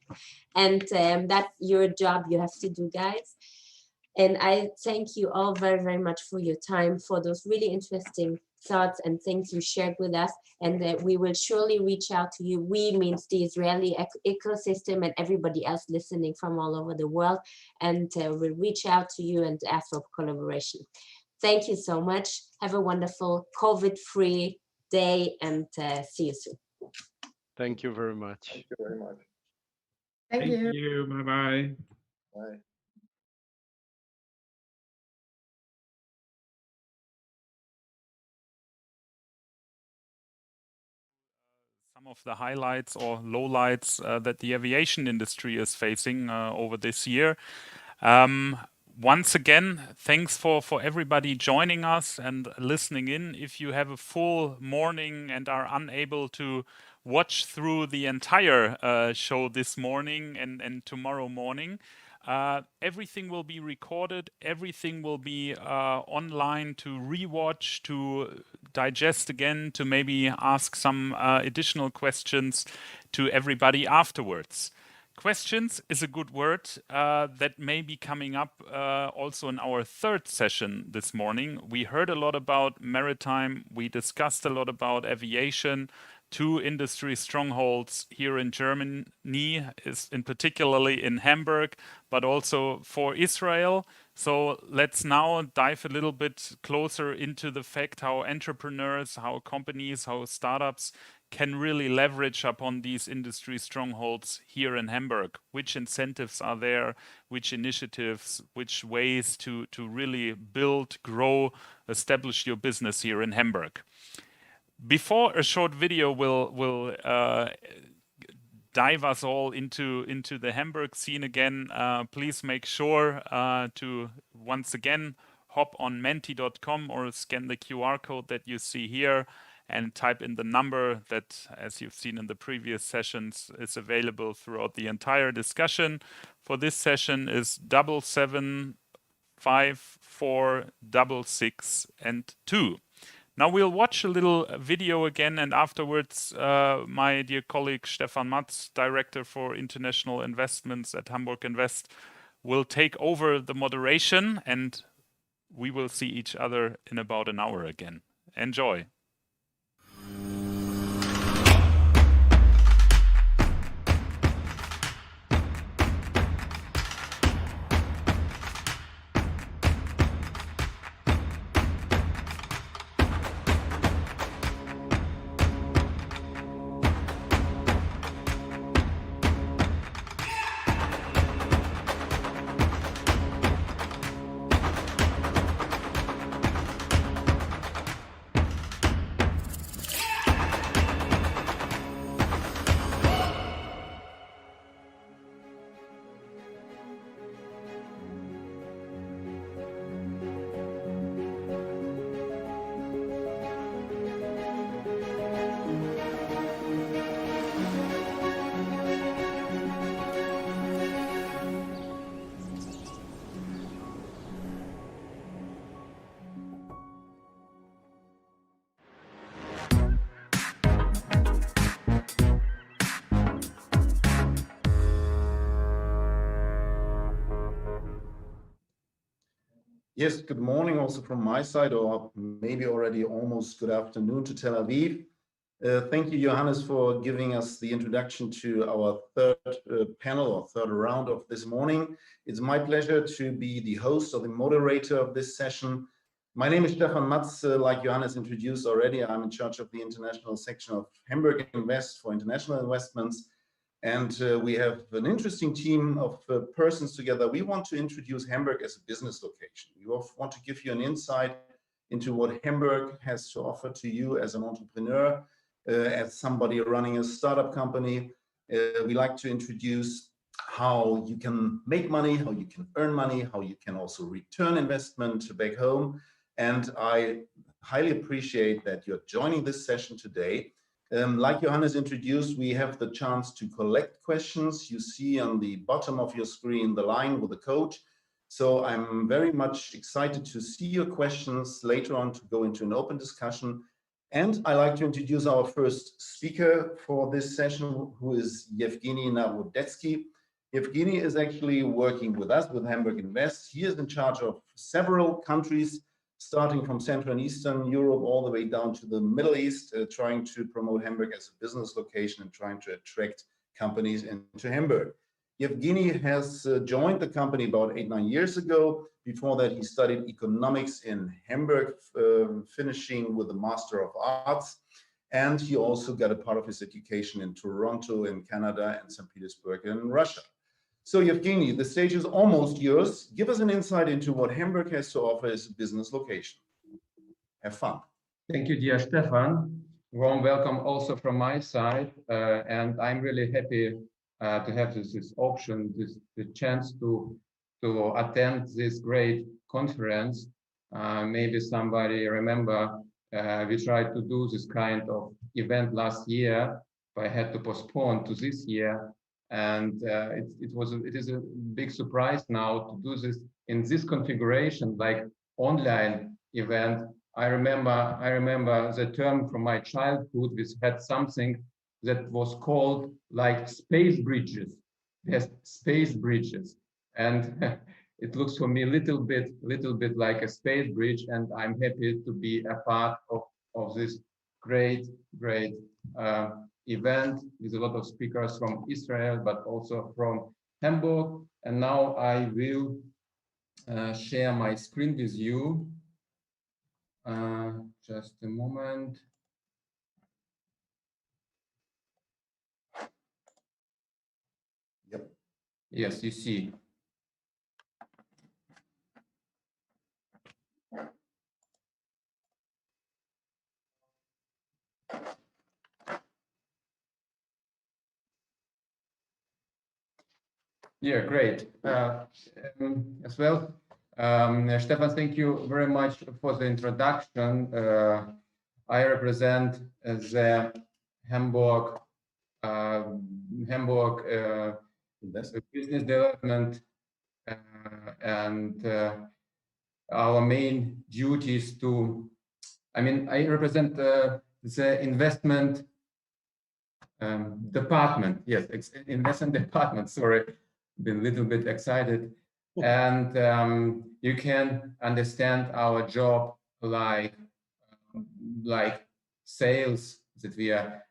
And that's your job you have to do, guys. And I thank you all very, very much for your time, for those really interesting thoughts and things you shared with us. And we will surely reach out to you. We means the Israeli ecosystem and everybody else listening from all over the world. And we'll reach out to you and ask for collaboration. Thank you so much. Have a wonderful COVID-free day and see you soon. Thank you very much. Thank you very much. Thank you. Bye-bye. Bye. Some of the highlights or lowlights that the aviation industry is facing over this year. Once again, thanks for everybody joining us and listening in. If you have a full morning and are unable to watch through the entire show this morning and tomorrow morning, everything will be recorded. Everything will be online to rewatch, to digest again, to maybe ask some additional questions to everybody afterwards. Questions is a good word that may be coming up also in our third session this morning. We heard a lot about maritime. We discussed a lot about aviation. Two industry strongholds here in Germany, is in particularly in Hamburg, but also for Israel. So let's now dive a little bit closer into the fact how entrepreneurs, how companies, how startups can really leverage upon these industry strongholds here in Hamburg. Which incentives are there, which initiatives, which ways to really build, grow, establish your business here in Hamburg. Before a short video will dive us all into the Hamburg scene again, please make sure to once again hop on menti.com or scan the QR code that you see here and type in the number that, as you've seen in the previous sessions, is available throughout the entire discussion. For this session is 7754666 Now we'll watch a little video again, and afterwards my dear colleague Stefan Matz, Director for International Investments at Hamburg Invest, will take over the moderation, and we will see each other in about an hour again. Enjoy. Yes, good morning also from my side, or maybe already almost good afternoon to Tel Aviv. Thank you, Johannes, for giving us the introduction to our third panel or third round of this morning. It's my pleasure to be the host or the moderator of this session. My name is Stefan Matz. Like Johannes introduced already, I'm in charge of the international section of Hamburg Invest for international investments. And we have an interesting team of persons together. We want to introduce Hamburg as a business location. We want to give you an insight into what Hamburg has to offer to you as an entrepreneur, as somebody running a startup company. We like to introduce how you can make money, how you can earn money, how you can also return investment back home. And I highly appreciate that you're joining this session today. Like Johannes introduced, we have the chance to collect questions. You see on the bottom of your screen the line with the code. So I'm very much excited to see your questions later on to go into an open discussion. And I'd like to introduce our first speaker for this session, who is Yevgeny Narodetsky. Yevgeny is actually working with us, with Hamburg Invest. He is in charge of several countries, starting from Central and Eastern Europe all the way down to the Middle East, trying to promote Hamburg as a business location and trying to attract companies into Hamburg. Yevgeny has joined the company about 8-9 years ago. Before that, he studied economics in Hamburg, finishing with a Master of Arts. And he also got a part of his education in Toronto, in Canada, and St. Petersburg in Russia. So Yevgeny, the stage is almost yours. Give us an insight into what Hamburg has to offer as a business location. Have fun. Thank you, dear Stefan. Warm welcome also from my side. And I'm really happy to have this option, the chance to attend this great conference. Maybe somebody remember we tried to do this kind of event last year, but I had to postpone to this year. And it is a big surprise now to do this in this configuration, like online event. I remember the term from my childhood, which had something that was called like space bridges. Yes, space bridges, and it looks for me a little bit like a space bridge. And I'm happy to be a part of this great event with a lot of speakers from Israel, but also from Hamburg. And now I will share my screen with you. Just a moment. Yep. Yes, you see. Yeah, great. As well, Stefan, thank you very much for the introduction. I represent the Hamburg business development, and our main duty is to, I represent the investment department. Yes, investment department. Sorry, been a little bit excited. And you can understand our job like sales, that we are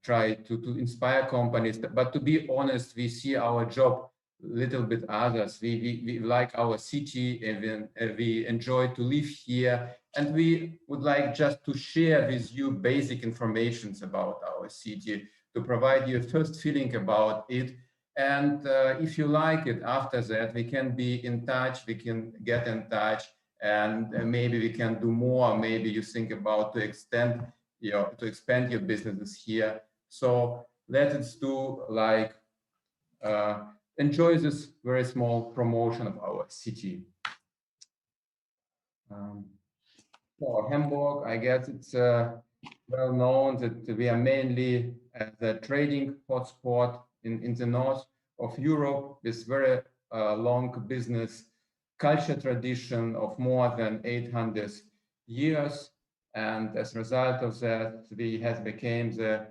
try to inspire companies. But to be honest, we see our job a little bit others. We like our city, and we enjoy to live here, and we would like just to share with you basic informations about our city, to provide you a first feeling about it. And if you like it, after that, we can be in touch, we can get in touch, and maybe we can do more. Maybe you think about to expand your businesses here. So let's do like enjoy this very small promotion of our city. For Hamburg, I guess it's well known that we are mainly the trading hotspot in the north of Europe, with very long business culture tradition of more than 800 years. And as a result of that, we have become the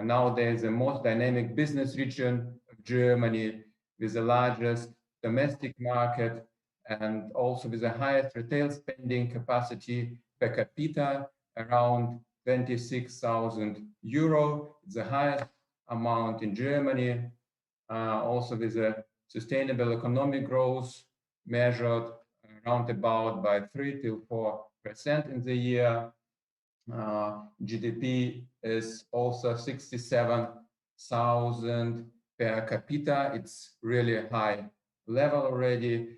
nowadays the most dynamic business region of Germany, with the largest domestic market, and also with the highest retail spending capacity per capita, around 26,000 euro, the highest amount in Germany. Also with a sustainable economic growth measured around about by 3 to 4% in the year. GDP is also 67,000 per capita. It's really a high level already.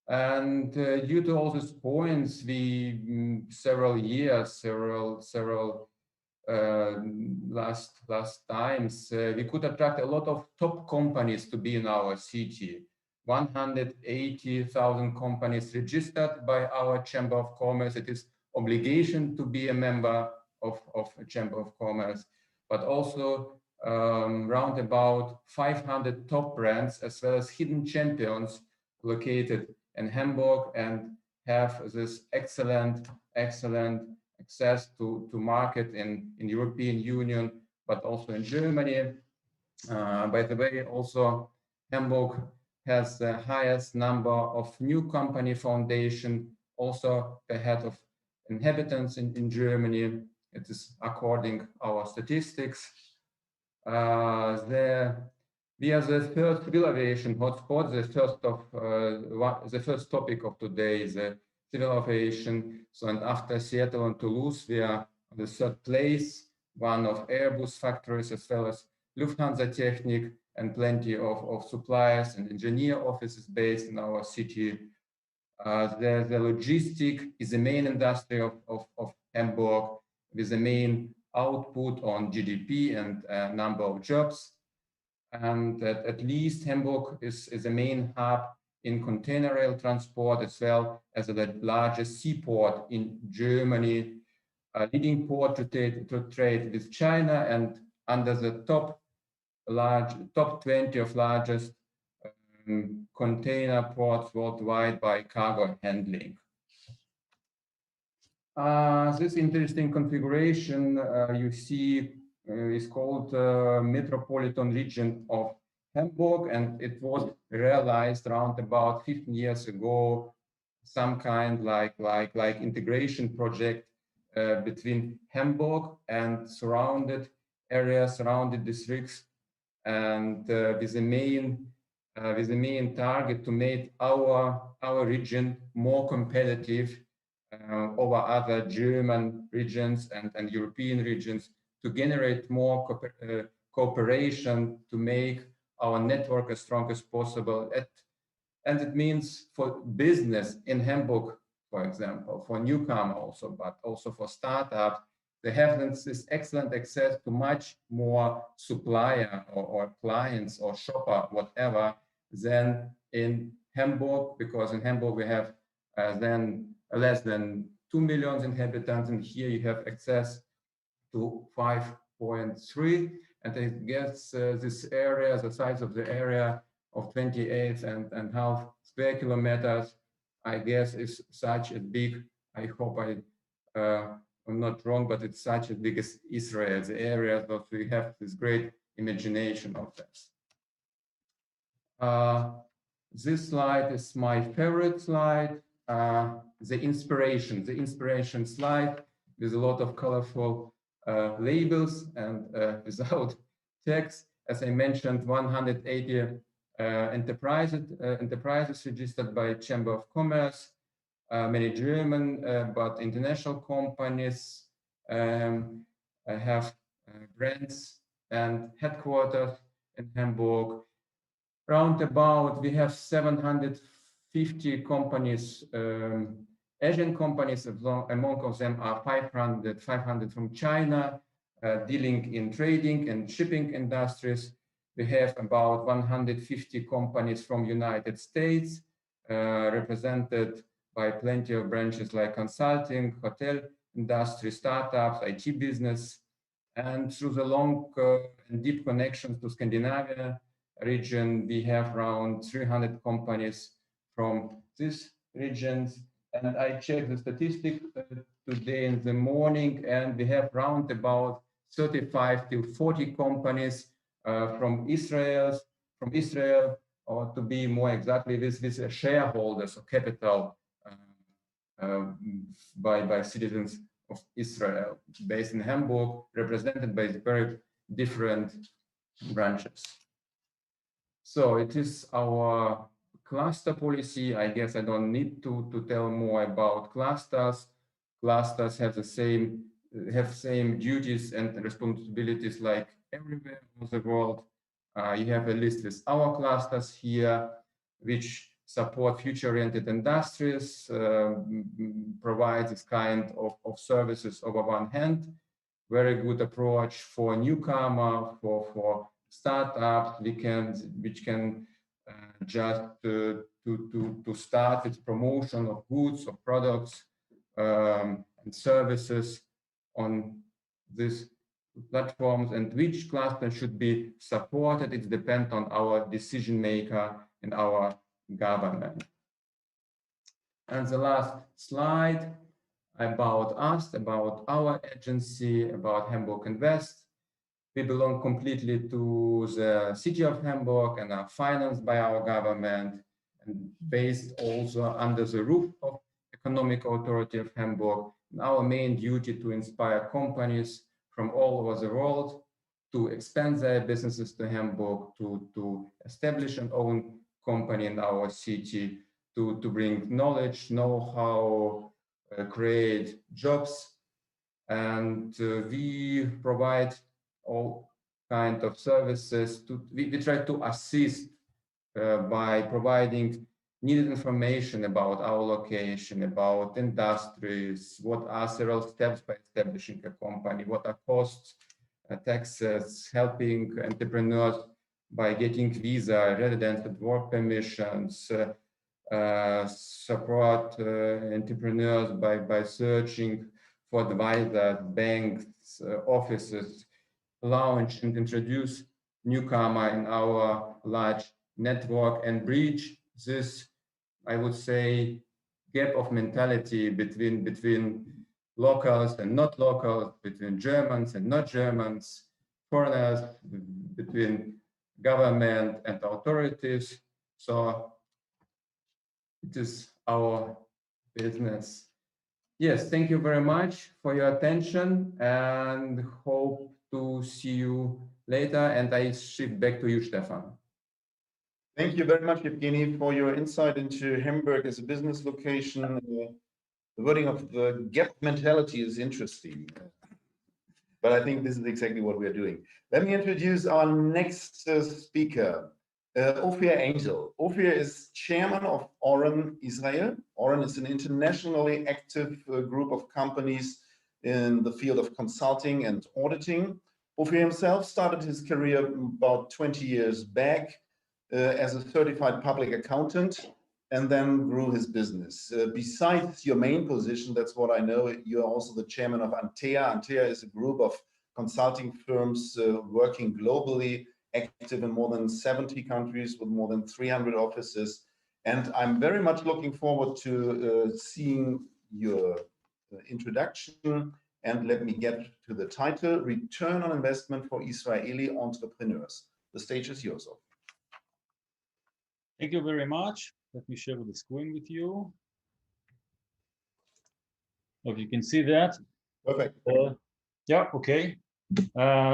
And due to all these points, we several last times we could attract a lot of top companies to be in our city. 180,000 companies registered by our Chamber of Commerce. It is obligation to be a member of a Chamber of Commerce, but also round about 500 top brands, as well as hidden champions located in Hamburg, and have this excellent access to market in European Union, but also in Germany. By the way, also Hamburg has the highest number of new company foundation, also per head of inhabitants in Germany. It is according our statistics. We are the first civil aviation hotspot. The first topic of today is civil aviation. So, and after Seattle and Toulouse, we are on the third place, one of Airbus factories, as well as Lufthansa Technik, and plenty of suppliers and engineer offices based in our city. The logistic is the main industry of Hamburg, with the main output on GDP and number of jobs. And at least Hamburg is a main hub in container rail transport, as well as the largest seaport in Germany, a leading port to trade with China, and under the top 20 of largest container ports worldwide by cargo handling. This interesting configuration you see is called Metropolitan Region of Hamburg, and it was realized around about 15 years ago, some kind like integration project between Hamburg and surrounded areas, surrounded districts, and with the main target to make our region more competitive over other German regions and European regions, to generate more cooperation, to make our network as strong as possible. And it means for business in Hamburg, for example, for newcomer also, but also for startups, they have this excellent access to much more supplier or clients or shopper, whatever, than in Hamburg, because in Hamburg we have then less than 2 million inhabitants, and here you have access to 5.3, and it gets this area, the size of the area of 28.5 square kilometers, I guess is such a big, I hope I'm not wrong, but it's such as big as Israel, the area that we have this great imagination of this. This slide is my favorite slide, the inspiration slide with a lot of colorful labels and without text. As I mentioned, 180 enterprises registered by Chamber of Commerce, many German but international companies have brands and headquarters in Hamburg. Roundabout, we have 750 companies, Asian companies, among of them are 500 from China, dealing in trading and shipping industries. We have about 150 companies from United States, represented by plenty of branches like consulting, hotel industry, startups, IT business, and through the long and deep connections to Scandinavia region, we have around 300 companies from these regions. And I checked the statistics today in the morning, and we have around about 35 to 40 companies from Israel, or to be more exactly, with shareholders of capital by citizens of Israel, based in Hamburg, represented by very different branches. So it is our cluster policy. I guess I don't need to tell more about clusters. Clusters have the same duties and responsibilities like everywhere in the world. You have a list with our clusters here, which support future-oriented industries, provide this kind of services over one hand. Very good approach for newcomer, for startups, which can just to start its promotion of goods or products and services on these platforms, and which cluster should be supported. It depends on our decision maker and our government. And the last slide about us, about our agency, about Hamburg Invest. We belong completely to the city of Hamburg and are financed by our government and based also under the roof of Economic Authority of Hamburg. And our main duty to inspire companies from all over the world to expand their businesses to Hamburg, to establish an own company in our city, to bring knowledge, know-how, create jobs. And we provide all kinds of services. We try to assist by providing needed information about our location, about industries, what are several steps by establishing a company, what are costs, taxes, helping entrepreneurs by getting visa, residence and work permissions, support entrepreneurs by searching for advisors, banks, offices, launch and introduce newcomer in our large network and bridge this, I would say, gap of mentality between locals and not locals, between Germans and not Germans, foreigners, between government and authorities. So it is our business. Yes, thank you very much for your attention and hope to see you later. And I shift back to you, Stefan. Thank you very much, Evgeny, for your insight into Hamburg as a business location. The wording of the gap mentality is interesting, but I think this is exactly what we are doing. Let me introduce our next speaker, Ophir Angel. Ophir is chairman of Oren Israel. Oren is an internationally active group of companies in the field of consulting and auditing. Ophir himself started his career about 20 years back as a certified public accountant and then grew his business. Besides your main position, that's what I know, you're also the chairman of Antea. Antea is a group of consulting firms working globally, active in more than 70 countries with more than 300 offices. And I'm very much looking forward to seeing your introduction. And let me get to the title, Return on Investment for Israeli Entrepreneurs. The stage is yours. Thank you very much. Let me share the screen with you. Hope you can see that. Perfect. Yeah, okay.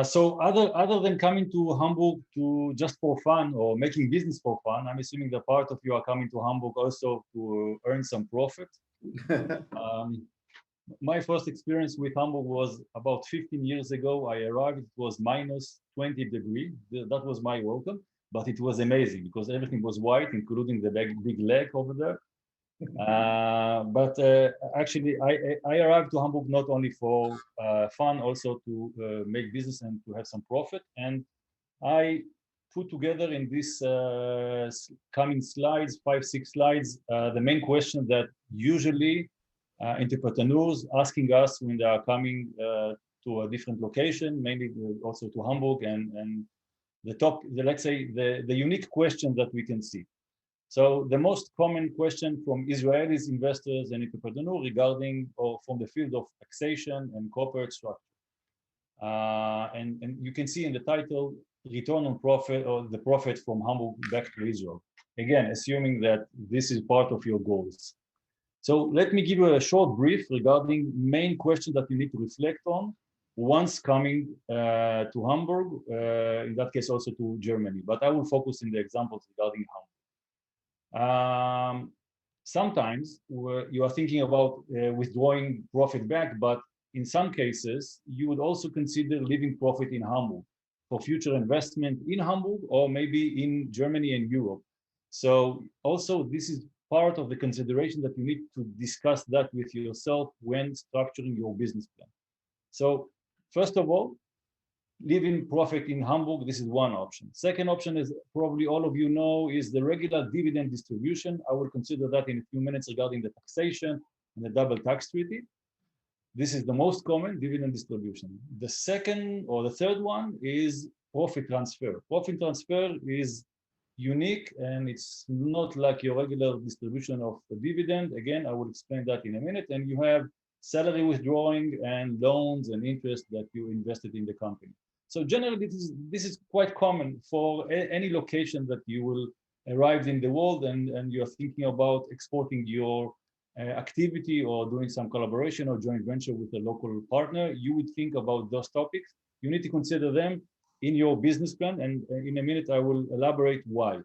So other than coming to Hamburg to just for fun or making business for fun, I'm assuming that part of you are coming to Hamburg also to earn some profit. My first experience with Hamburg was about 15 years ago. I arrived, it was minus 20 degrees. That was my welcome, but it was amazing because everything was white, including the big lake over there. Actually, I arrived to Hamburg not only for fun, also to make business and to have some profit. And I put together in this coming slides, 5-6 slides, the main question that usually entrepreneurs asking us when they are coming to a different location, mainly also to Hamburg, and let's say the unique question that we can see. So the most common question from Israelis, investors, and entrepreneurs regarding or from the field of taxation and corporate structure. And you can see in the title, return on profit or the profit from Hamburg back to Israel. Again, assuming that this is part of your goals. So let me give you a short brief regarding main questions that you need to reflect on once coming to Hamburg, in that case also to Germany. But I will focus in the examples regarding Hamburg. Sometimes you are thinking about withdrawing profit back, but in some cases, you would also consider leaving profit in Hamburg for future investment in Hamburg or maybe in Germany and Europe. So also this is part of the consideration that you need to discuss that with yourself when structuring your business plan. So first of all, leaving profit in Hamburg, this is one option. Second option is probably all of you know is the regular dividend distribution. I will consider that in a few minutes regarding the taxation and the double tax treaty. This is the most common dividend distribution. The second or the third one is profit transfer. Profit transfer is unique and it's not like your regular distribution of the dividend. Again, I will explain that in a minute. And you have salary withdrawing and loans and interest that you invested in the company. So generally, this is quite common for any location that you will arrive in the world and you're thinking about exporting your activity or doing some collaboration or joint venture with a local partner. You would think about those topics. You need to consider them in your business plan, and in a minute I will elaborate why.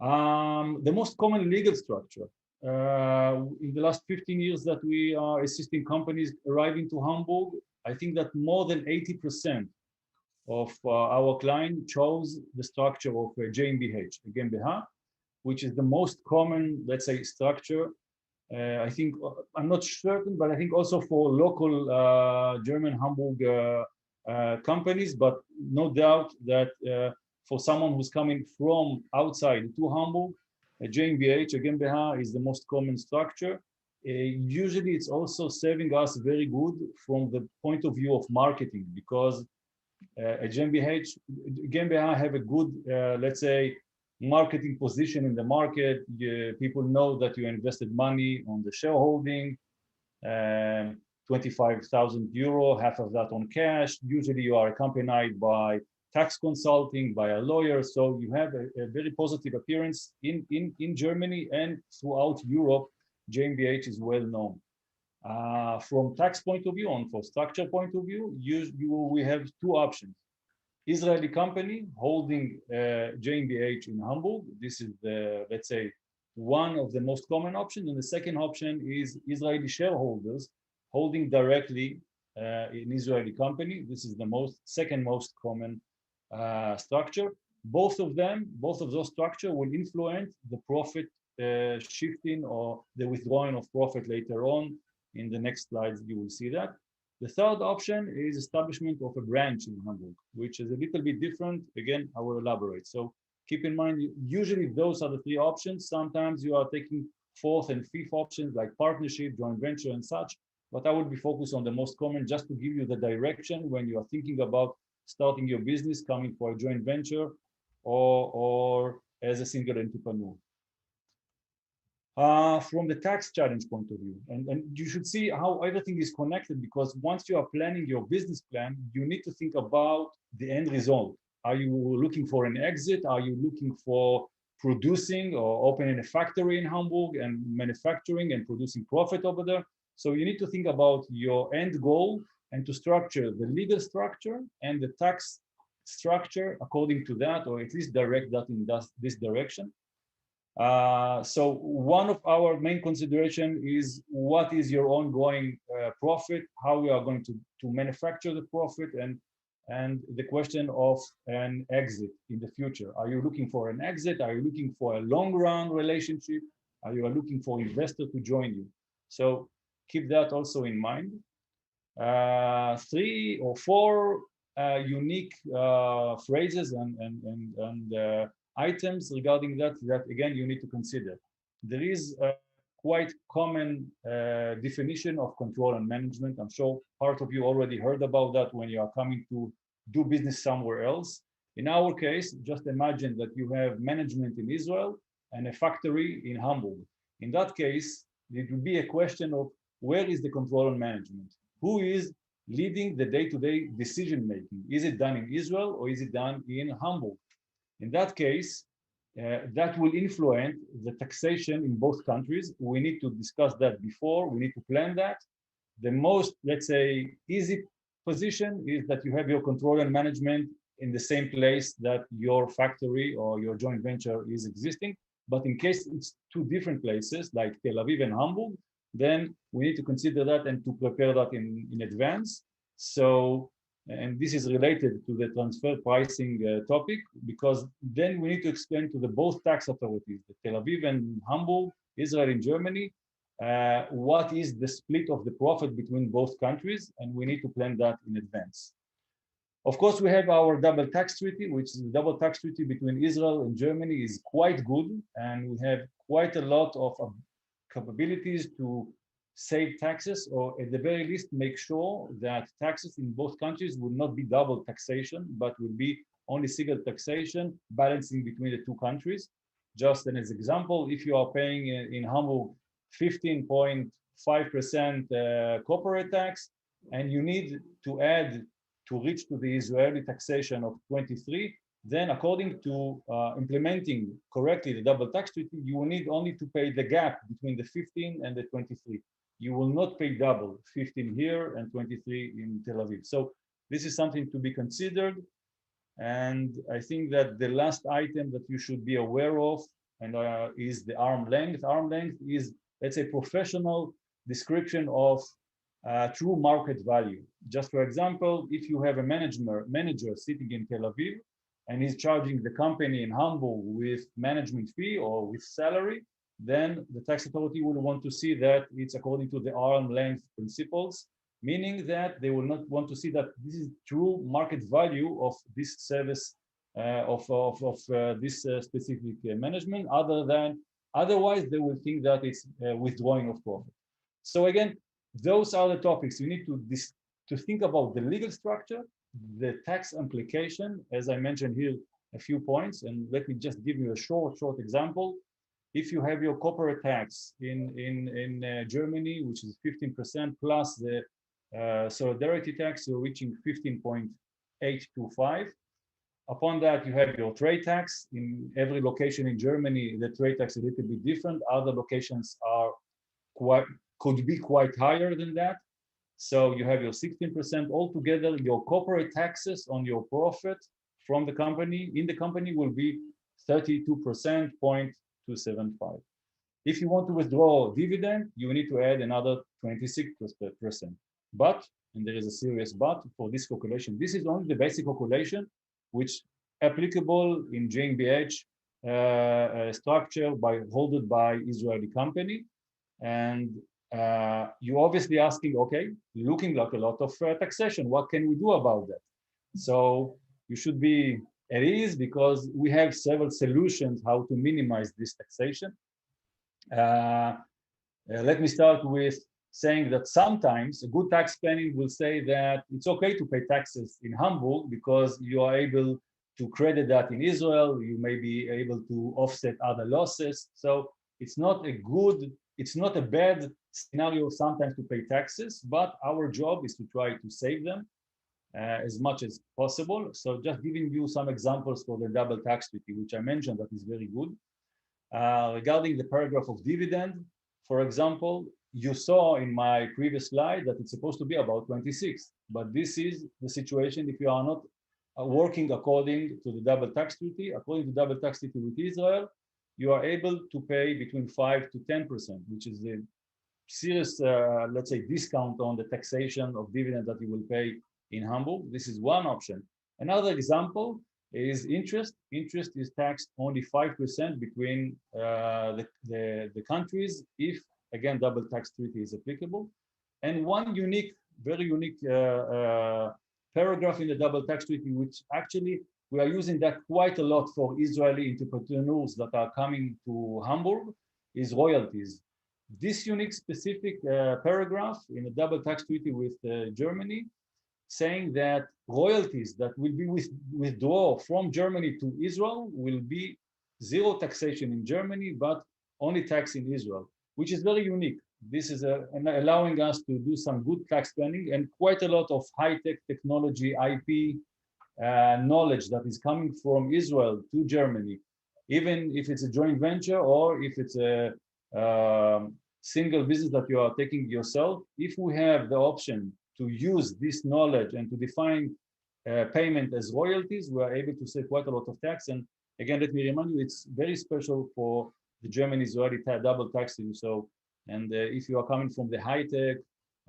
The most common legal structure in the last 15 years that we are assisting companies arriving to Hamburg, I think that more than 80% of our client chose the structure of GmbH, GmbH, which is the most common, let's say, structure. I think, I'm not certain, but I think also for local German Hamburg companies, but no doubt that for someone who's coming from outside to Hamburg, a GmbH, a GmbH is the most common structure. Usually it's also serving us very good from the point of view of marketing because a GmbH have a good, let's say, marketing position in the market. People know that you invested money on the shareholding, 25,000 euro, half of that on cash. Usually you are accompanied by tax consulting, by a lawyer. So you have a very positive appearance in Germany and throughout Europe. GmbH is well known. From tax point of view and for structure point of view, we have two options. Israeli company holding GmbH in Hamburg. This is the, let's say, one of the most common options. And the second option is Israeli shareholders holding directly in Israeli company. This is the second most common structure. Both of those structures will influence the profit shifting or the withdrawing of profit later on. In the next slides, you will see that. The third option is establishment of a branch in Hamburg, which is a little bit different. Again, I will elaborate. So keep in mind, usually those are the three options. Sometimes you are taking fourth and fifth options like partnership, joint venture, and such. But I would be focused on the most common just to give you the direction when you are thinking about starting your business, coming for a joint venture, or as a single entrepreneur. From the tax challenge point of view, and you should see how everything is connected, because once you are planning your business plan, you need to think about the end result. Are you looking for an exit? Are you looking for producing or opening a factory in Hamburg and manufacturing and producing profit over there? So you need to think about your end goal and to structure the legal structure and the tax structure according to that, or at least direct that in this direction. So one of our main consideration is what is your ongoing profit, how we are going to manufacture the profit, and the question of an exit in the future. Are you looking for an exit? Are you looking for a long run relationship? Are you looking for investor to join you? So keep that also in mind. 3 or 4 unique phrases and items regarding that again you need to consider. There is a quite common definition of control and management. I'm sure part of you already heard about that when you are coming to do business somewhere else. In our case, just imagine that you have management in Israel and a factory in Hamburg. In that case, it would be a question of where is the control and management? Who is leading the day-to-day decision-making? Is it done in Israel or is it done in Hamburg? In that case, that will influence the taxation in both countries. We need to discuss that before, we need to plan that. The most, let's say, easy position is that you have your control and management in the same place that your factory or your joint venture is existing. But in case it's 2 different places, like Tel Aviv and Hamburg, then we need to consider that and to prepare that in advance. So, and this is related to the transfer pricing topic, because then we need to explain to the both tax authorities, the Tel Aviv and Hamburg, Israel and Germany, what is the split of the profit between both countries, and we need to plan that in advance. Of course, we have our double tax treaty, which is the double tax treaty between Israel and Germany is quite good, and we have quite a lot of capabilities to save taxes, or at the very least make sure that taxes in both countries will not be double taxation, but will be only single taxation, balancing between the 2 countries. Just as an example, if you are paying in Hamburg 15.5% corporate tax, and you need to add to reach to the Israeli taxation of 23, then according to implementing correctly the double tax treaty, you will need only to pay the gap between the 15 and the 23. You will not pay double, 15 here and 23 in Tel Aviv. So this is something to be considered. And I think that the last item that you should be aware of and is the arm length. Arm length is, let's say, professional description of true market value. Just for example, if you have a manager sitting in Tel Aviv and he's charging the company in Hamburg with management fee or with salary, then the tax authority will want to see that it's according to the arm length principles, meaning that they will not want to see that this is true market value of this service of this specific management. Otherwise, they will think that it's withdrawing of profit. So again, those are the topics you need to think about: the legal structure, the tax implication. As I mentioned here, a few points, and let me just give you a short example. If you have your corporate tax in Germany, which is 15% plus the solidarity tax, you're reaching 15.825. Upon that, you have your trade tax. In every location in Germany, the trade tax is a little bit different. Other locations are could be quite higher than that. So you have your 16%. Altogether, your corporate taxes on your profit from the company, in the company, will be 32.275. If you want to withdraw dividend, you need to add another 26%. But, and there is a serious but for this calculation, this is only the basic calculation, which applicable in GmbH structure holded by Israeli company. And you're obviously asking, okay, looking like a lot of taxation, what can we do about that? So you should be It is because we have several solutions how to minimize this taxation. Let me start with saying that sometimes a good tax planning will say that it's okay to pay taxes in Hamburg because you are able to credit that in Israel, you may be able to offset other losses. So it's not a bad scenario sometimes to pay taxes, but our job is to try to save them as much as possible. So just giving you some examples for the double tax treaty, which I mentioned that is very good. Regarding the paragraph of dividend, for example, you saw in my previous slide that it's supposed to be about 26, but this is the situation if you are not working according to the double tax treaty. According to double tax treaty with Israel, you are able to pay between 5 to 10%, which is a serious, let's say, discount on the taxation of dividend that you will pay in Hamburg. This is one option. Another example is interest. Interest is taxed only 5% between the countries if, again, double tax treaty is applicable. And one unique, very unique paragraph in the double tax treaty, which actually we are using that quite a lot for Israeli entrepreneurs that are coming to Hamburg, is royalties. This unique specific paragraph in the double tax treaty with Germany, saying that royalties that will be withdrawn from Germany to Israel will be zero taxation in Germany, but only tax in Israel, which is very unique. This is allowing us to do some good tax planning and quite a lot of high-tech technology, IP knowledge that is coming from Israel to Germany, even if it's a joint venture or if it's a single business that you are taking yourself. If we have the option to use this knowledge and to define payment as royalties, we are able to save quite a lot of tax. And again, let me remind you, it's very special for the German-Israeli double taxing. So, and if you are coming from the high-tech,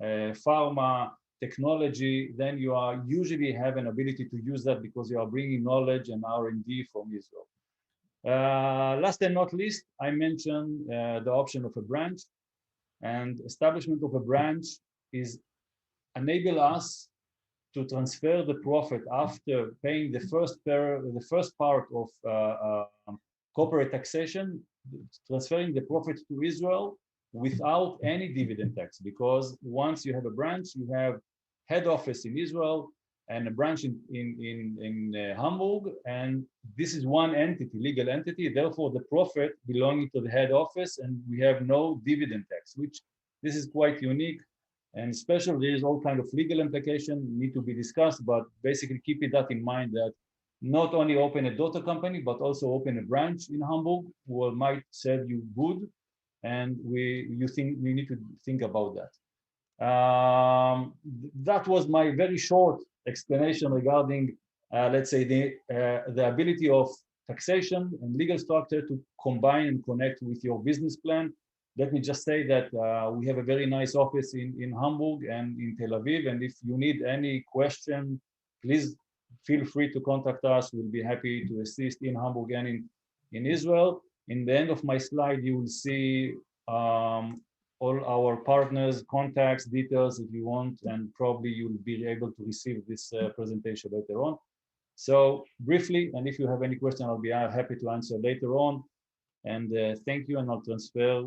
pharma, technology, then you are usually have an ability to use that because you are bringing knowledge and R&D from Israel. Last and not least, I mentioned the option of a branch, and establishment of a branch is enable us to transfer the profit after paying the first part of corporate taxation, transferring the profit to Israel without any dividend tax, because once you have a branch, you have head office in Israel and a branch in Hamburg, and this is one entity, legal entity. Therefore, the profit belonging to the head office, and we have no dividend tax, which this is quite unique. And especially there is all kind of legal implication need to be discussed, but basically keeping that in mind that not only open a daughter company, but also open a branch in Hamburg will might serve you good, and we need to think about that. That was my very short explanation regarding, let's say, the ability of taxation and legal structure to combine and connect with your business plan. Let me just say that we have a very nice office in Hamburg and in Tel Aviv, and if you need any question, please feel free to contact us. We'll be happy to assist in Hamburg and in Israel. In the end of my slide, you will see all our partners, contacts, details if you want, and probably you'll be able to receive this presentation later on. So briefly, and if you have any question, I'll be happy to answer later on. And thank you, and I'll transfer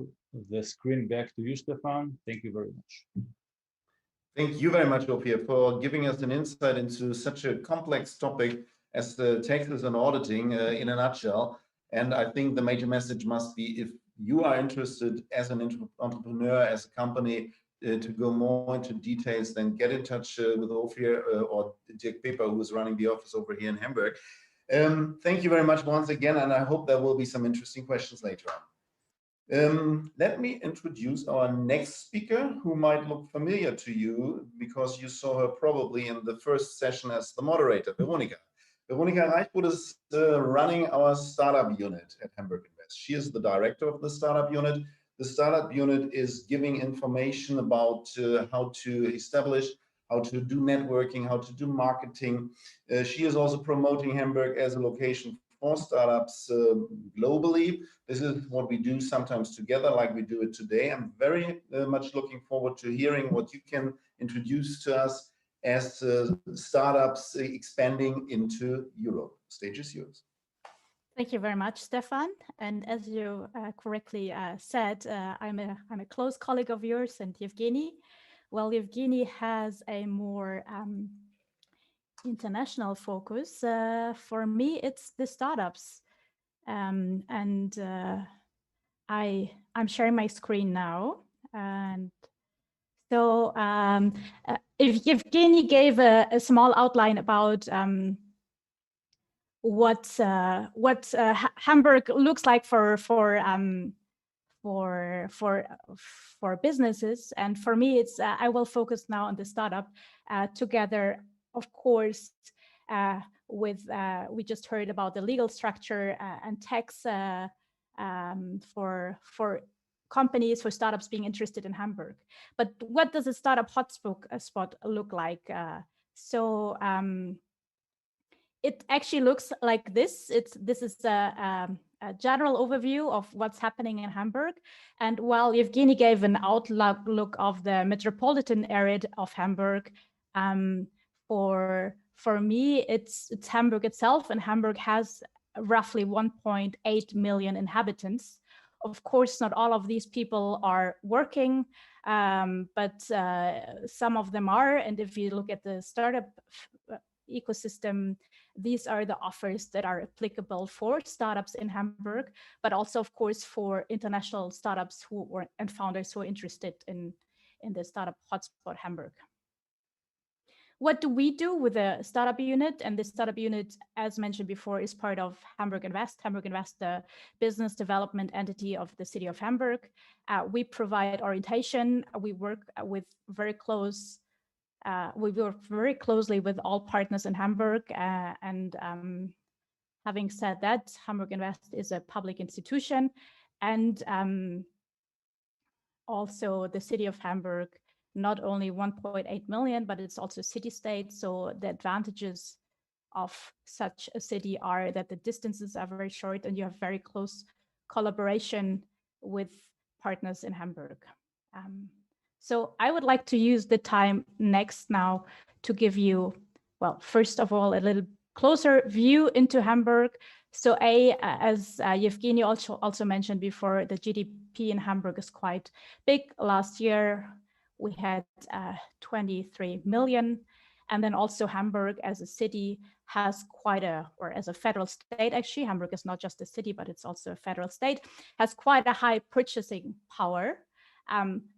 the screen back to you, Stefan. Thank you very much. Thank you very much, Ophir, for giving us an insight into such a complex topic as the taxes and auditing in a nutshell. And I think the major message must be, if you are interested as an entrepreneur, as a company, to go more into details, then get in touch with Ophir or Dirk Peper, who is running the office over here in Hamburg. Thank you very much once again, and I hope there will be some interesting questions later on. Let me introduce our next speaker, who might look familiar to you because you saw her probably in the first session as the moderator, Veronika. Veronika Reichbrot is running our startup unit at Hamburg Invest. She is the director of the startup unit. The startup unit is giving information about how to establish, how to do networking, how to do marketing. She is also promoting Hamburg as a location for startups globally. This is what we do sometimes together, like we do it today. I'm very much looking forward to hearing what you can introduce to us as startups expanding into Europe? Stage is yours. Thank you very much, Stefan. And as you correctly said, I'm a close colleague of yours and Yevgeny. Well, Yevgeny has a more international focus. For me, it's the startups. I'm sharing my screen now. And so if Yevgeny gave a small outline about what Hamburg looks like for businesses, and for me, it's I will focus now on the startup together, of course, with we just heard about the legal structure and tax for companies, for startups being interested in Hamburg. But what does a startup hotspot look like? It actually looks like this. This is a general overview of what's happening in Hamburg. And while Yevgeny gave an outlook of the metropolitan area of Hamburg, for me, it's Hamburg itself, and Hamburg has roughly 1.8 million inhabitants. Of course, not all of these people are working, but some of them are. And if you look at the startup ecosystem, these are the offers that are applicable for startups in Hamburg, but also, of course, for international startups and founders who are interested in the startup hotspot Hamburg. What do we do with the startup unit? And the startup unit, as mentioned before, is part of Hamburg Invest. Hamburg Invest, the business development entity of the city of Hamburg. We provide orientation. We work with very close. We work very closely with all partners in Hamburg. Having said that, Hamburg Invest is a public institution, and also the city of Hamburg, not only 1.8 million, but it's also city-state. So the advantages of such a city are that the distances are very short and you have very close collaboration with partners in Hamburg. So I would like to use the time next now to give you, well, first of all, a little closer view into Hamburg. So as Yevgeny also mentioned before, the GDP in Hamburg is quite big. Last year, we had 23 million. And then also Hamburg as a city has quite or as a federal state, actually, Hamburg is not just a city, but it's also a federal state, has quite a high purchasing power.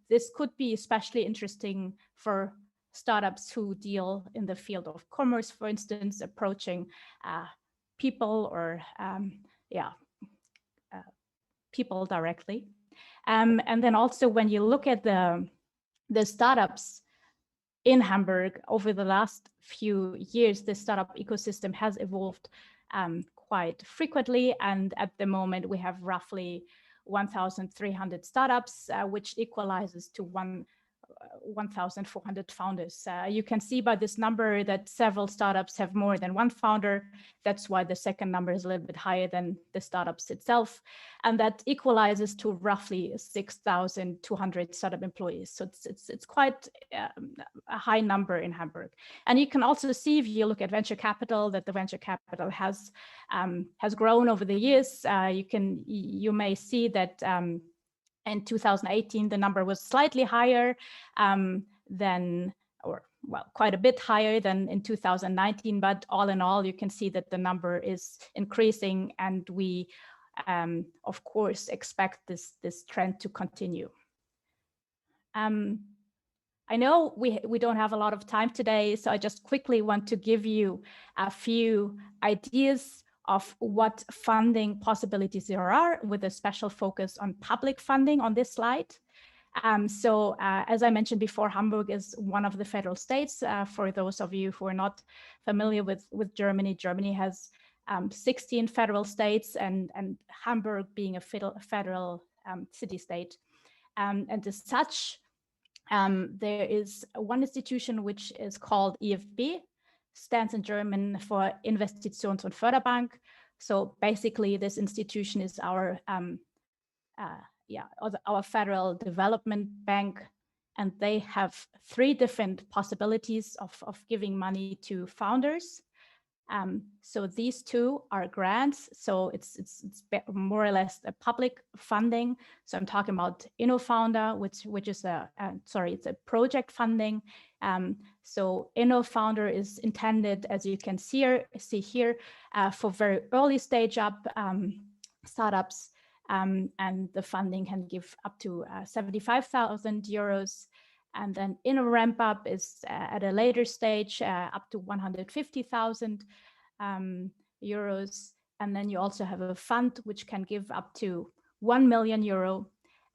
This could be especially interesting for startups who deal in the field of commerce, for instance, approaching people or people directly. And then also when you look at the startups in Hamburg over the last few years, the startup ecosystem has evolved quite frequently. And at the moment, we have roughly 1,300 startups, which equalizes to 1,400 founders. You can see by this number that several startups have more than one founder. That's why the second number is a little bit higher than the startups itself. And that equalizes to roughly 6,200 startup employees. So it's quite a high number in Hamburg. And you can also see, if you look at venture capital, that the venture capital has grown over the years. You may see that in 2018, the number was slightly higher quite a bit higher than in 2019. But all in all, you can see that the number is increasing, and we, of course, expect this trend to continue. I know we don't have a lot of time today, so I just quickly want to give you a few ideas of what funding possibilities there are, with a special focus on public funding on this slide. As I mentioned before, Hamburg is one of the federal states. For those of you who are not familiar with Germany, Germany has 16 federal states, and Hamburg being a federal city-state. And as such, there is one institution which is called IFB, stands in German for Investitions- und Förderbank. So basically, this institution is our federal development bank, and they have 3 different possibilities of giving money to founders. So these 2 are grants. So it's more or less a public funding. So I'm talking about InnoFounder, which is it's a project funding. So InnoFounder is intended, as you can see here, for very early stage up startups, and the funding can give up to 75,000 euros. And then in a ramp up is at a later stage up to 150,000 euros. And then you also have a fund which can give up to 1 million euro.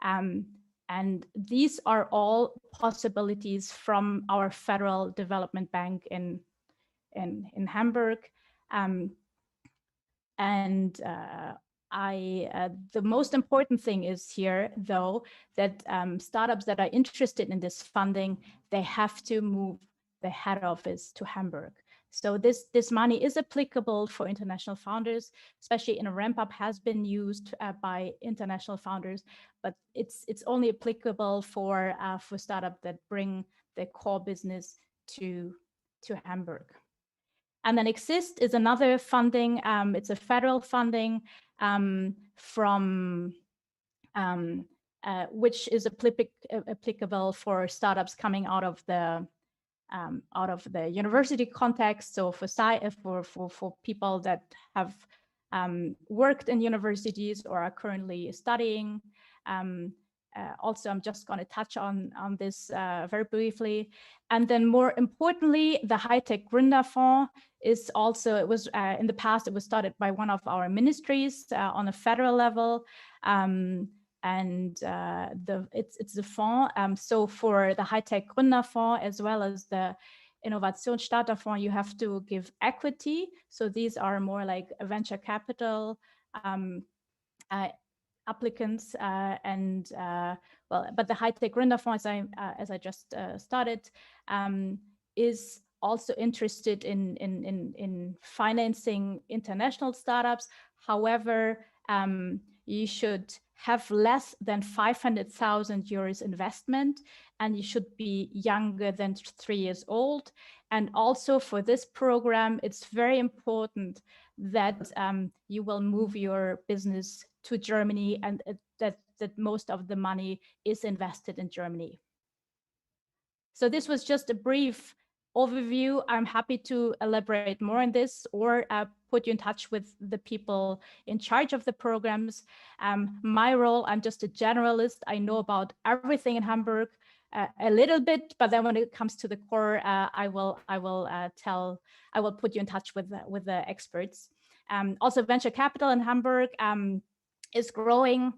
And these are all possibilities from our Federal Development Bank in Hamburg. The most important thing is here, though, that startups that are interested in this funding, they have to move the head office to Hamburg. So this money is applicable for international founders, especially in a ramp up has been used by international founders, but it's only applicable for startups that bring their core business to Hamburg. And then Exist is another funding. It's a federal funding from which is applicable for startups coming out of the university context. So for people that have worked in universities or are currently studying. Also, I'm just going to touch on this very briefly. And then more importantly, the High-Tech Gründerfonds is also, it was in the past, it was started by one of our ministries on a federal level. It's a fund. So for the High-Tech Gründerfonds, as well as the Innovationsstarterfonds, you have to give equity. So these are more like a venture capital applicants, but the High-Tech Gründerfonds, as I just started, is also interested in financing international startups. However, you should have less than 500,000 euros investment, and you should be younger than 3 years old. And also for this program, it's very important that you will move your business to Germany, and that most of the money is invested in Germany. So this was just a brief overview. I'm happy to elaborate more on this or put you in touch with the people in charge of the programs. My role, I'm just a generalist. I know about everything in Hamburg a little bit, but then when it comes to the core, I will put you in touch with the experts. Also, venture capital in Hamburg is growing.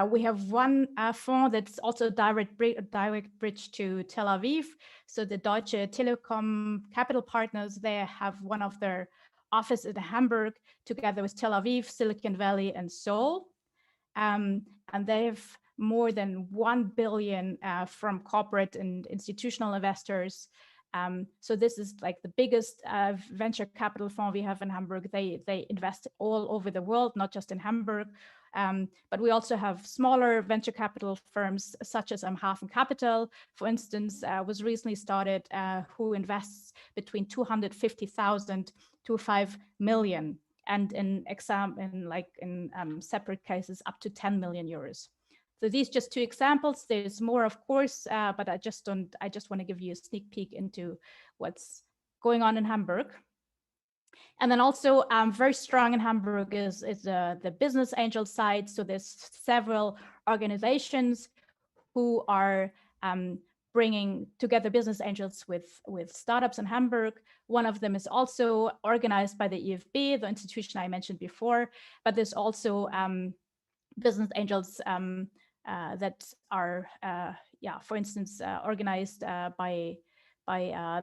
We have one fund that's also a direct bridge to Tel Aviv. So the Deutsche Telekom Capital Partners, they have one of their offices in Hamburg together with Tel Aviv, Silicon Valley, and Seoul. And they have more than 1 billion from corporate and institutional investors. So this is like the biggest venture capital fund we have in Hamburg. They invest all over the world, not just in Hamburg. But we also have smaller venture capital firms such as Hafen Capital, for instance, was recently started, who invests between 250,000 to 5 million, and in separate cases up to 10 million euros. So these just 2 examples. There's more, of course, but I just want to give you a sneak peek into what's going on in Hamburg. And then also very strong in Hamburg is the business angel side. So there's several organizations who are bringing together business angels with startups in Hamburg. One of them is also organized by the IFB, the institution I mentioned before, but there's also business angels that are, for instance, organized by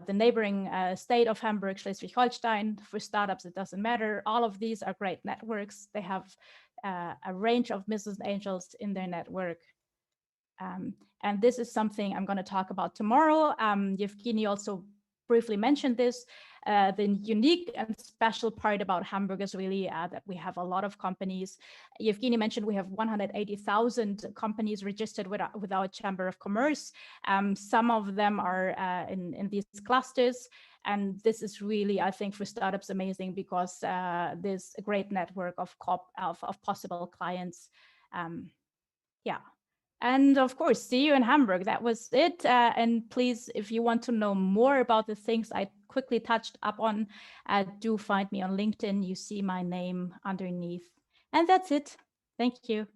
the neighboring state of Hamburg, Schleswig-Holstein. For startups, it doesn't matter. All of these are great networks. They have a range of business angels in their network. And this is something I'm going to talk about tomorrow. Yevgeny also briefly mentioned this. The unique and special part about Hamburg is really that we have a lot of companies. Evgeny mentioned we have 180,000 companies registered with our Chamber of Commerce. Some of them are in these clusters. And this is really, I think, for startups amazing because there's a great network of possible clients. Yeah. And of course, see you in Hamburg. That was it. And please, if you want to know more about the things I quickly touched up on, do find me on LinkedIn. You see my name underneath. And that's it. Thank you.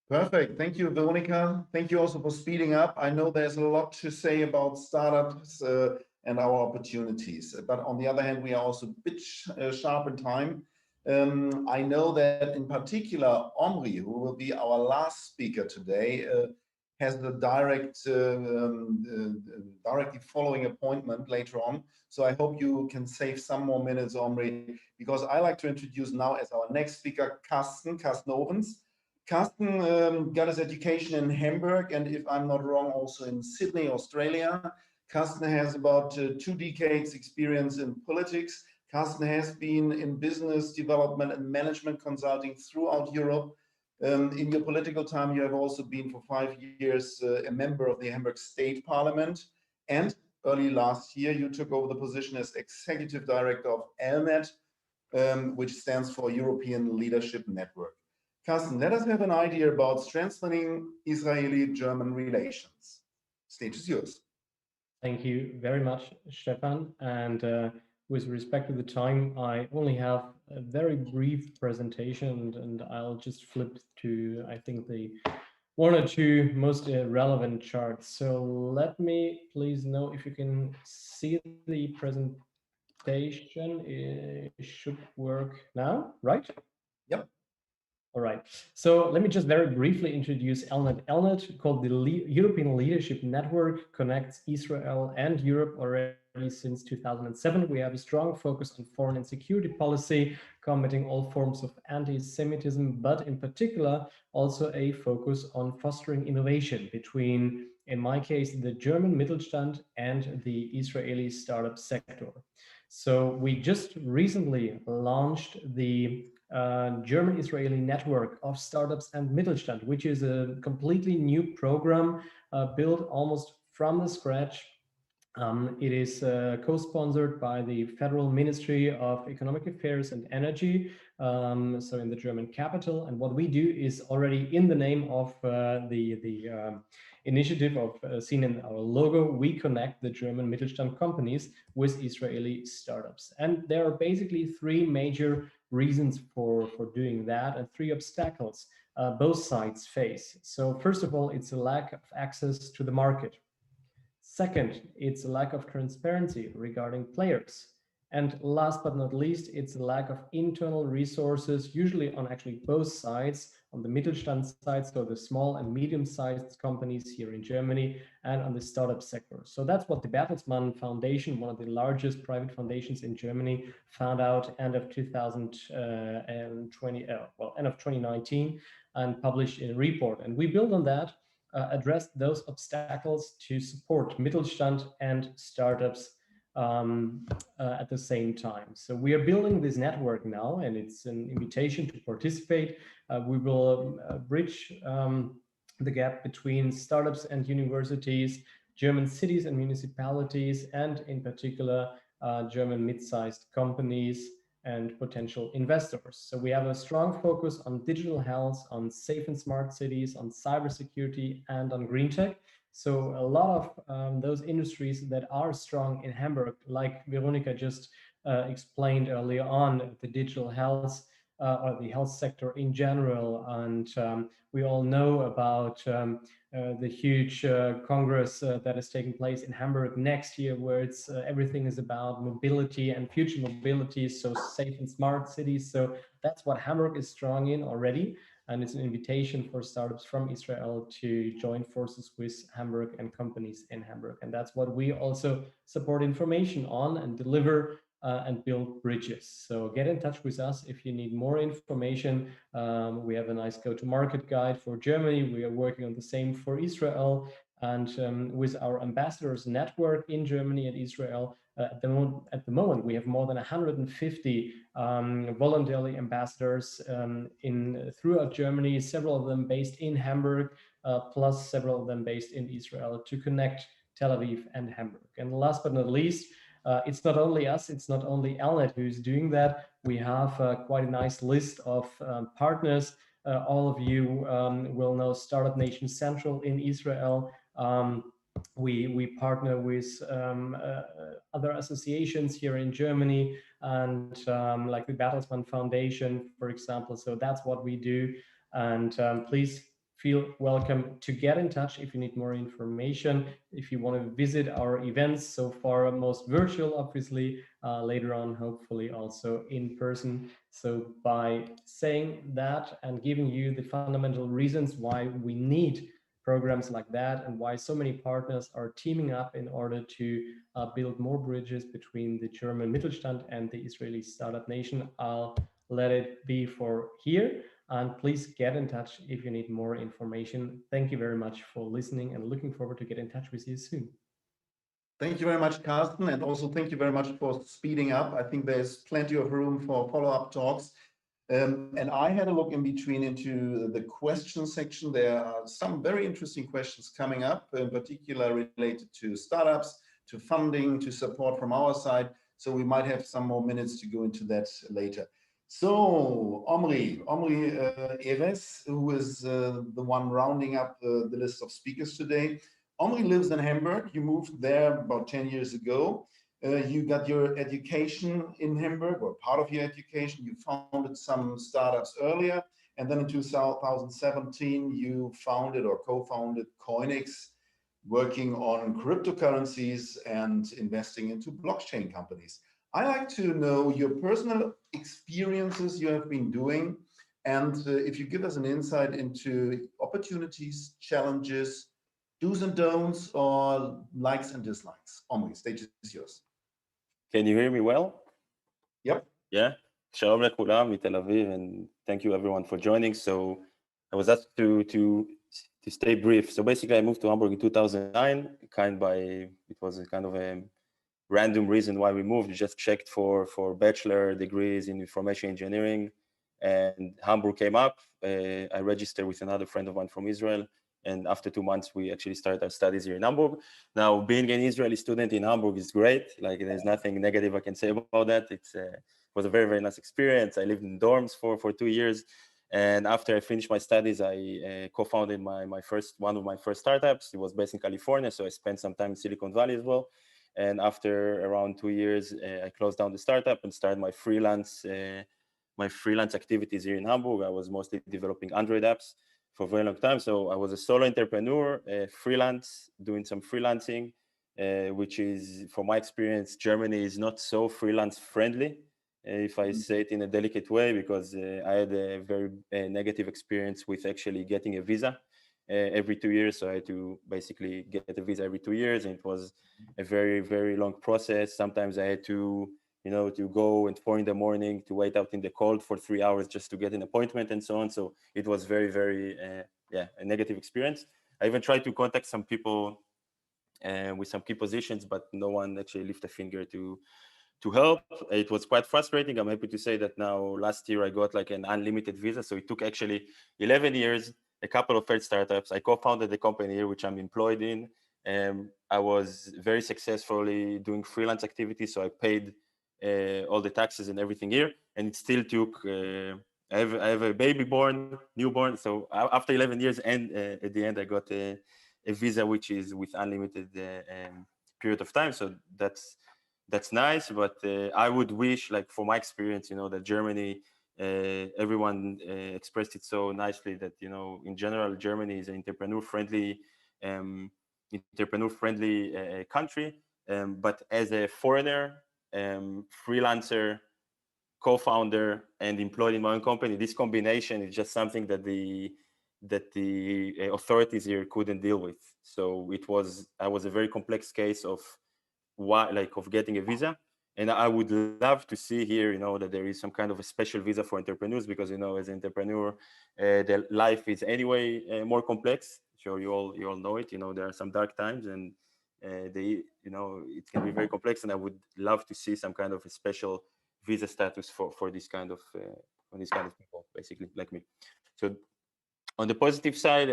Perfect. Thank you, Veronica. Thank you also for speeding up. I know there's a lot to say about startups and our opportunities. But on the other hand, we are also a bit sharp in time. I know that in particular, Omri, who will be our last speaker today, has the directly following appointment later on. So I hope you can save some more minutes, Omri, because I like to introduce now as our next speaker, Carsten Ovens. Carsten got his education in Hamburg, and if I'm not wrong, also in Sydney, Australia. Carsten has about 2 decades experience in politics. Carsten has been in business development and management consulting throughout Europe. In your political time, you have also been for 5 years a member of the Hamburg State Parliament. And early last year, you took over the position as Executive Director of ELNET, which stands for European Leadership Network. Carsten, let us have an idea about strengthening Israeli-German relations. Stage is yours. Thank you very much, Stefan. And with respect to the time, I only have a very brief presentation, and I'll just flip to, I think, the 1 or 2 most relevant charts. So let me please know if you can see the presentation. It should work now, right? Yep. All right. So let me just very briefly introduce ELNET. ELNET, called the European Leadership Network, connects Israel and Europe already since 2007. We have a strong focus on foreign and security policy, combating all forms of anti-Semitism, but in particular, also a focus on fostering innovation between, in my case, the German Mittelstand and the Israeli startup sector. So we just recently launched the German-Israeli network of startups and Mittelstand, which is a completely new program built almost from the scratch. It is co-sponsored by the Federal Ministry of Economic Affairs and Energy, so in the German capital. And what we do is already in the name of the initiative of seen in our logo, we connect the German Mittelstand companies with Israeli startups. And there are basically 3 major reasons for doing that, and 3 obstacles both sides face. So first of all, it's a lack of access to the market. Second, it's a lack of transparency regarding players. And last but not least, it's a lack of internal resources, usually on actually both sides, on the Mittelstand side, so the small and medium-sized companies here in Germany, and on the startup sector. So that's what the Bertelsmann Foundation, one of the largest private foundations in Germany, found out end of 2019, and published in a report. And we build on that, address those obstacles to support Mittelstand and startups at the same time. So we are building this network now, and it's an invitation to participate. We will bridge the gap between startups and universities, German cities and municipalities, and in particular, German mid-sized companies and potential investors. So we have a strong focus on digital health, on safe and smart cities, on cybersecurity, and on green tech. So a lot of those industries that are strong in Hamburg, like Veronica just explained earlier on, the digital health or the health sector in general. And we all know about the huge congress that is taking place in Hamburg next year, where it's everything is about mobility and future mobility, so safe and smart cities. So that's what Hamburg is strong in already. And it's an invitation for startups from Israel to join forces with Hamburg and companies in Hamburg. And that's what we also support information on and deliver and build bridges. So get in touch with us if you need more information. We have a nice go-to-market guide for Germany. We are working on the same for Israel. And with our ambassadors network in Germany and Israel, at the moment, we have more than 150 voluntary ambassadors throughout Germany, several of them based in Hamburg, plus several of them based in Israel, to connect Tel Aviv and Hamburg. And last but not least, it's not only us, it's not only Elnet who's doing that. We have quite a nice list of partners. All of you will know Startup Nation Central in Israel. We partner with other associations here in Germany, and like the Bertelsmann Foundation, for example. So that's what we do. And please feel welcome to get in touch if you need more information, if you want to visit our events. So far, most virtual, obviously, later on, hopefully also in person. So by saying that and giving you the fundamental reasons why we need programs like that and why so many partners are teaming up in order to build more bridges between the German Mittelstand and the Israeli startup nation, I'll let it be for here. And please get in touch if you need more information. Thank you very much for listening and looking forward to get in touch with you soon. Thank you very much, Carsten, and also thank you very much for speeding up. I think there's plenty of room for follow-up talks. And I had a look in between into the question section. There are some very interesting questions coming up, in particular related to startups, to funding, to support from our side. So we might have some more minutes to go into that later. So Omri Eres, who is the one rounding up the list of speakers today. Omri lives in Hamburg. You moved there about 10 years ago. You got your education in Hamburg, or part of your education. You founded some startups earlier. And then in 2017, you founded or co-founded Coinix, working on cryptocurrencies and investing into blockchain companies. I'd like to know your personal experiences you have been doing, and if you give us an insight into opportunities, challenges, do's and don'ts, or likes and dislikes. Omri, stage is yours. Can you hear me well? Yep. Yeah. Shalom lekulam מתל Aviv, and thank you everyone for joining. So I was asked to stay brief. So basically I moved to Hamburg in 2009, it was a kind of a random reason why we moved. We just checked for bachelor degrees in information engineering, and Hamburg came up. I registered with another friend of mine from Israel, and after 2 months, we actually started our studies here in Hamburg. Now, being an Israeli student in Hamburg is great. Like, there's nothing negative I can say about that. It was a very, very nice experience. I lived in dorms for 2 years. And after I finished my studies, I co-founded one of my first startups. It was based in California, so I spent some time in Silicon Valley as well. And after around 2 years, I closed down the startup and started my freelance activities here in Hamburg. I was mostly developing Android apps for a very long time. So I was a solo entrepreneur, freelance, doing some freelancing, which is, from my experience, Germany is not so freelance friendly, if I say it in a delicate way, because I had a very negative experience with actually getting a visa every 2 years. So I had to basically get a visa every 2 years, and it was a very, very long process. Sometimes I had to go at 4 a.m. to wait out in the cold for 3 hours just to get an appointment and so on. So it was very, very, a negative experience. I even tried to contact some people with some key positions, but no one actually lifted a finger to help. It was quite frustrating. I'm happy to say that now last year I got like an unlimited visa. So it took actually 11 years, a couple of failed startups. I co-founded the company here, which I'm employed in. I was very successfully doing freelance activities. So I paid all the taxes and everything here, and it still took, I have a baby newborn. So after 11 years, and at the end I got a visa, which is with unlimited period of time. So that's nice, but I would wish, like, for my experience, that Germany, everyone expressed it so nicely that, in general, Germany is an entrepreneur-friendly country. But as a foreigner, freelancer, co-founder, and employed in my own company, this combination is just something that the authorities here couldn't deal with. So I was a very complex case of getting a visa. And I would love to see here, that there is some kind of a special visa for entrepreneurs, because, as an entrepreneur, their life is anyway more complex. Sure, you all know it. There are some dark times, and it can be very complex. And I would love to see some kind of a special visa status for this kind of people, basically, like me. So on the positive side,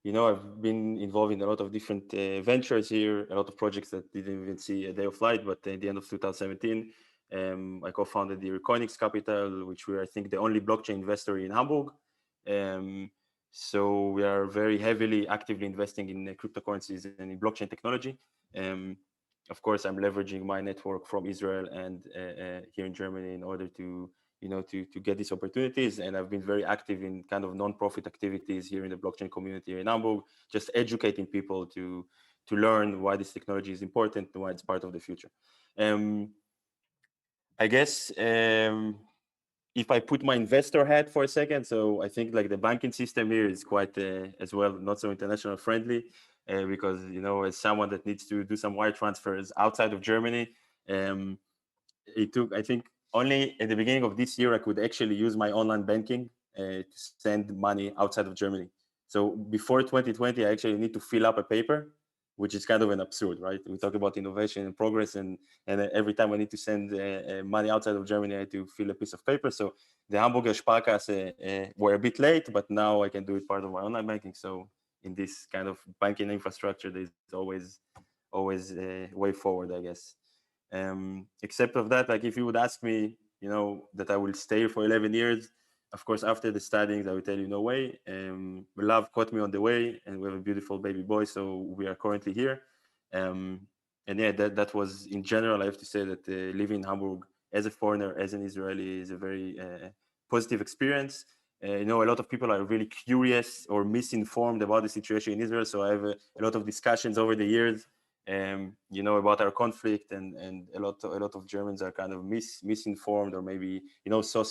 I've been involved in a lot of different ventures here, a lot of projects that didn't even see a day of light, but at the end of 2017, I co-founded the Recoinix Capital, which we're, I think, the only blockchain investor in Hamburg. So we are very heavily, actively investing in cryptocurrencies and in blockchain technology. Of course, I'm leveraging my network from Israel and here in Germany in order to get these opportunities. And I've been very active in kind of non-profit activities here in the blockchain community here in Hamburg, just educating people to learn why this technology is important and why it's part of the future. I guess if I put my investor hat for a second, so I think like the banking system here is quite as well not so international friendly, because as someone that needs to do some wire transfers outside of Germany, it took, I think, only at the beginning of this year I could actually use my online banking to send money outside of Germany. So before 2020, I actually need to fill up a paper, which is kind of an absurd, right? We talk about innovation and progress, and every time I need to send money outside of Germany, I had to fill a piece of paper. So the Hamburger Sparkasse were a bit late, but now I can do it part of my online banking. So in this kind of banking infrastructure, there's always a way forward, I guess. Except of that, like if you would ask me, that I will stay for 11 years, of course, after the studies, I will tell you no way. Love caught me on the way, and we have a beautiful baby boy, so we are currently here. And yeah, that was, in general, I have to say that living in Hamburg as a foreigner, as an Israeli, is a very positive experience. A lot of people are really curious or misinformed about the situation in Israel, so I have a lot of discussions over the years, about our conflict, and a lot of Germans are kind of misinformed, or maybe saw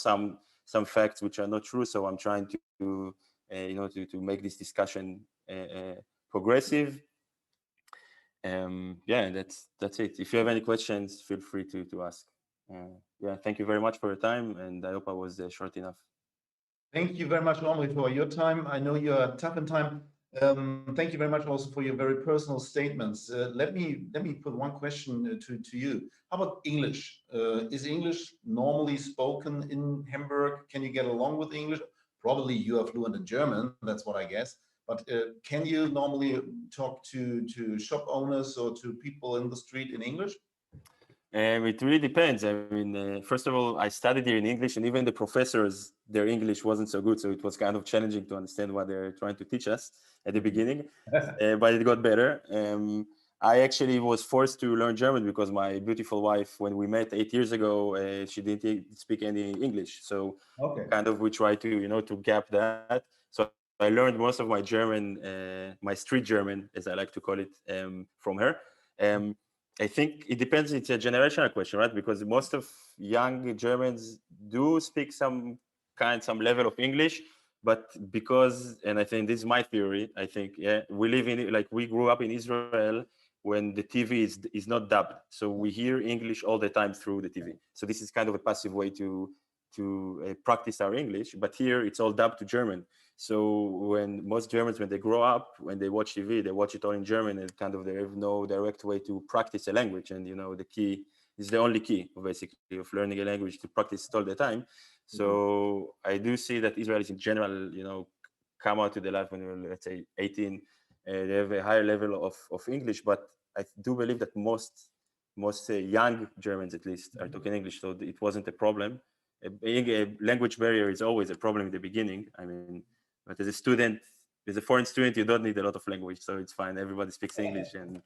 some facts which are not true. So I'm trying to make this discussion progressive. Yeah, that's it. If you have any questions, feel free to ask. Yeah, thank you very much for your time, and I hope I was short enough. Thank you very much, Omri, for your time. I know you are tough in time. Thank you very much also for your very personal statements. Let me put one question to you. How about English? Is English normally spoken in Hamburg? Can you get along with English? Probably you are fluent in German, that's what I guess. But can you normally talk to shop owners or to people in the street in English? It really depends. I mean, first of all, I studied here in English, and even the professors, their English wasn't so good. So it was kind of challenging to understand what they're trying to teach us at the beginning, but it got better. I actually was forced to learn German because my beautiful wife, when we met 8 years ago, she didn't speak any English. So kind of we try to, to gap that. So I learned most of my German, my street German, as I like to call it, from her. I think it depends. It's a generational question, right? Because most of young Germans do speak some level of English, but because, and I think this is my theory, I think, yeah, we grew up in Israel when the TV is not dubbed. So we hear English all the time through the TV. So this is kind of a passive way to practice our English, but here it's all dubbed to German. So when most Germans, when they grow up, when they watch TV, they watch it all in German, and kind of they have no direct way to practice a language. And the key is the only key, basically, of learning a language, to practice it all the time. So I do see that Israelis in general, come out to the life when you're, let's say, 18. They have a higher level of English, but I do believe that most young Germans, at least, are talking English. So it wasn't a problem. A language barrier is always a problem in the beginning. I mean, but as a foreign student, you don't need a lot of language, so it's fine. Everybody speaks English, and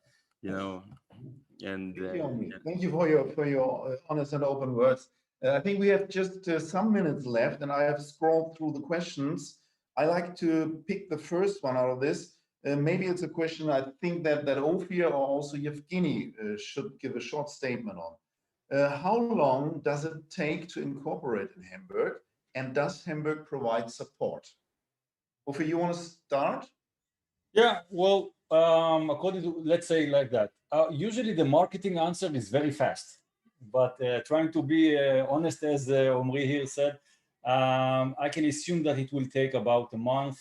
Thank you for your honest and open words. I think we have just some minutes left, and I have scrolled through the questions. I like to pick the first one out of this. Maybe it's a question I think that Ophir or also Yevgeny should give a short statement on. How long does it take to incorporate in Hamburg, and does Hamburg provide support? Ophir, you want to start? Yeah, well, according to, let's say like that, usually the marketing answer is very fast. but trying to be honest, as Omri here said, I can assume that it will take about a month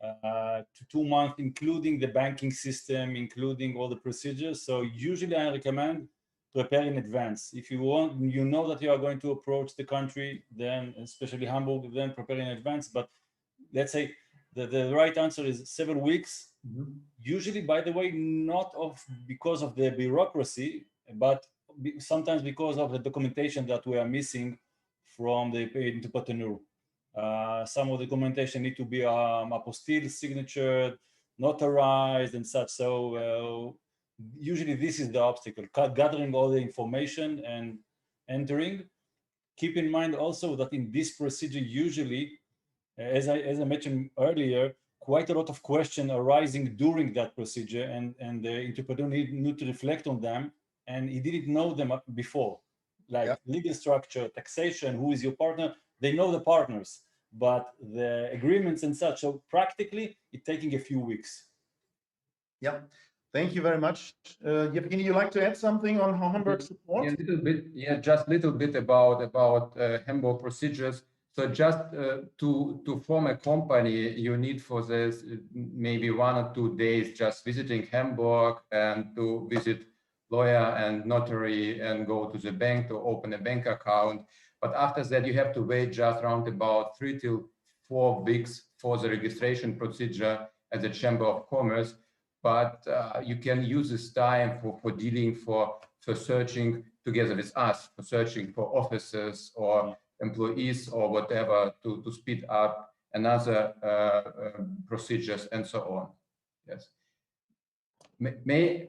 to 2 months, including the banking system, including all the procedures. So usually I recommend prepare in advance. If you want, you know that you are going to approach the country, then especially Hamburg, then prepare in advance. But let's say the right answer is several weeks. Usually, by the way, not because of the bureaucracy, but sometimes because of the documentation that we are missing from the entrepreneur. Some of the documentation need to be apostille signature, notarized and such. So usually this is the obstacle, gathering all the information and entering. Keep in mind also that in this procedure, usually, as I mentioned earlier, quite a lot of questions arising during that procedure, and the entrepreneur need to reflect on them, and he didn't know them before, like legal structure, taxation, who is your partner. They know the partners, but the agreements and such. So practically, it's taking a few weeks. Yeah. Thank you very much. Yevgeny, you like to add something on how Hamburg supports? Yeah, a little bit. Yeah, just a little bit about Hamburg procedures. So just to form a company, you need for this maybe 1 or 2 days just visiting Hamburg and to visit lawyer and notary and go to the bank to open a bank account. But after that, you have to wait just around about 3 to 4 weeks for the registration procedure at the Chamber of Commerce. But you can use this time for dealing, for searching together with us, for searching for offices or employees or whatever to speed up another procedures and so on. Yes. May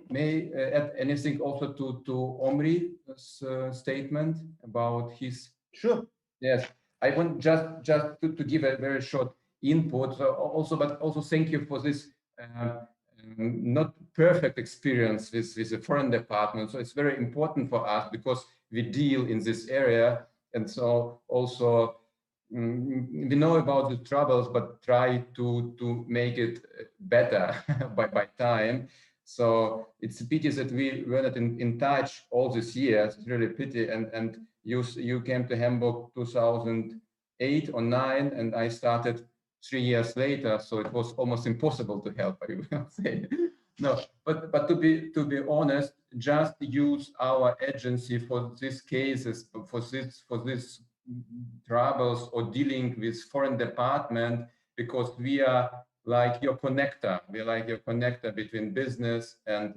add anything also to Omri's statement about his? Sure. Yes, I want just to give a very short input. But also thank you for this. Not perfect experience with the foreign department. So it's very important for us because we deal in this area. And so also we know about the troubles, but try to make it better by time. So it's a pity that we were not in touch all these years. It's really a pity. And you came to Hamburg 2008 or 9, and I started 3 years later, so it was almost impossible to help, I will say. No, but to be honest, just use our agency for these cases, for this troubles or dealing with foreign department, because we are like your connector. We are like your connector between business and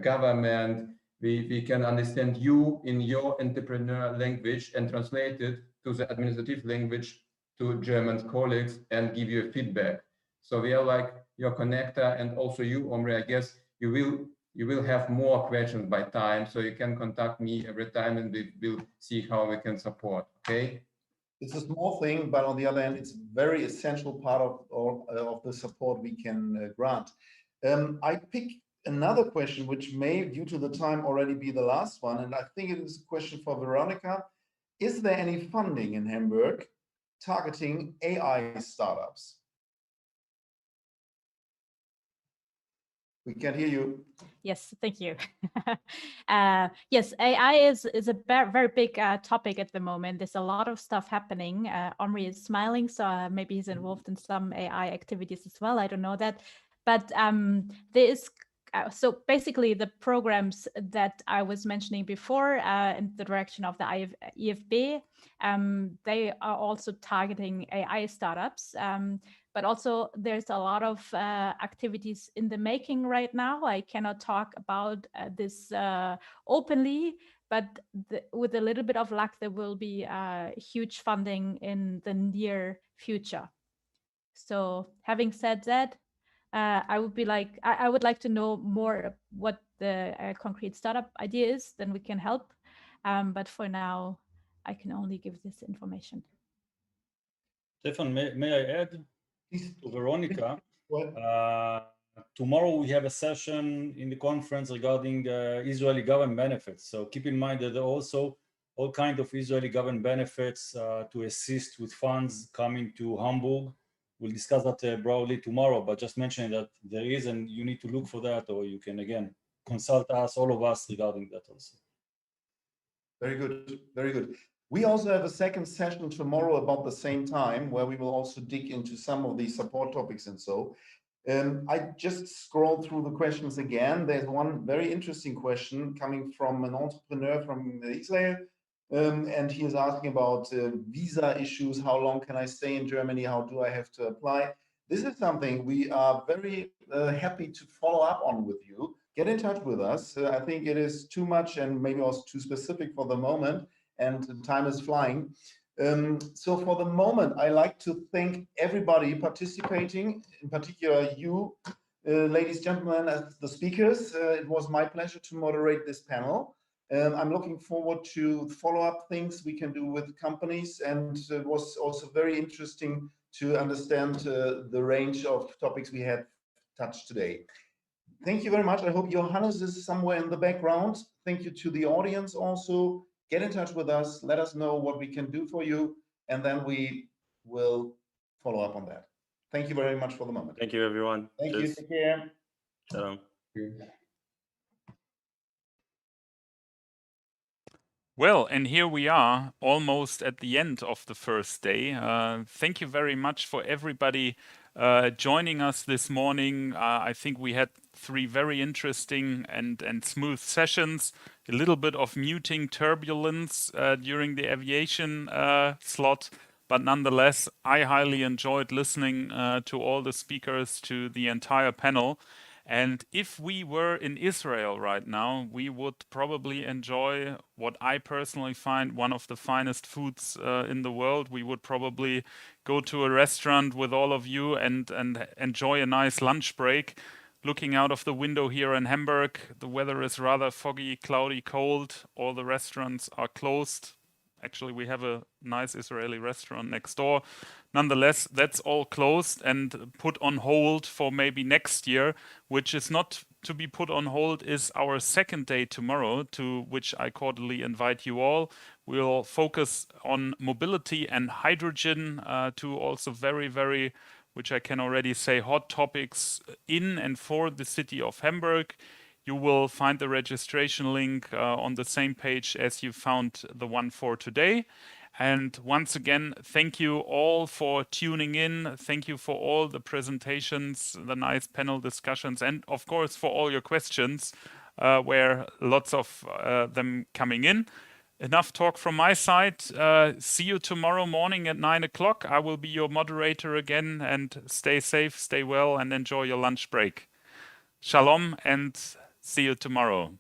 government. We can understand you in your entrepreneur language and translate it to the administrative language to German colleagues and give you feedback. So we are like your connector, and also you, Omri, I guess you will have more questions by time, so you can contact me every time and we will see how we can support, okay? It's a small thing, but on the other hand, it's a very essential part of the support we can grant. I pick another question, which may, due to the time, already be the last one, and I think it is a question for Veronica. Is there any funding in Hamburg targeting AI startups? We can hear you. Yes, thank you. Yes, AI is a very big topic at the moment. There's a lot of stuff happening. Omri is smiling, so maybe he's involved in some AI activities as well. I don't know that. But there is, so basically the programs that I was mentioning before in the direction of the IFB, they are also targeting AI startups. But also there's a lot of activities in the making right now. I cannot talk about this openly, but with a little bit of luck, there will be huge funding in the near future. So having said that, I would like to know more what the concrete startup idea is, then we can help. But for now, I can only give this information. Stefan, may I add to Veronica? Tomorrow we have a session in the conference regarding Israeli government benefits. So keep in mind that there are also all kinds of Israeli government benefits to assist with funds coming to Hamburg. We'll discuss that broadly tomorrow, but just mentioning that there is, and you need to look for that, or you can again consult us, all of us, regarding that also. Very good, very good. We also have a second session tomorrow about the same time, where we will also dig into some of these support topics and so. I just scrolled through the questions again. There's one very interesting question coming from an entrepreneur from Israel. And he is asking about visa issues. How long can I stay in Germany? How do I have to apply? This is something we are very happy to follow up on with you. Get in touch with us. I think it is too much and maybe also too specific for the moment, and time is flying. So for the moment, I like to thank everybody participating, in particular you, ladies, gentlemen, as the speakers. It was my pleasure to moderate this panel. I'm looking forward to follow up things we can do with companies, and it was also very interesting to understand the range of topics we had touched today. Thank you very much. I hope Johannes is somewhere in the background. Thank you to the audience also. Get in touch with us. Let us know what we can do for you, and then we will follow up on that. Thank you very much for the moment. Thank you, everyone. Thank Cheers. you. Take care. Shalom. Well, and here we are, almost at the end of the first day. Thank you very much for everybody joining us this morning. I think we had 3 very interesting and smooth sessions. A little bit of muting turbulence during the aviation slot, but nonetheless, I highly enjoyed listening to all the speakers, to the entire panel. And if we were in Israel right now, we would probably enjoy what I personally find one of the finest foods in the world. We would probably go to a restaurant with all of you and enjoy a nice lunch break. Looking out of the window here in Hamburg, the weather is rather foggy, cloudy, cold. All the restaurants are closed. Actually, we have a nice Israeli restaurant next door. Nonetheless, that's all closed and put on hold for maybe next year, which is not to be put on hold, is our second day tomorrow, to which I cordially invite you all. We'll focus on mobility and hydrogen, two also very, very, which I can already say, hot topics in and for the city of Hamburg. You will find the registration link on the same page as you found the one for today. And once again, thank you all for tuning in. Thank you for all the presentations, the nice panel discussions, and of course for all your questions, where lots of them coming in. Enough talk from my side. See you tomorrow morning at 9 o'clock. I will be your moderator again, and stay safe, stay well, and enjoy your lunch break. Shalom, and see you tomorrow.